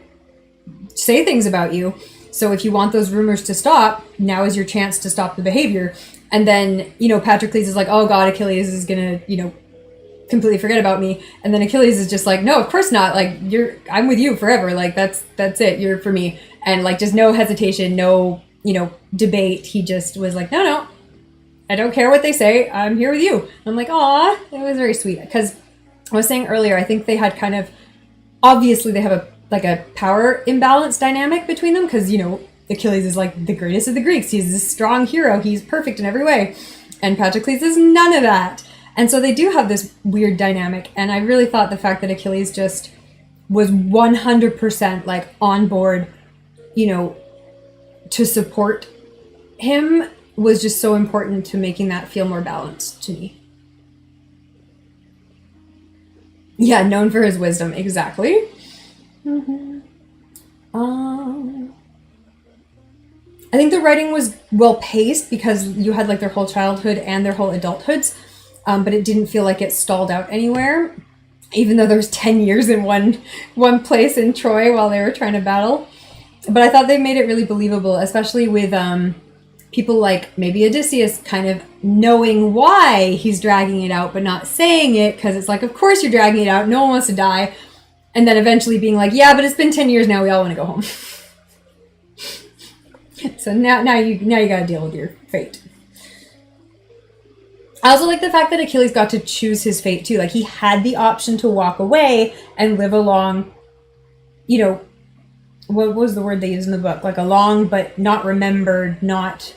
say things about you. So if you want those rumors to stop, now is your chance to stop the behavior. And then, Patroclus is like, oh God, Achilles is going to, completely forget about me. And then Achilles is just like, no, of course not. Like, I'm with you forever. Like, that's it. You're for me. And like, just no hesitation, no, debate. He just was like, no, I don't care what they say. I'm here with you. And I'm like, aw, it was very sweet. Because I was saying earlier, I think they had kind of, obviously they have a power imbalance dynamic between them, because Achilles is like the greatest of the Greeks. He's this strong hero. He's perfect in every way. And Patroclus is none of that. And so they do have this weird dynamic. And I really thought the fact that Achilles just was 100% like on board, to support him was just so important to making that feel more balanced to me. Yeah, known for his wisdom. Exactly. Mm-hmm. I think the writing was well paced because you had like their whole childhood and their whole adulthoods, but it didn't feel like it stalled out anywhere, even though there was 10 years in one place in Troy while they were trying to battle. But I thought they made it really believable, especially with people like maybe Odysseus kind of knowing why he's dragging it out but not saying it, because it's like, of course you're dragging it out, no one wants to die. And then eventually being like, yeah, but it's been 10 years now, we all want to go home. So now you got to deal with your fate. I also like the fact that Achilles got to choose his fate too. Like, he had the option to walk away and live a long, what was the word they used in the book? Like a long but not remembered, not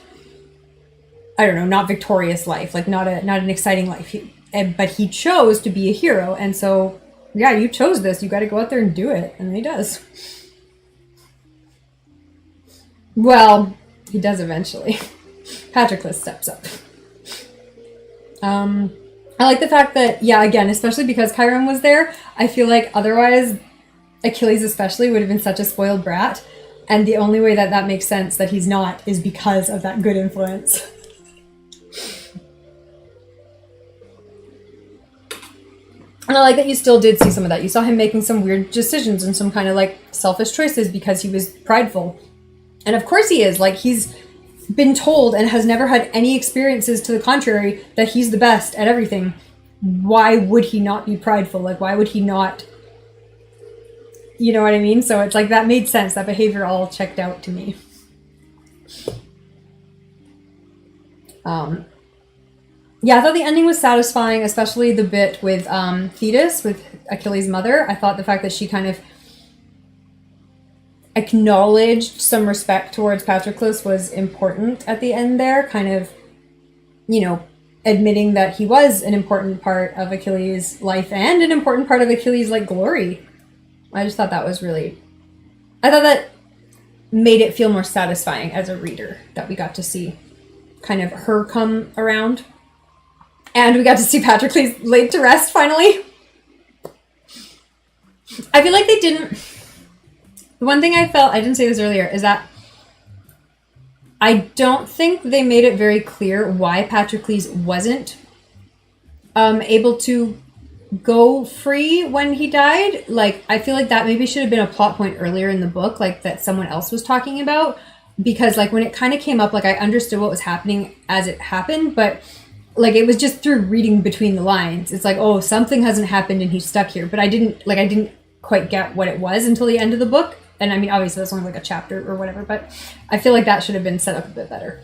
victorious life, like not an exciting life. But he chose to be a hero, and so yeah, you chose this. You got to go out there and do it, and he does. Well, he does eventually. Patroclus steps up. I like the fact that, yeah, again, especially because Chiron was there, I feel like otherwise Achilles especially would have been such a spoiled brat, and the only way that makes sense that he's not is because of that good influence. And I like that you still did see some of that. You saw him making some weird decisions and some kind of like selfish choices because he was prideful. And of course he is. Like, he's been told and has never had any experiences to the contrary that he's the best at everything. Why would he not be prideful? Like, why would he not? You know what I mean? So it's like that made sense. That behavior all checked out to me. Yeah, I thought the ending was satisfying, especially the bit with Thetis, with Achilles' mother. I thought the fact that she kind of acknowledged some respect towards Patroclus was important at the end there, kind of, admitting that he was an important part of Achilles' life and an important part of Achilles' like glory. I just thought that was really, I thought that made it feel more satisfying as a reader that we got to see kind of her come around. And we got to see Patroclus laid to rest finally. I feel like they didn't... The one thing I felt, I didn't say this earlier, is that I don't think they made it very clear why Patroclus wasn't able to go free when he died. Like, I feel like that maybe should have been a plot point earlier in the book, like that someone else was talking about, because like when it kind of came up, like I understood what was happening as it happened, but like it was just through reading between the lines. It's like, oh, something hasn't happened and he's stuck here, but I didn't quite get what it was until the end of the book. And I mean, obviously that's only like a chapter or whatever, but I feel like that should have been set up a bit better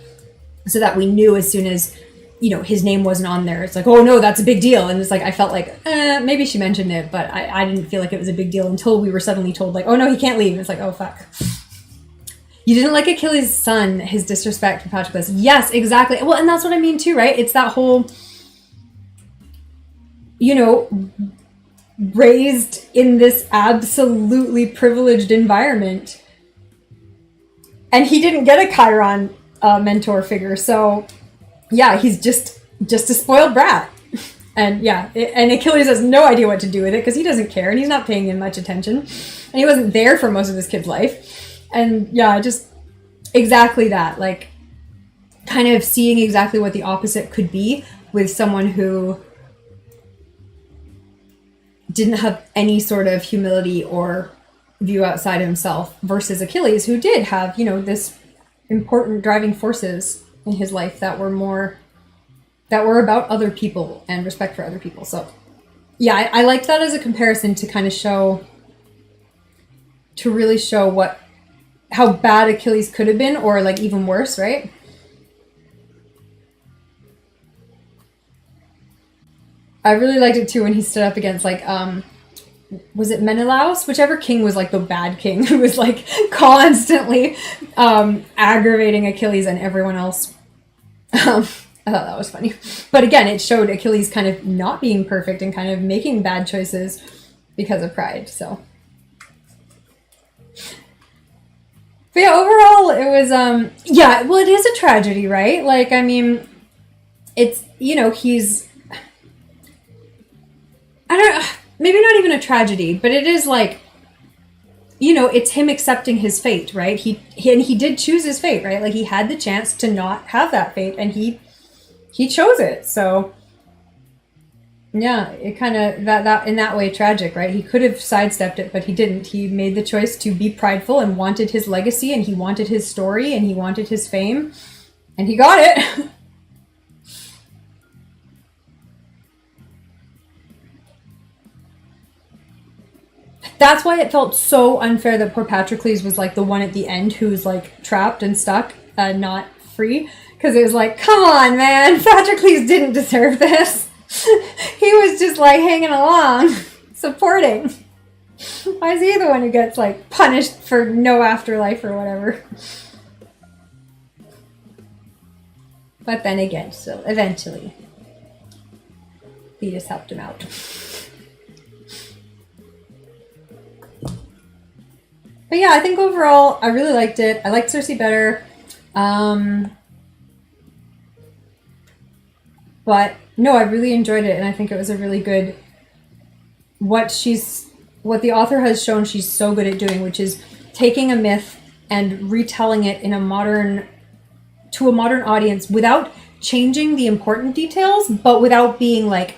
so that we knew as soon as, you know, his name wasn't on there. It's like, oh no, that's a big deal. And it's like, I felt like, maybe she mentioned it, but I didn't feel like it was a big deal until we were suddenly told like, oh no, he can't leave. It's like, oh fuck. You didn't like Achilles' son, his disrespect for Patroclus. Yes, exactly. Well, and that's what I mean too, right? It's that whole, you know, raised in this absolutely privileged environment. And he didn't get a Chiron mentor figure. So yeah, he's just a spoiled brat. And yeah, and Achilles has no idea what to do with it because he doesn't care and he's not paying him much attention. And he wasn't there for most of his kid's life. And yeah, just exactly that. Like kind of seeing exactly what the opposite could be with someone who didn't have any sort of humility or view outside himself versus Achilles, who did have, you know, this important driving forces in his life that were about other people and respect for other people. So yeah, I liked that as a comparison to kind of really show how bad Achilles could have been, or like even worse, right? I really liked it too when he stood up against like, was it Menelaus? Whichever king was like the bad king who was like constantly aggravating Achilles and everyone else. I thought that was funny. But again, it showed Achilles kind of not being perfect and kind of making bad choices because of pride. So, but yeah, overall it was, yeah, well, it is a tragedy, right? Like, I mean, it's, you know, maybe not even a tragedy, but it is like, you know, it's him accepting his fate, right? He did choose his fate, right? Like he had the chance to not have that fate and he chose it. So yeah, it kind of that in that way tragic, right? He could have sidestepped it, but he didn't. He made the choice to be prideful and wanted his legacy and he wanted his story and he wanted his fame and he got it. That's why it felt so unfair that poor Patroclus was like the one at the end who was like trapped and stuck, not free. Because it was like, come on, man, Patroclus didn't deserve this. He was just like hanging along, supporting. Why is he the one who gets like punished for no afterlife or whatever? But then again, so eventually, Thetis helped him out. But yeah, I think overall, I really liked it. I liked Cersei better. But no, I really enjoyed it. And I think it was a really good, what the author has shown she's so good at doing, which is taking a myth and retelling it to a modern audience without changing the important details, but without being like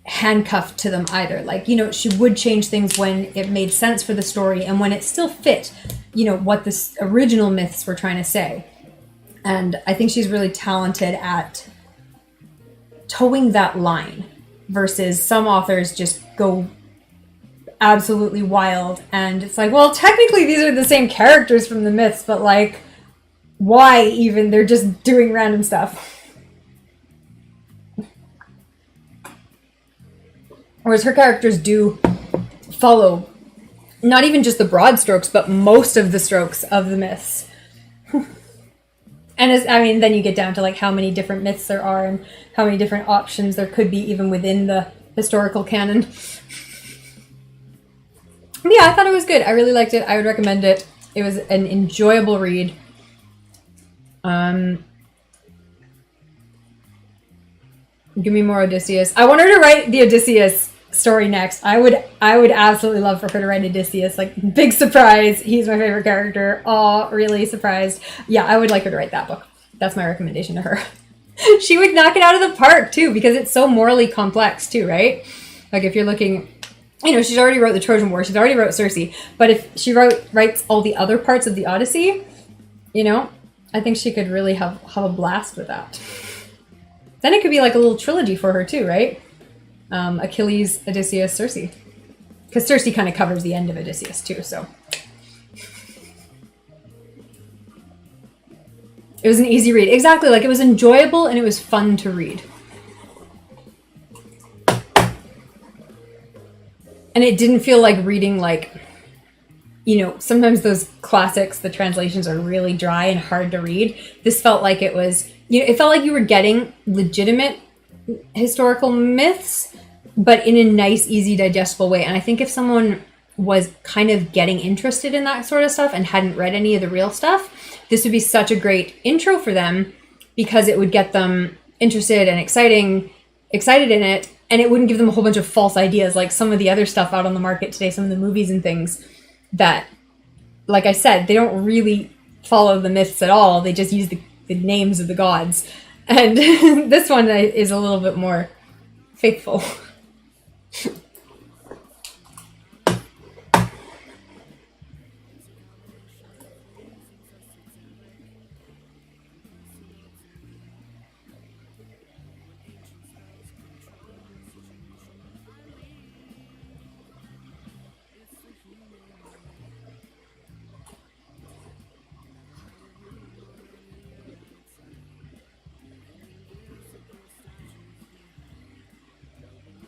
handcuffed to them either. Like, you know, she would change things when it made sense for the story and when it still fit, you know, what the original myths were trying to say. And I think she's really talented at towing that line versus some authors just go absolutely wild. And it's like, well, technically these are the same characters from the myths, but like, why even? They're just doing random stuff. Whereas her characters do follow not even just the broad strokes, but most of the strokes of the myths. And then you get down to like how many different myths there are and how many different options there could be even within the historical canon. But yeah, I thought it was good. I really liked it. I would recommend it. It was an enjoyable read. Give me more Odysseus. I want her to write the Odysseus story next. I would absolutely love for her to write Odysseus. Like, big surprise. He's my favorite character. Oh, really surprised. Yeah, I would like her to write that book. That's my recommendation to her. She would knock it out of the park too, because it's so morally complex too, right? Like, if you're looking, you know, she's already wrote the Trojan War. She's already wrote Circe. But if she writes all the other parts of the Odyssey, you know, I think she could really have a blast with that. Then it could be like a little trilogy for her too, right? Achilles, Odysseus, Circe. Because Circe kind of covers the end of Odysseus too, so. It was an easy read. Exactly, like it was enjoyable and it was fun to read. And it didn't feel like reading like, you know, sometimes those classics, the translations are really dry and hard to read. This felt like it was, you know, it felt like you were getting legitimate historical myths, but in a nice, easy, digestible way. And I think if someone was kind of getting interested in that sort of stuff and hadn't read any of the real stuff, this would be such a great intro for them, because it would get them interested and excited in it, and it wouldn't give them a whole bunch of false ideas like some of the other stuff out on the market today, some of the movies and things that, like I said, they don't really follow the myths at all. They just use the names of the gods. And this one is a little bit more faithful.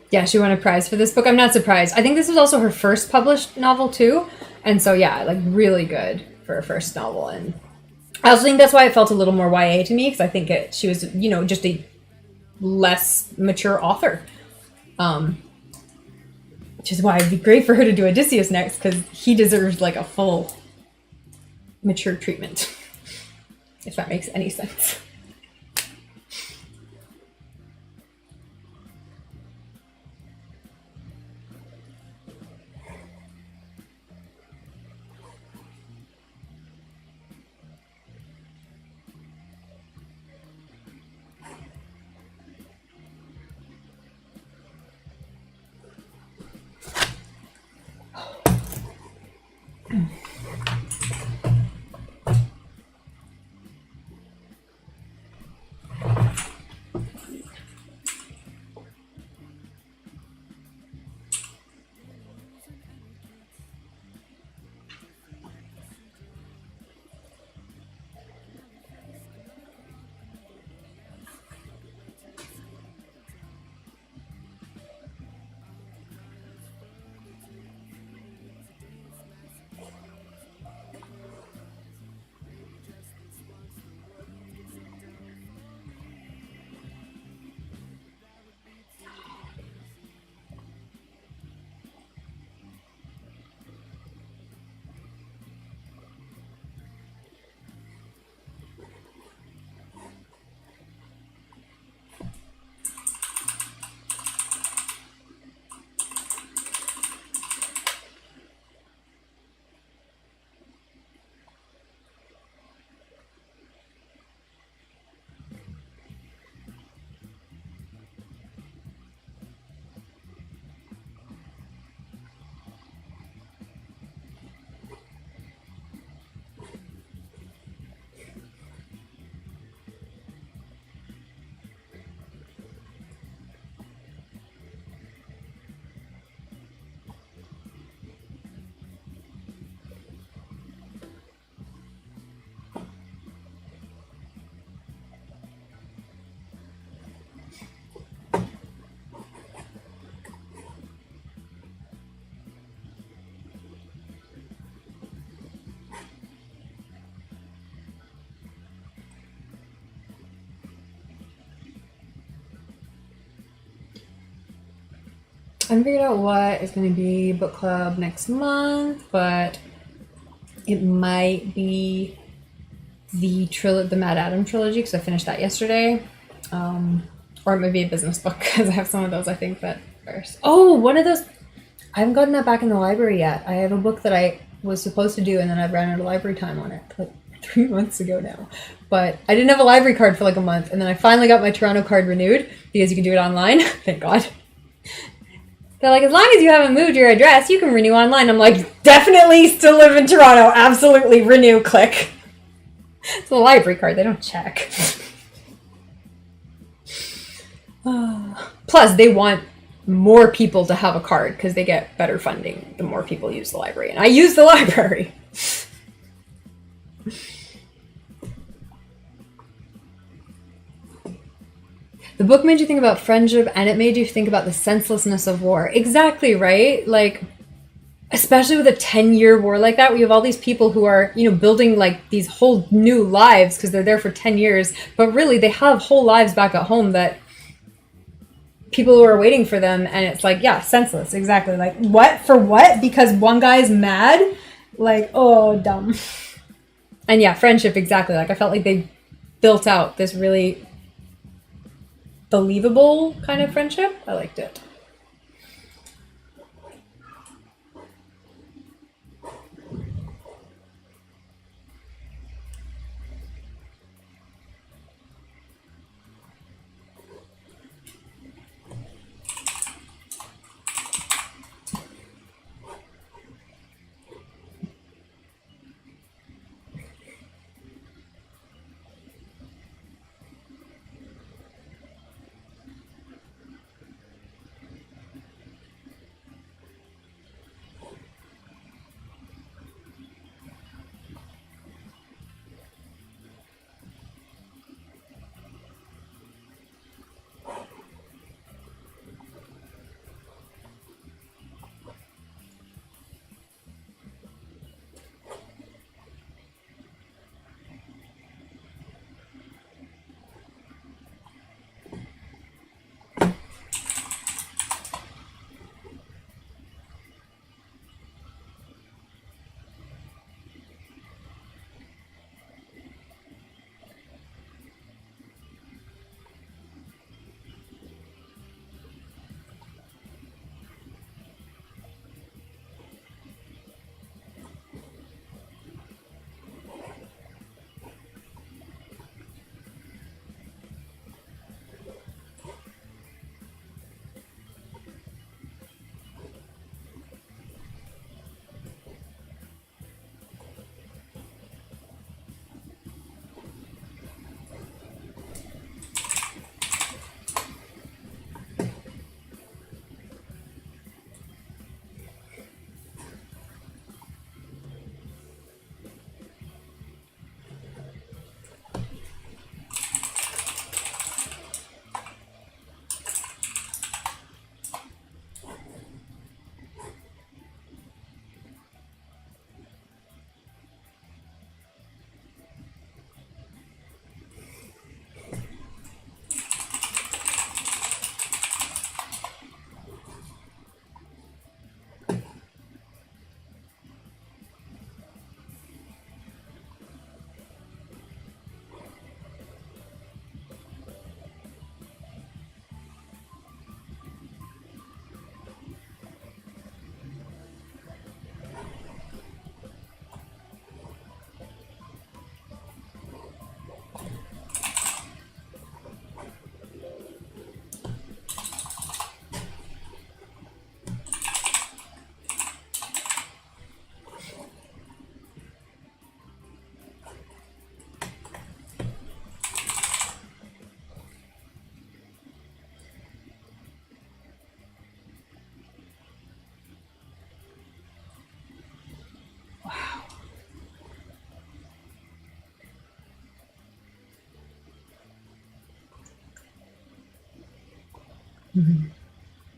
Yeah, she won a prize for this book. I'm not surprised. I think this was also her first published novel too. And so yeah, like really good for her first novel. And I also think that's why it felt a little more YA to me, because I think she was, you know, just a less mature author. Which is why it'd be great for her to do Odysseus next, because he deserves like a full mature treatment. If that makes any sense. I haven't figured out what is going to be book club next month, but It might be the Mad Adam trilogy, because I finished that yesterday. Or it might be a business book, because I have some of those, I think, that first. Oh, one of those. I haven't gotten that back in the library yet. I have a book that I was supposed to do, and then I ran out of library time on it, like 3 months ago now. But I didn't have a library card for like a month, and then I finally got my Toronto card renewed, because you can do it online. Thank God. They're like, as long as you haven't moved your address, you can renew online. I'm like, definitely still live in Toronto. Absolutely renew, click. It's a library card. They don't check. Plus, they want more people to have a card because they get better funding the more people use the library. And I use the library. The book made you think about friendship, and it made you think about the senselessness of war. Exactly, right? Like, especially with a 10-year war like that, where you have all these people who are, you know, building like these whole new lives because they're there for 10 years, but really they have whole lives back at home that people who are waiting for them, and it's like, yeah, senseless. Exactly. Like, what? For what? Because one guy's mad? Like, oh, dumb. And yeah, friendship, exactly. Like, I felt like they built out this really believable kind of friendship. I liked it. Mm-hmm.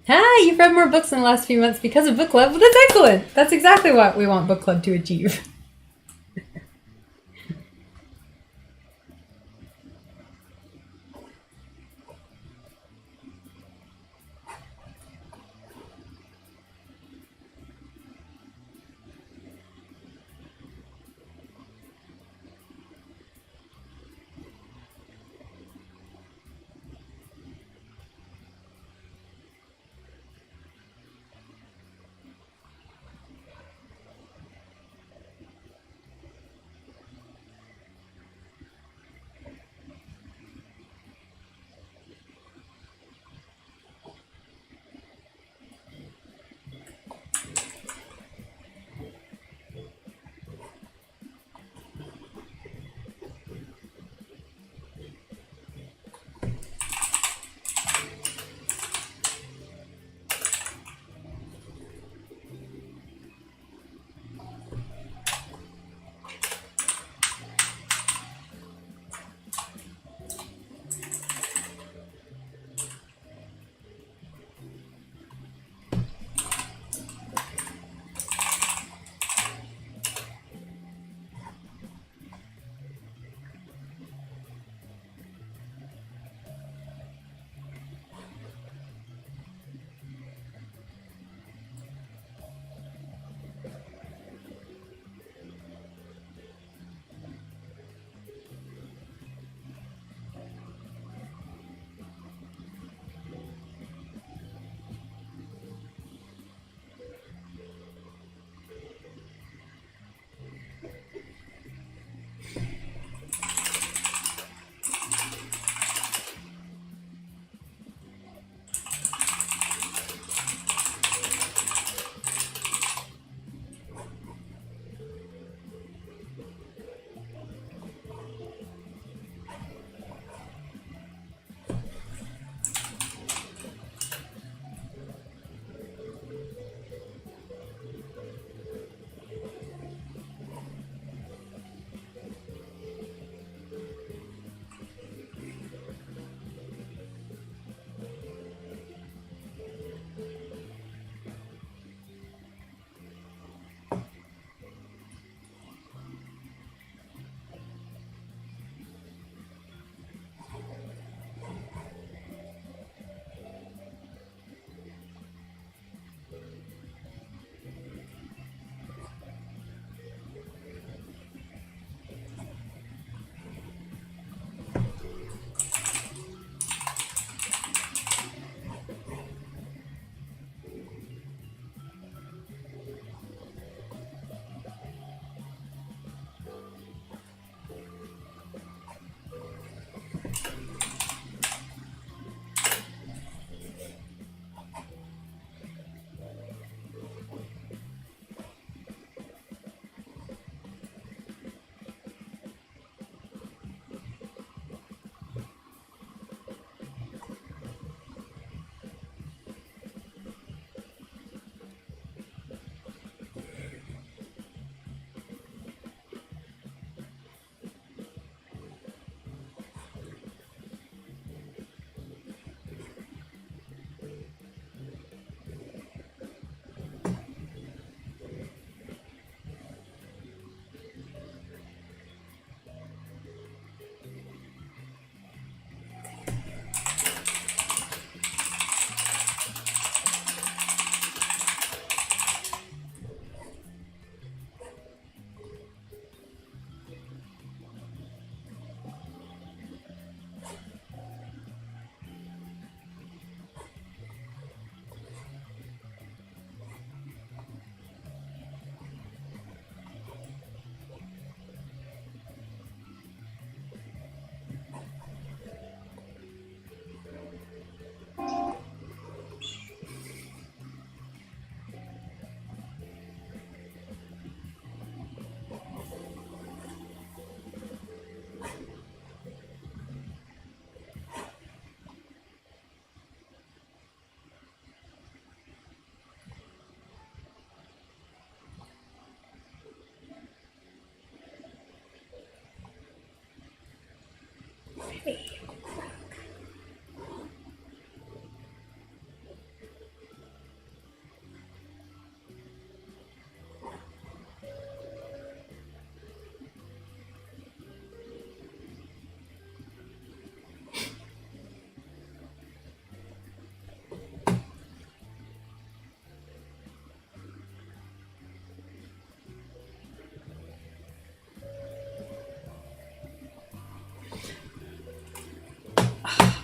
Ah, you've read more books in the last few months because of book club. Well, that's excellent. That's exactly what we want book club to achieve.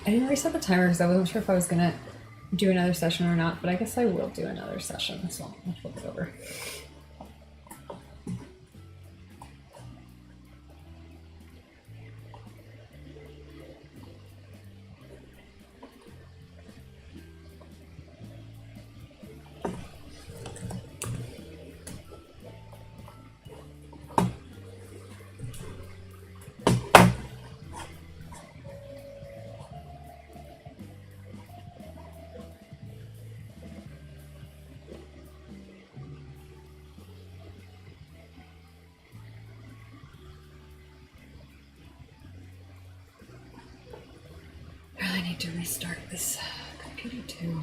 I didn't reset the timer because I wasn't sure if I was gonna do another session or not, but I guess I will do another session, so I'll flip it over. I need to restart this computer too.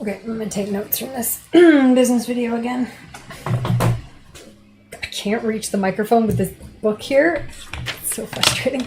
Okay, I'm gonna take notes from this business video again. I can't reach the microphone with this book here. It's so frustrating.